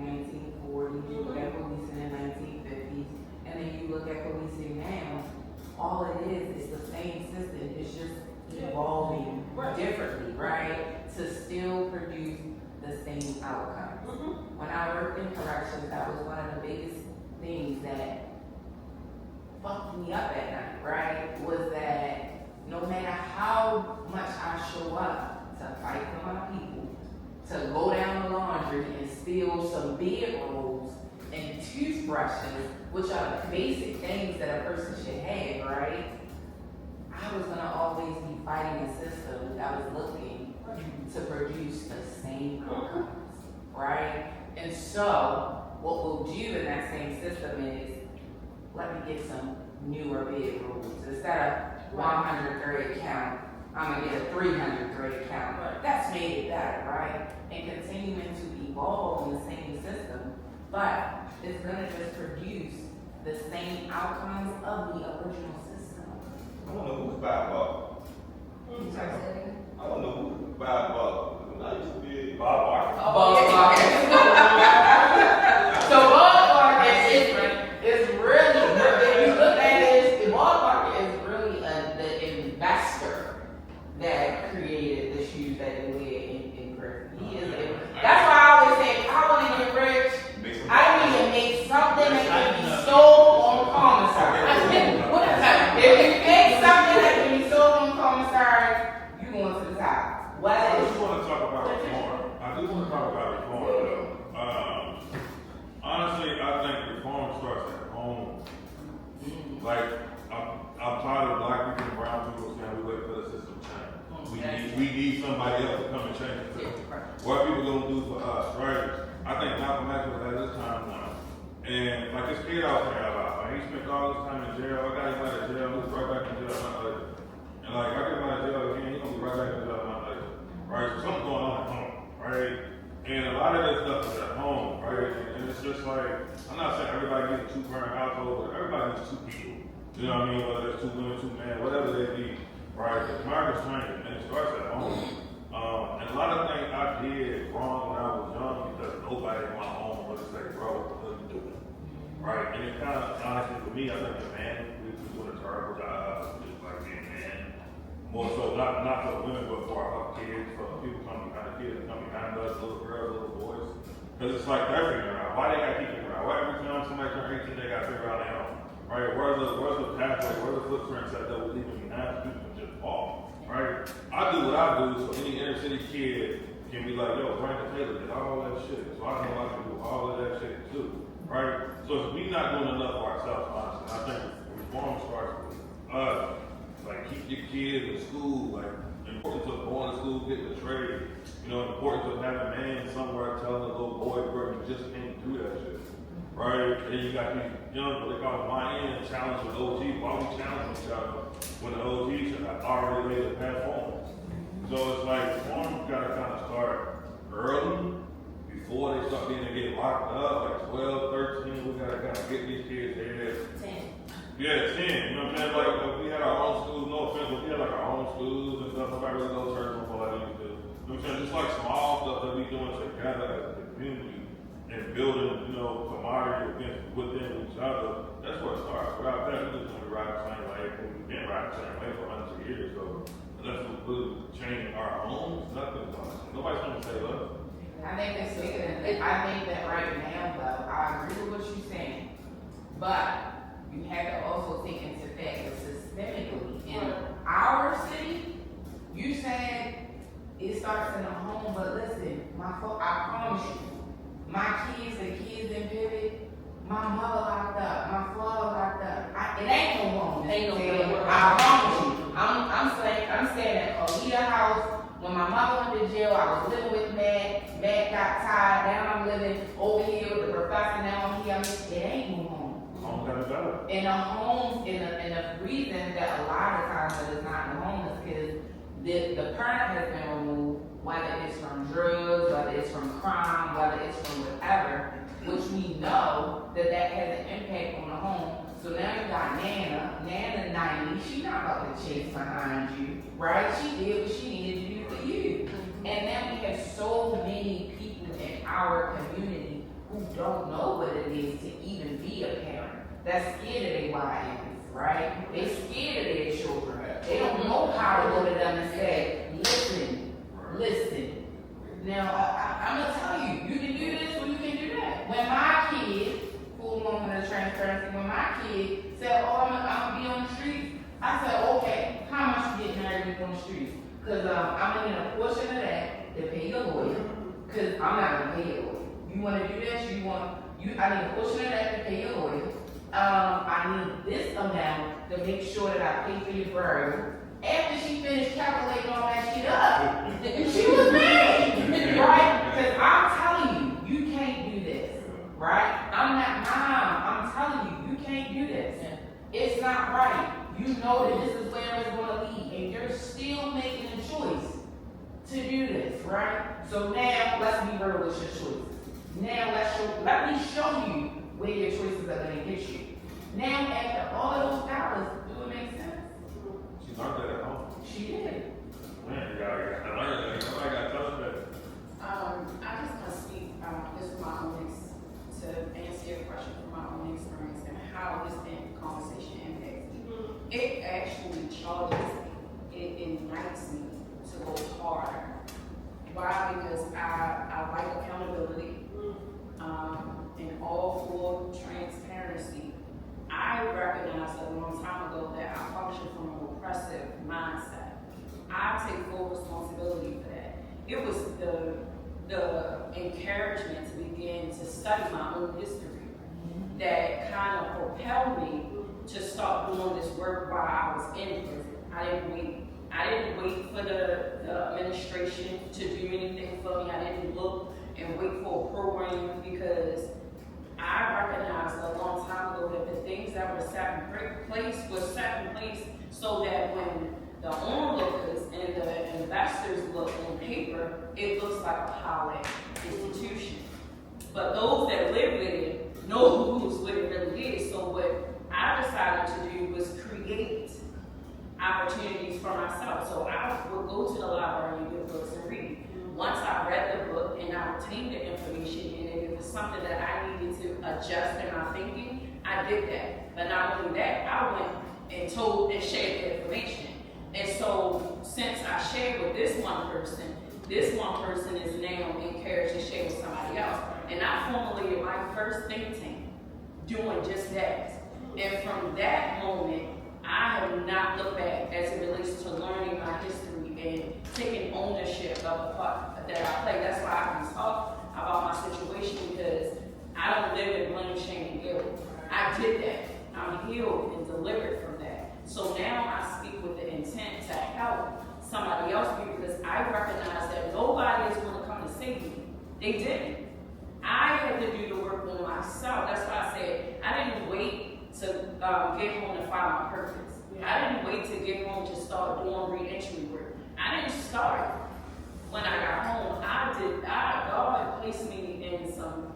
Speaker 9: 1940s, you look at policing in 1950s, and then you look at policing now. All it is the same system. It's just evolving differently, right? To still produce the same outcomes. When I worked in corrections, that was one of the biggest things that fucked me up at night, right? Was that no matter how much I show up to fight for my people, to go down the laundry and steal some bedrolls and toothbrushes, which are the basic things that a person should have, right? I was gonna always be fighting a system that was looking to produce the same outcomes, right? And so, what we'll do in that same system is, let me get some newer bedrooms. Instead of 100 grade count, I'm gonna get a 300 grade count. That's made it better, right? And continuing to evolve in the same system, but it's gonna just produce the same outcomes of the original system.
Speaker 12: I don't know who's Bob Barker. I don't know who's Bob Barker. I used to be Bob Barker.
Speaker 9: So Bob Barker is really, if you look at it, Bob Barker is really the investor that created the shoes that they wear in prison. He is that's why I always say, if I want to get rich, I need to make something that can be sold on commissary. If you make something that can be sold on commissary, you going to the top.
Speaker 4: I just want to talk about reform. Though. Honestly, I think reform starts at home. Like, I'm tired of black people and brown people saying we wait for the system to change. We need somebody else to come and change the system. What are people gonna do for us, right? I think Malcolm X was at this time now. And like this kid out there about, he spent all this time in jail. I got him out of jail, he was right back in jail a month later. And like, I get him out of jail again, he's gonna be right back in jail a month later. Right? So something's going on at home, right? And a lot of this stuff is at home, right? And it's just like, I'm not saying everybody needs a two-parent household, but everybody needs two people. You know what I mean? Whether it's two women, two men, whatever they need, right? The market's changing, and it starts at home. And a lot of things I did wrong when I was young because nobody in my home would say, bro, what are you doing? Right? And it kind of, honestly, for me, I think the man, we doing a terrible job, just like being man. More so, not for women, but for our kids, for people coming behind the kids, come behind us, little girls, little boys. Because it's like they're figuring out. Why they got to keep figuring out? Why every time somebody turns 18, they got to figure out their own? Right? Where's the pathway? Where's the footprints that we're leaving behind so people can just fall? Right? I do what I do so any inner city kid can be like, yo, Brandon Taylor did all that shit. So I know I can do all of that shit too. Right? So if we not doing enough for ourselves, honestly, I think reform starts with us. Like, keep your kids in school, like, importance of going to school, getting a trade, importance of having a man somewhere telling a little boy, bro, you just can't do that shit, right? And you got these young, what they call YN, challenge with OG. Why we challenge each other when the OG should have already laid the path forward? So it's like, reform's gotta kind of start early, before they start being to get locked up, like 12, 13, we gotta kind of get these kids there.
Speaker 9: 10.
Speaker 4: Yeah, 10. You know what I'm saying? Like, we had our own schools, no offense, but we had like our own schools and stuff. Nobody really goes to church before like we used to. You know what I'm saying? Just like small stuff that we doing together as a community and building, camaraderie within each other. That's where it starts. Without that, we're just gonna be riding the same way. We've been riding the same way for hundreds of years. So unless we really change our homes, nothing's gonna change. Nobody's gonna save us.
Speaker 9: I think that's bigger than, I think that right now though, I agree with what you're saying, but you have to also take into fact that systemically in our city, you said it starts in the home, but listen, I promise you, my kids, the kids my mother locked up, my father locked up. It ain't no home.
Speaker 5: Ain't no home.
Speaker 9: I promise you. I'm staying at Alita house. When my mother went to jail, I was living with Matt. Matt got tired. Now I'm living over here with the professor. Now I'm here. It ain't no home.
Speaker 4: Home got it better.
Speaker 9: And the homes, and the reason that a lot of times that it's not in the home is because the parent has been removed, whether it's from drugs, whether it's from crime, whether it's from whatever, which we know that has an impact on the home. So now you got Nana 90, she not about to chase behind you, right? She did what she needed to do for you. And now we have so many people in our community who don't know what it is to even be a parent. That's scared of their wives, right? They scared of their children. They don't know how to go to them and say, listen. Now, I'm gonna tell you, you can do this or you can do that. When my kid, full moment of transparency, when my kid said, oh, I'm gonna be on the streets, I said, okay, how much you getting married on the streets? Because I'm gonna need a portion of that to pay your lawyer, because I'm not gonna pay your lawyer. You wanna do this, I need a portion of that to pay your lawyer. I need this amount to make sure that I pay for your burial. After she finished calculating all that shit up, she was mad, right? Because I'm telling you, you can't do this, right? I'm not mom. I'm telling you, you can't do this. It's not right. You know that this is where it's going to lead, and you're still making a choice to do this, right? So now, let's be real with your choices. Now, let me show you where your choices are going to get you. Now, after all of those dollars, do it make sense?
Speaker 4: She learned that at home.
Speaker 9: She did.
Speaker 4: Man, you gotta learn that. Somebody gotta tell us that.
Speaker 13: I just want to speak just from my own to answer your question from my own experience and how this conversation impacts me. It actually charges me. It ignites me to go harder. Why? Because I like accountability and all for transparency. I recognized a long time ago that I function from an oppressive mindset. I take full responsibility for that. It was the encouragement to begin to study my own history that kind of propelled me to start doing this work while I was in prison. I didn't wait for the administration to do anything for me. I didn't look and wait for a program because I recognized a long time ago that the things that were set in place so that when the onlookers and the investors look on paper, it looks like a holiday institution. But those that live with it know who's what it really is. So what I decided to do was create opportunities for myself. So I would go to the library and get books and read. Once I read the book and I retained the information, and if it was something that I needed to adjust in my thinking, I did that. But not only that, I went and told and shared the information. And so since I shared with this one person is now encouraged to share with somebody else. And I formulated my first think tank doing just that. And from that moment, I have not looked back as it relates to learning my history and taking ownership of the part that I play. That's why I can talk about my situation, because I don't live in blame, shame, and guilt. I did that. I'm healed and delivered from that. So now I speak with the intent to help somebody else, because I recognize that nobody is going to come to save me. They didn't. I had to do the work on myself. That's why I said I didn't wait to get home to find my purpose. I didn't wait to get home to start doing re-entry work. I didn't start when I got home. God placed me in some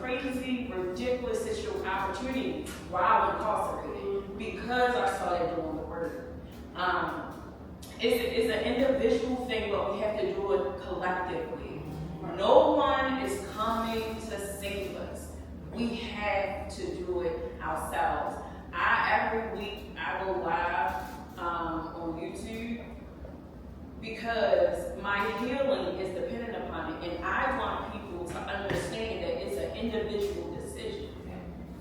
Speaker 13: crazy, ridiculous opportunities while incarcerated because I started doing the work. It's an individual thing, but we have to do it collectively. No one is coming to save us. We have to do it ourselves. Every week I go live on YouTube because my healing is dependent upon it, and I want people to understand that it's an individual decision.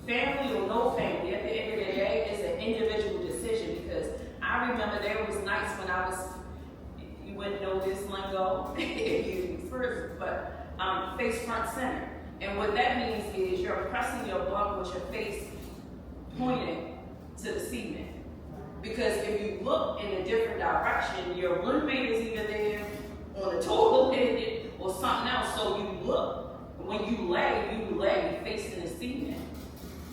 Speaker 13: Family or no family, at the end of the day, it's an individual decision, because I remember there was nights when you wouldn't know this lingo, but face front center. And what that means is you're you're pressing your bunk with your face pointed to the cement. Because if you look in a different direction, your roommate is either there on the toilet or something else. So you look, when you lay facing the cement.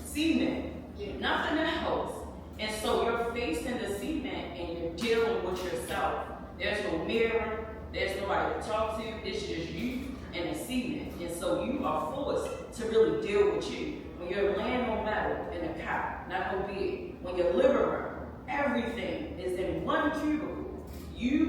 Speaker 13: Cement, nothing else. And so you're facing the cement and you're dealing with yourself. There's no mirror, there's nobody to talk to, it's just you and the cement. And so you are forced to really deal with you. When you're laying on metal in a cot, not no bed, when you're living room, everything is in one cubicle.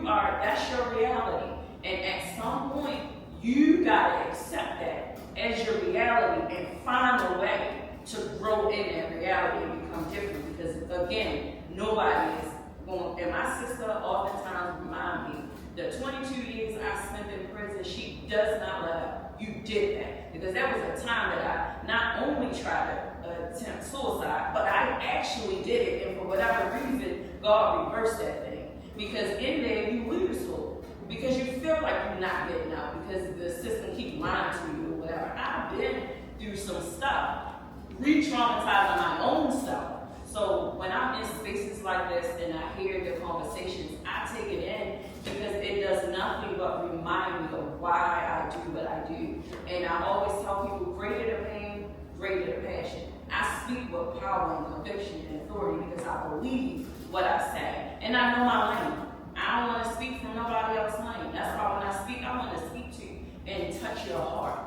Speaker 13: That's your reality. And at some point, you gotta accept that as your reality and find a way to grow in that reality and become different. Because again, nobody is going, and my sister oftentimes remind me, the 22 years I spent in prison, she does not let up. You did that. Because there was a time that I not only tried to attempt suicide, but I actually did it, and for whatever reason, God reversed that thing. Because in there, you lose hope. Because you feel like you're not getting out, because the system keeps lying to you or whatever. I've been through some stuff, re-traumatizing my own self. So when I'm in spaces like this and I hear the conversations, I take it in because it does nothing but remind me of why I do what I do. And I always tell people, greater the pain, greater the passion. I speak with power and conviction and authority because I believe what I say. And I know my lane. I don't want to speak from nobody else's lane. That's why when I speak, I want to speak to you and touch your heart,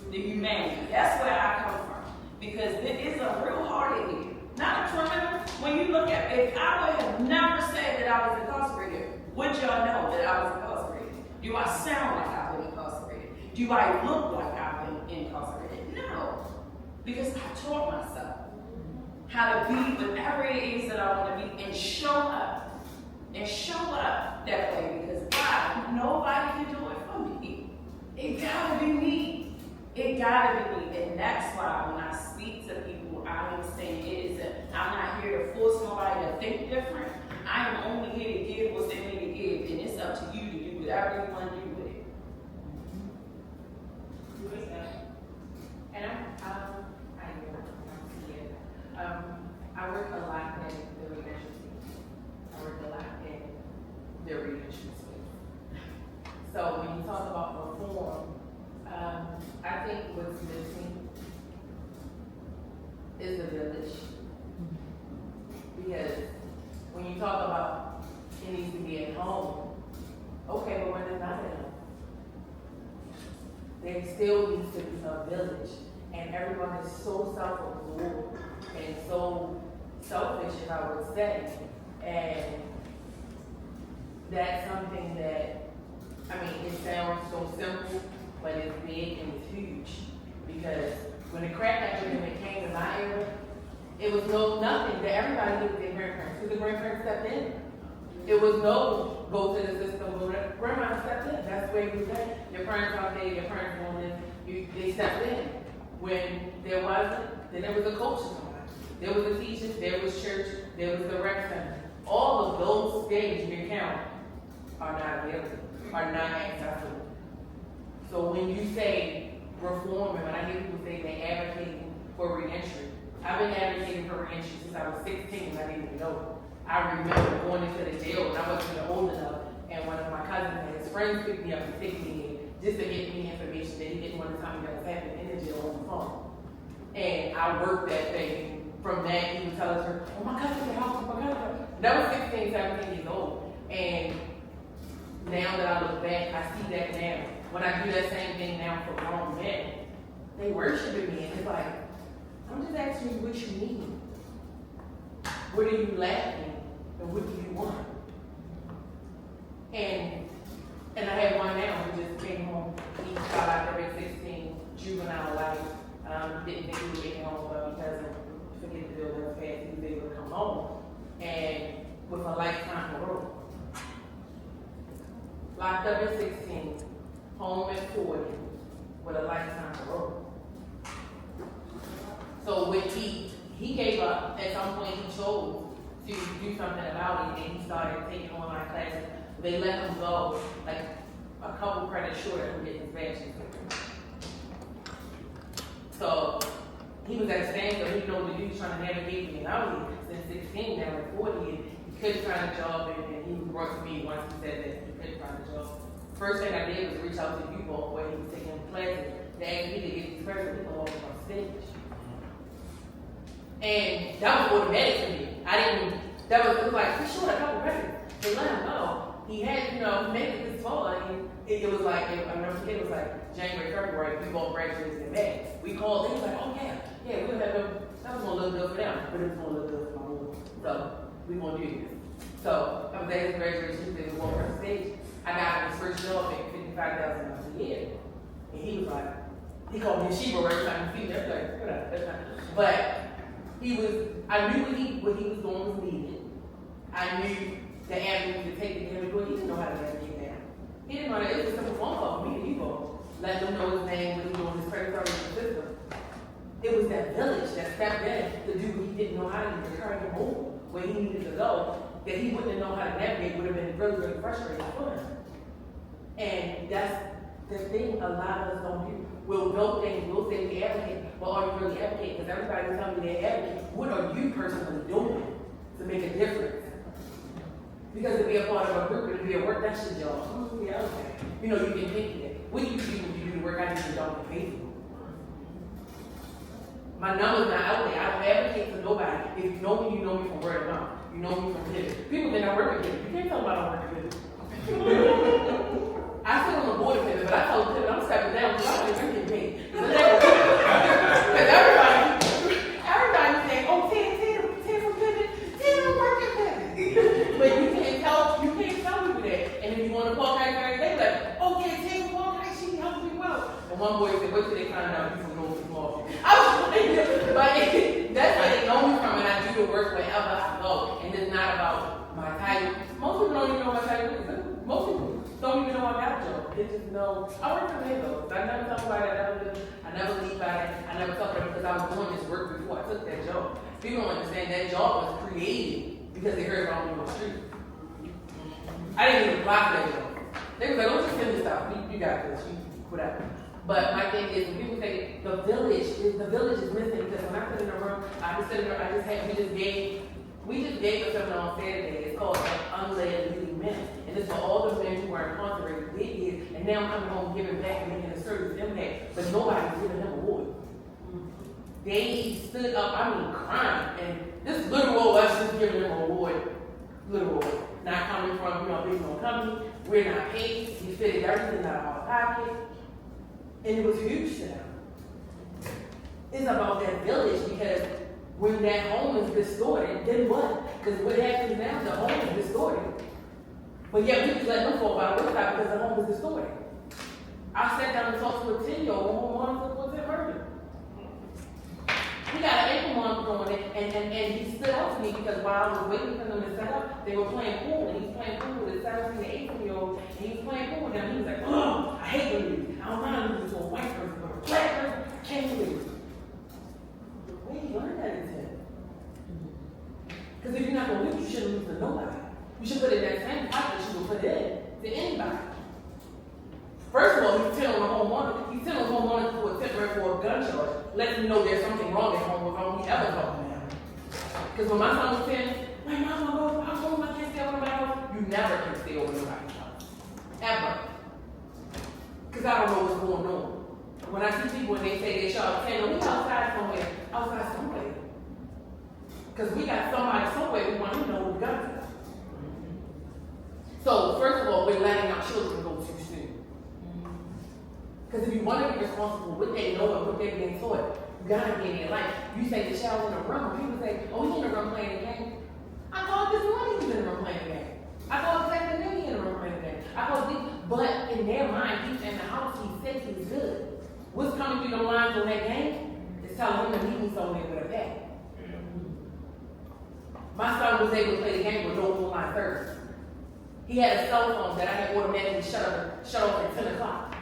Speaker 13: the humanity. That's where I come from. Because it is a real heart in here. Not a criminal. When you look at, if I would have never said that I was incarcerated, would y'all know that I was incarcerated? Do I sound like I've been incarcerated? Do I look like I've been incarcerated? No. Because I taught myself how to be whatever it is that I want to be and show up. And show up that way because God, nobody can do it for me. It gotta be me. It gotta be me. And that's why when I speak to people, I am saying I'm not here to force nobody to think different. I am only here to give what's in me to give, and it's up to you to do whatever you want to do with it.
Speaker 9: And I work a lot in the residential space. So when you talk about reform, I think what's missing is the village. Because when you talk about it needs to be at home, okay, but when it's not at home, there still needs to be a village. And everyone is so self-absorbed and so selfish, if I would say. And that's something that, it sounds so simple, but it's big and it's huge. Because when the crack epidemic came in my area, it was nothing that everybody lived with their grandparents. Because the grandparents stepped in. It was no go to the system, grandma stepped in. That's where you was at. Your parents out there, your parents doing this, they stepped in. When there wasn't, then there was a coach somewhere. There was a teacher, there was church, there was the rec center. All of those things you count are not available, are not accessible. So when you say reform, and when I hear people say they advocating for reentry, I've been advocating for reentry since I was 16 and I didn't even know. I remember going into the jail when I wasn't even old enough, and one of my cousins and his friends picked me up and take me in just to get me information that he didn't want to tell me that was happening in the jail on the phone. And I worked that thing. From that, he would tell us, oh, my cousin can help, my cousin. That was 16, 17 years old. And now that I look back, I see that now. When I do that same thing now for grown men, they worshiping me, and it's like, I'm just asking you what you need. What are you lacking, and what do you want? And I had one now who just came home. He got out there at 16, juvenile life. Didn't think he would get home well because of forget to do it real fast. He was able to come home and with a lifetime parole. Locked up at 16, home at 40 with a lifetime parole. So when he gave up, at some point he chose to do something about it, and he started taking online classes. They let him go, like a couple credits short of getting his bachelor's degree. So he was at a standstill. He didn't know what to do. He was trying to navigate me out here since 16, now at 40, and he couldn't find a job, and he was brought to me once he said that he couldn't find a job. First thing I did was reach out to youth all where he was taking classes. They asked me to get these person to come over on stage. And that was automatic to me. It was like, he showed a couple records to let him know. He had, he made it this fall. It was like, I never forget, it was like January, February, we both graduated in May. We called, they was like, oh yeah, we'll have them. That was gonna look good for them, but it was gonna look good for my boy. So, we gonna do this. So, I was at his graduation, he did walk on stage. I got his first job at $55,000 a year. And he was like, he called me a Sheba right trying to feed me. I was like, whatever, that's not. But I knew what he was doing was needed. I knew the avenue to take to him to do it. He didn't know how to navigate that. He didn't know that. It was a simple phone call for me to you. Let them know his name, what he doing, his credit card system. It was that village that stepped in to do what he didn't know how to do, to carry him home where he needed to go, that he wouldn't know how to navigate, would have been really, really frustrating for him. And that's the thing a lot of us don't do. We'll know things, we'll say we advocate, but are you really advocating? Because everybody will tell me they advocate. What are you personally doing to make a difference? Because to be a part of a group, to be a work, that's your job. Yeah, okay. You can pick it. What do you do when you do the work? I need to don't get paid for. My number's not out there. I don't advocate for nobody. If you know me, you know me from word of mouth. You know me from here. People think I work with you. You can't tell them I don't work with you. I sit on the board of Pivot, but I told Pivot I'm stepping down because I don't think you're getting paid. Because everybody saying, oh, Ted from Pivot, Ted don't work at Pivot. But you can't tell people that. And if you want to call Kai, they like, oh yeah, Ted from Kai, she helps me well. And one boy said, wait till they find out you from North Small. I was like, but that's where they know me from, and I do the work wherever I go. And it's not about my title. Most people don't even know what my title is. Most people don't even know I got a job. They just know I work for Legos. I never tell anybody I never leave by it. I never tell them because I was doing this work before I took that job. People don't understand that job was created because they heard about me on the street. I didn't even apply for that job. They was like, don't just send this out. You got this. Whatever. But my thing is, when people say the village is missing, because when I sit in the room, we just gave a seminar on Saturday. It's called Unled Leading Men. And it's for all the men who are incarcerated for years, and now coming home giving back and making a service impact, but nobody's giving them a award. They stood up, crying, and this literal us just giving them an award, literal. Not coming from, a big no company, we're not paid, we fitted everything out of our pocket, and it was huge to them. It's about that village, because when that home is distorted, then what? Because what happens now, the home is distorted. But yet we just let them fall by the wayside because the home is distorted. I sat down and talked to a 10-year-old who was in murder. We got an ankle monitor going and he stood out to me because while I was waiting for them to set up, they were playing pool, and he was playing pool with a 17 to 18-year-old, and he was playing pool with them. He was like, oh, I hate when you. I don't mind losing to a white person, but a black person, I can't lose. Where you learn that in? Because if you're not going to lose, you shouldn't lose to nobody. You should put it in that same pocket that you would put it in to anybody. First of all, he's telling the homeowner, for a temporary for a gun charge, letting him know there's something wrong at home before he ever talking to him. Because when my son was 10, my mom will go, I'm home, I can't stay over my house. You never can stay over nobody's house. Ever. Because I don't know what's going on. When I see people and they say they charge 10, we outside somewhere. Because we got somebody somewhere we want to know who guns are. So, first of all, we're letting our children go too soon. Because if you want to be responsible with what they know and what they're being taught, you got to be in their life. You say the child's in the room, people say, oh, he's in the room playing the game. I thought this morning he was in the room playing the game. I thought this afternoon he in the room playing the game. But in their mind, he's in the house, he's safe, he's good. What's coming through the lines on that game is telling him to meet me somewhere with a bat. My son was able to play the game with no online service. He had a cell phone that I had automatically shut off at 10 o'clock.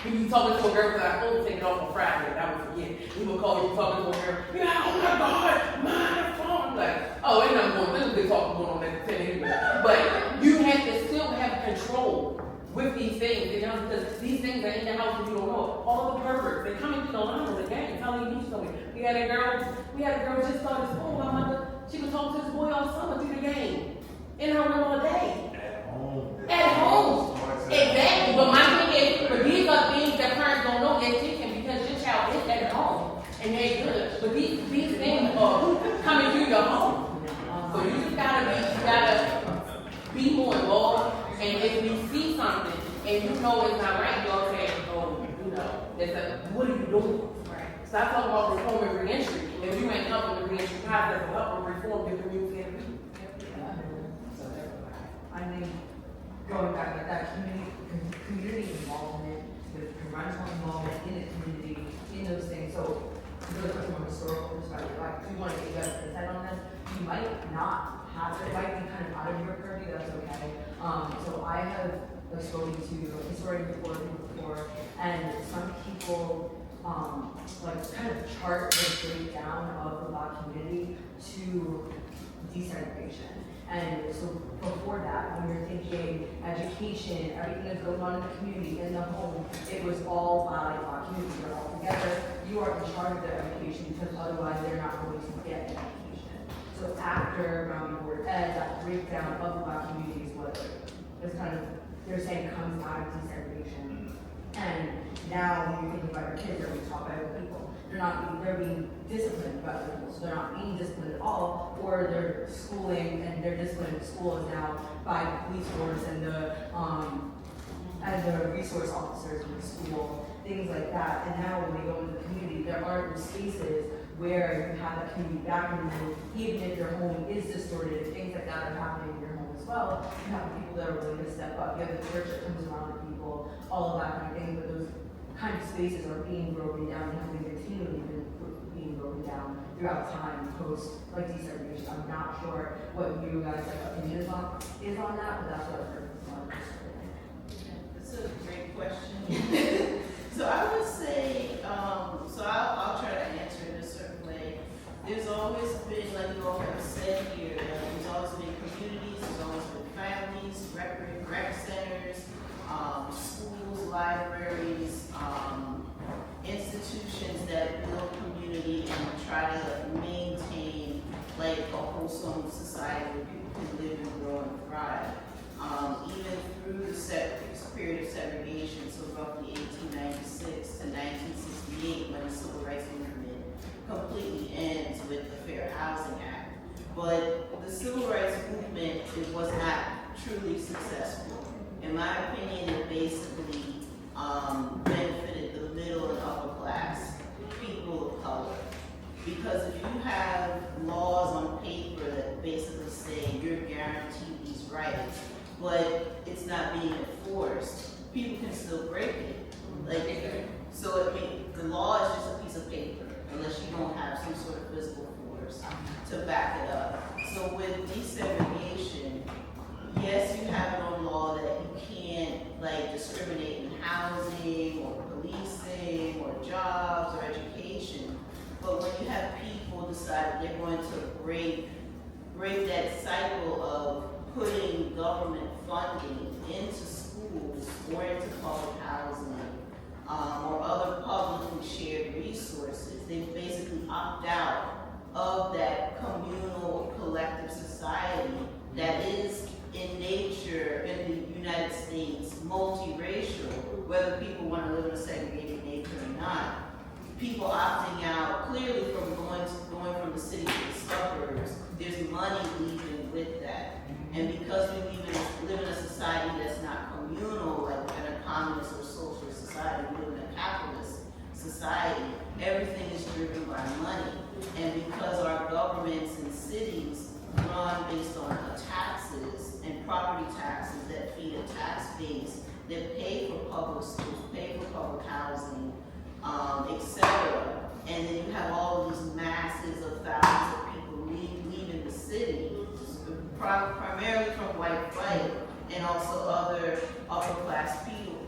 Speaker 9: He was talking to a girl because I told him to take it off on Friday, and I would forget. He would call you talking to a girl, oh my God, my phone. I'm like, oh, ain't nothing going on. This is big talk going on at 10 anyway. But you have to still have control with these things, because these things are in the house and you don't know. All the perverts, they're coming through the line of the game, telling you something. We had a girl just started school. My mother, she was talking to this boy all summer through the game. In her room all day. At home. Exactly. But my thing is, but these are things that parents don't know they're teaching because your child is at home. And they're good. But these things are coming through your home. So you just gotta be more involved. And if we see something and you know it's not right, you'll say, oh, you know, it's like, what are you doing? Right. Stop talking about reform and reentry. If you ain't helping the reentry process or helping reform your community and people.
Speaker 8: I think going back like that community involvement, the parental involvement in the community, in those things. So really from a historical perspective, like if you want to get you guys insight on this, you might not have it, might be kind of out of your purview, that's okay. So I have spoken to historians before, and some people like kind of chart the breakdown of the Black community to desegregation. And so before that, when you're thinking education, everything that's going on in the community, in the home, it was all by Black community. They're all together. You are in charge of their education because otherwise they're not going to get an education. So after Brown v. Board Ed, that breakdown of the Black community is what is kind of, they're saying comes out of desegregation. And now when you're thinking about your kids, they're being taught by other people. They're being disciplined by other people, so they're not being disciplined at all, or their schooling and their discipline in school is now by the police force and the resource officers in the school, things like that. And now when they go into the community, there aren't those spaces where you have that community backing you, even if your home is distorted, things like that are happening in your home as well. You have people that are willing to step up. You have the church that comes around the people, all of that kind of thing, but those kind of spaces are being broken down and have been continually being broken down throughout time post like desegregation. I'm not sure what you guys opinion is on that, but that's what I've heard from a lot of
Speaker 5: That's a great question. So I would say, so I'll try to answer it in a certain way. There's always been, like you all have said here, there's always been communities, there's always been families, rec centers, schools, libraries, institutions that build community and try to maintain like a wholesome society where people can live and grow and thrive. Even through the period of segregation, so roughly 1896 to 1968, when the Civil Rights Movement completely ends with the Fair Housing Act. But the Civil Rights Movement, it was not truly successful. In my opinion, it basically benefited the middle and upper class, people of color. Because if you have laws on paper that basically say you're guaranteed these rights, but it's not being enforced, people can still break it. So the law is just a piece of paper, unless you don't have some sort of physical force to back it up. So with desegregation, yes, you have it on law that you can't discriminate in housing or policing or jobs or education. But when you have people decide they're going to break that cycle of putting government funding into schools or into public housing or other publicly shared resources, they basically opt out of that communal collective society that is in nature in the United States multiracial, whether people want to live in a segregated neighborhood or not. People opting out clearly from going from the city to the suburbs, there's money leaving with that. And because we live in a society that's not communal, like in a communist or socialist society, we live in a capitalist society, everything is driven by money. And because our governments and cities run based on taxes and property taxes that feed a tax base that pay for public schools, pay for public housing, etc. And then you have all of these masses of thousands of people leaving the city, primarily from white flight and also other upper class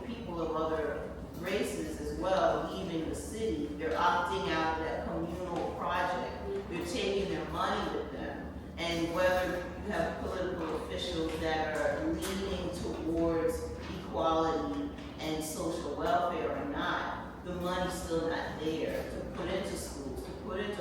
Speaker 5: people of other races as well leaving the city. They're opting out of that communal project. They're taking their money with them. And whether you have political officials that are leaning towards equality and social welfare or not, the money's still not there to put into schools, to put into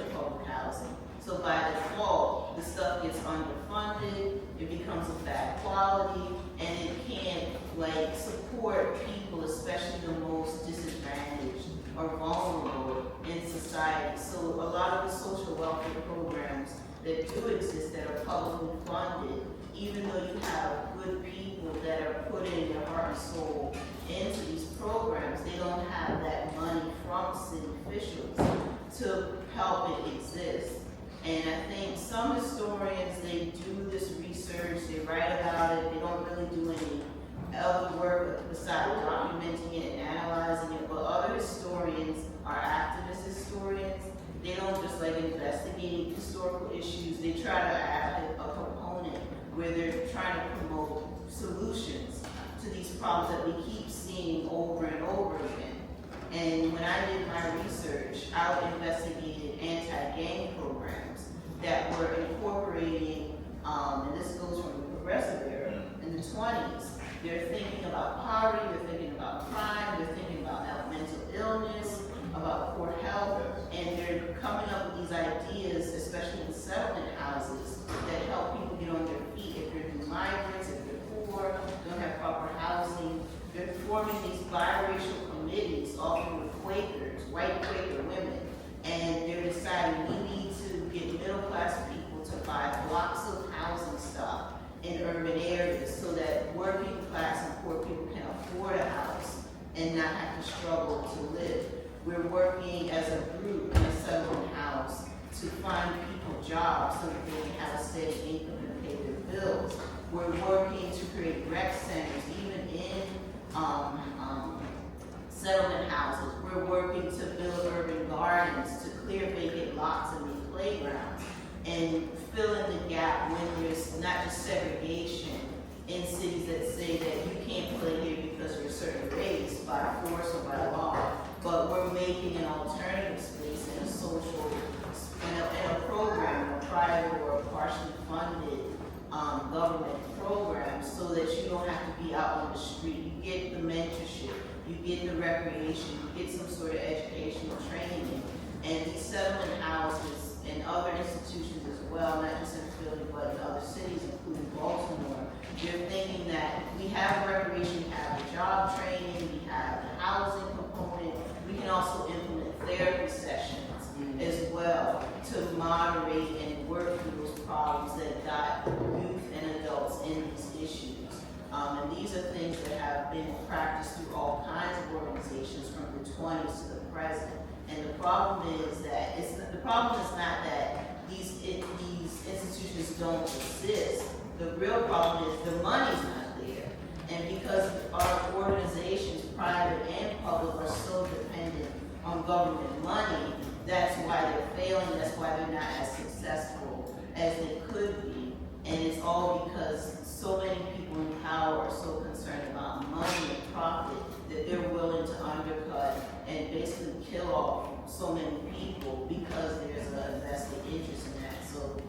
Speaker 5: like support people, especially the most disadvantaged or vulnerable in society. So a lot of the social welfare programs that do exist that are publicly funded, even though you have good people that are putting their heart and soul into these programs, they don't have that money from city officials to help it exist. And I think some historians, they do this research, they write about it, they don't really do any other work besides documenting it and analyzing it, but other historians are activist historians. They don't just like investigate historical issues, they try to add a component where they're trying to promote solutions to these problems that we keep seeing over and over again. And when I did my research, I investigated anti-gang programs that were incorporating, and this goes from the progressive era in the 20s. They're thinking about poverty, they're thinking about crime, they're thinking about mental illness, about poor health, and they're coming up with these ideas, especially in settlement houses, that help people get on their feet if they're new migrants, if they're poor, don't have proper housing. They're forming these biracial committees, often with Quakers, white Quaker women, and they're deciding we need to get middle class people to buy blocks of housing stock in urban areas so that working class and poor people can afford a house and not have to struggle to live. We're working as a group in a settlement house to find people jobs so that they can have a steady income and pay their bills. We're working to create rec centers, even in settlement houses. We're working to build urban gardens, to clear vacant lots and make playgrounds, and fill in the gap when there's not just segregation in cities that say that you can't play here because you're a certain race by force or by law, but we're making an alternative space in a social, in a program, a private or a partially funded government program, so that you don't have to be out on the street. You get the mentorship, you get the recreation, you get some sort of educational training. And these settlement houses and other institutions as well, not just in Philly, but in other cities, including Baltimore, they're thinking that we have recreation, we have the job training, we have the housing component, we can also implement therapy sessions as well to moderate and work through those problems that got youth and adults in these issues. And these are things that have been practiced through all kinds of organizations from the 20s to the present. And the problem is that the problem is not that these institutions don't exist. The real problem is the money's not there. And because our organizations, private and public, are so dependent on government money, that's why they're failing, that's why they're not as successful as they could be. And it's all because so many people in power are so concerned about money and profit that they're willing to undercut and basically kill off so many people because there's a vested interest in that. So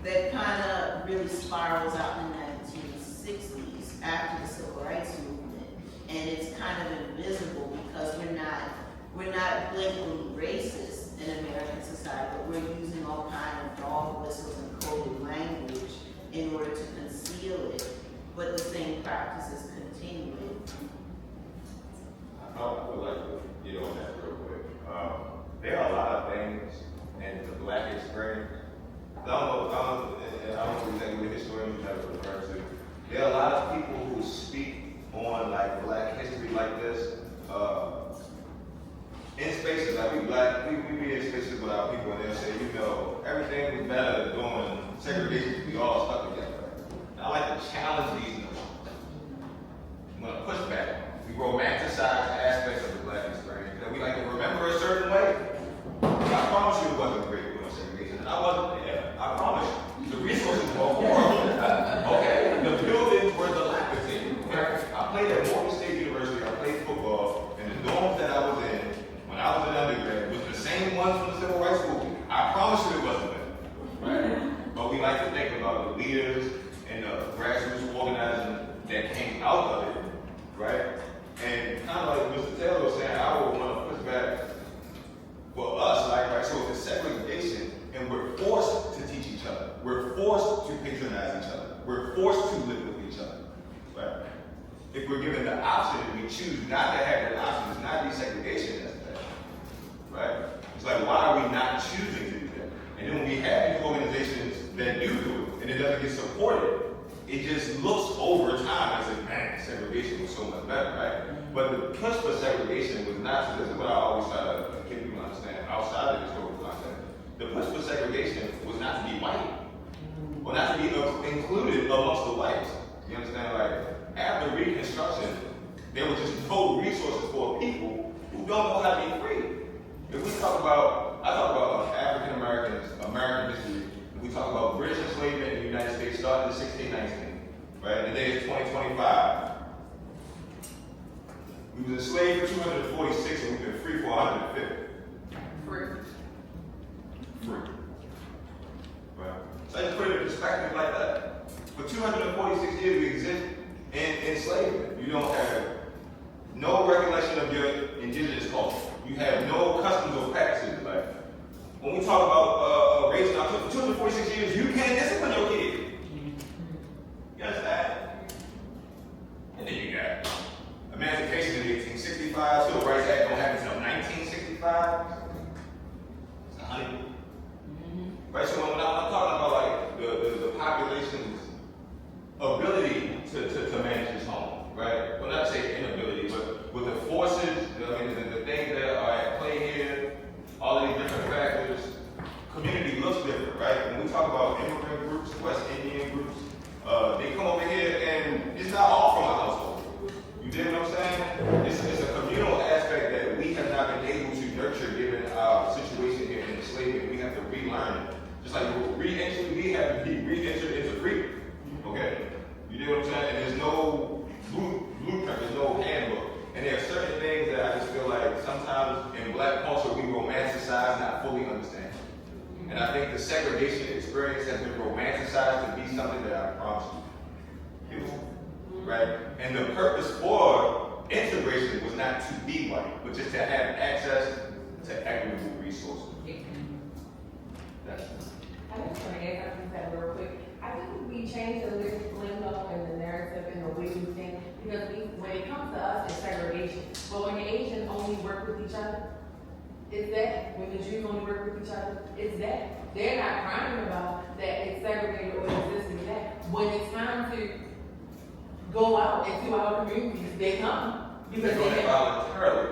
Speaker 5: that kind of really spirals out in the 1960s after the Civil Rights Movement. And it's kind of invisible because we're not blatantly racist in American society, but we're using all kinds of dog whistles and coded language in order to conceal it, but the same practices continue.
Speaker 12: I would like to get on that real quick. There are a lot of things in the Black experience. I don't know exactly what historians have referred to. There are a lot of people who speak on like Black history like this. In spaces like we be in spaces with our people and they'll say, you know, everything was better during segregation, we all stuck together. And I like to challenge these notions. I'm gonna push back. We romanticize aspects of the Black experience that we like to remember a certain way. I promise you it wasn't great during segregation. And I wasn't there. I promise you. The resources were horrible. Okay, the buildings were dilapidated. I played at Morgan State University were given the option, and we choose not to have that option. It's not desegregation, that's bad, right? It's like, why are we not choosing to do that? And then when we have these organizations that do it, and it doesn't get supported, it just looks over time as if, man, segregation was so much better, right? But the push for segregation was not, this is what I always try to get people to understand outside of the historical context. The push for segregation was not to be white, or not to be included amongst the whites. You understand? Like, after Reconstruction, there was just no resources for people who don't know how to be free. If we talk about, I talk about African Americans, American history, we talk about British enslavement in the United States starting in 1619, right? Today is 2025. We was enslaved for 246 and we've been free for 150. Free. Right? So I just put it in perspective like that. For 246 years we exist in enslavement. You don't have no recollection of your indigenous culture. You have no customs or practices. Like, when we talk about race, for 246 years, you can't discipline your kid. You understand? And then you got emancipation in 1865, Civil Rights Act don't happen until 1965. It's 100. Right? So when I'm talking about like the population's ability to manage its home, right? Well, not say inability, but with the forces, the things that are at play here, all of these different factors, community looks different, right? When we talk about immigrant groups, West Indian groups, they come over here and it's not all from a household. You dig what I'm saying? It's a communal aspect that we have not been able to nurture given our situation here in enslavement. We have to relearn it. Just like re-entry, we have to be re-entered into freedom. Okay? You dig what I'm saying? And there's no blueprint, there's no handbook. And there are certain things that I just feel like sometimes in black culture we romanticize, not fully understand. And I think the segregation experience has been romanticized to be something that I promise you. It was, right? And the purpose for integration was not to be white, but just to have access to equitable resources. That's
Speaker 9: I just want to add something to that real quick. I think we changed the lingo and the narrative and the way we think, because when it comes to us, it's segregation. But when the Asians only work with each other, it's that. When the Jews only work with each other, it's that. They're not crying about that it's segregated or it's this and that. When it's time to go out into our communities, they come. Because they can
Speaker 12: voluntarily.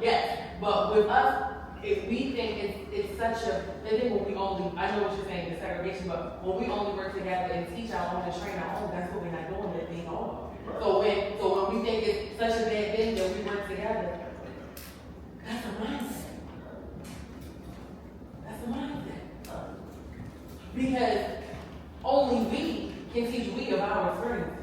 Speaker 9: Yes. But with us, if we think it's such a, and then when we only, I know what you're saying, the segregation, but when we only work together and teach our own and train our own, that's what we're not doing, that thing over. Right. So when we think it's such a bad thing that we work together, that's a mindset. That's a mindset. Because only we can teach we of our experiences.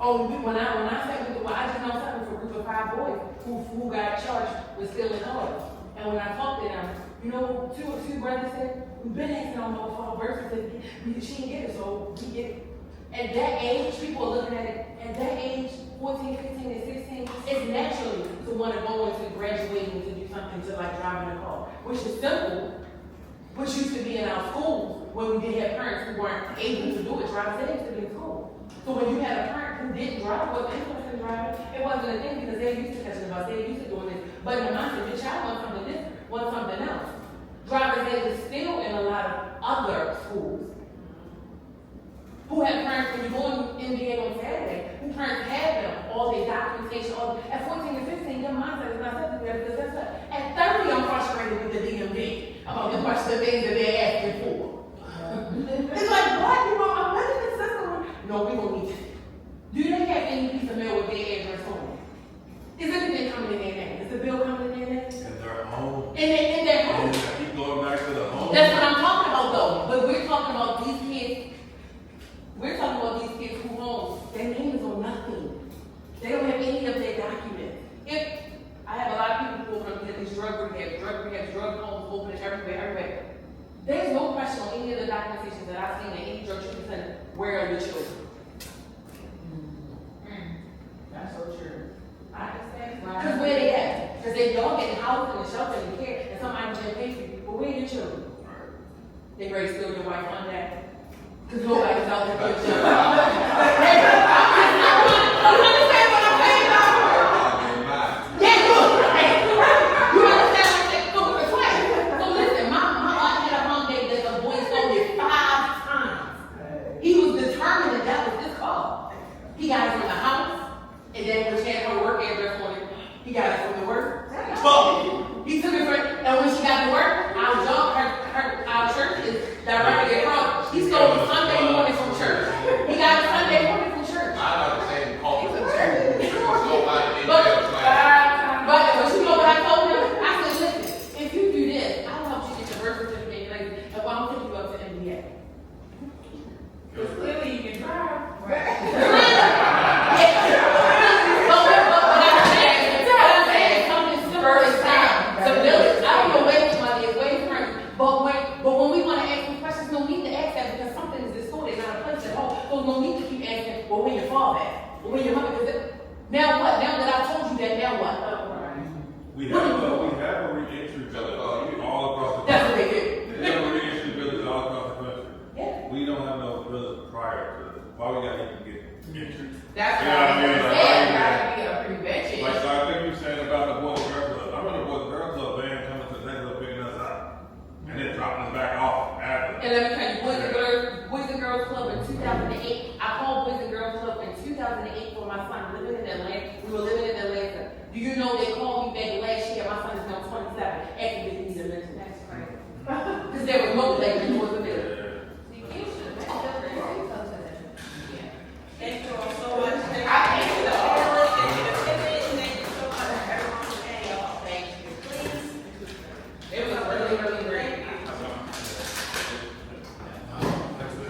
Speaker 9: Oh, when I sat with I just know something for a group of 5 boys who got charged with stealing cars. And when I talked to them, you know, two brothers said, we've been asking on for our birth certificate, she didn't get it, so we get it. At that age, people are looking at it, at that age, 14, 15, and 16, it's naturally to want to go into graduating to do something to like driving a car, which is simple, which used to be in our schools when we did have parents who weren't able to do it, drive they used to be in school. So when you had a parent who didn't drive, wasn't interested in driving, it wasn't a thing because they're used to catching the bus, they're used to doing this. But in the mindset, your child wants something different, wants something else. Driver's ed is still in a lot of other schools who have parents, when you go in NBA on Saturday, who parents have them, all their documentation, at 14 and 15, your mindset is not something there because that's what. At 30, I'm frustrated with the DMV about the question of things that they're asking for. It's like, what? You know, I'm letting the system. No, we don't need it. Do they have any piece of mail with their address on it? Is anything coming in their name? Is the bill coming in their name?
Speaker 14: In their home.
Speaker 9: In their home.
Speaker 14: Yeah, keep going back to the home.
Speaker 9: That's what I'm talking about, though. But we're talking about these kids. We're talking about these kids who home. Their name is on nothing. They don't have any of their documents. If I have a lot of people who open up these drug rehabs, drug homes open everywhere. There's no question on any of the documentations that I've seen in any drug treatment center, where are your children? That's so true. I understand. Because where they at? Because they y'all getting housed and shelter and care, and somebody can pay for you. But where are your children? They ready to steal your wife on that? Because nobody's out there for your children. I'm fall back. But when you're hungry, now what? Now that I told you that, now what?
Speaker 14: We have a re-entry village all across the country.
Speaker 9: That's what they do.
Speaker 14: We have a re-entry village all across the country.
Speaker 9: Yeah.
Speaker 14: We don't have no village prior to this. Why we gotta even get entry?
Speaker 9: That's
Speaker 14: You know what I mean?
Speaker 9: what
Speaker 14: Like,
Speaker 9: I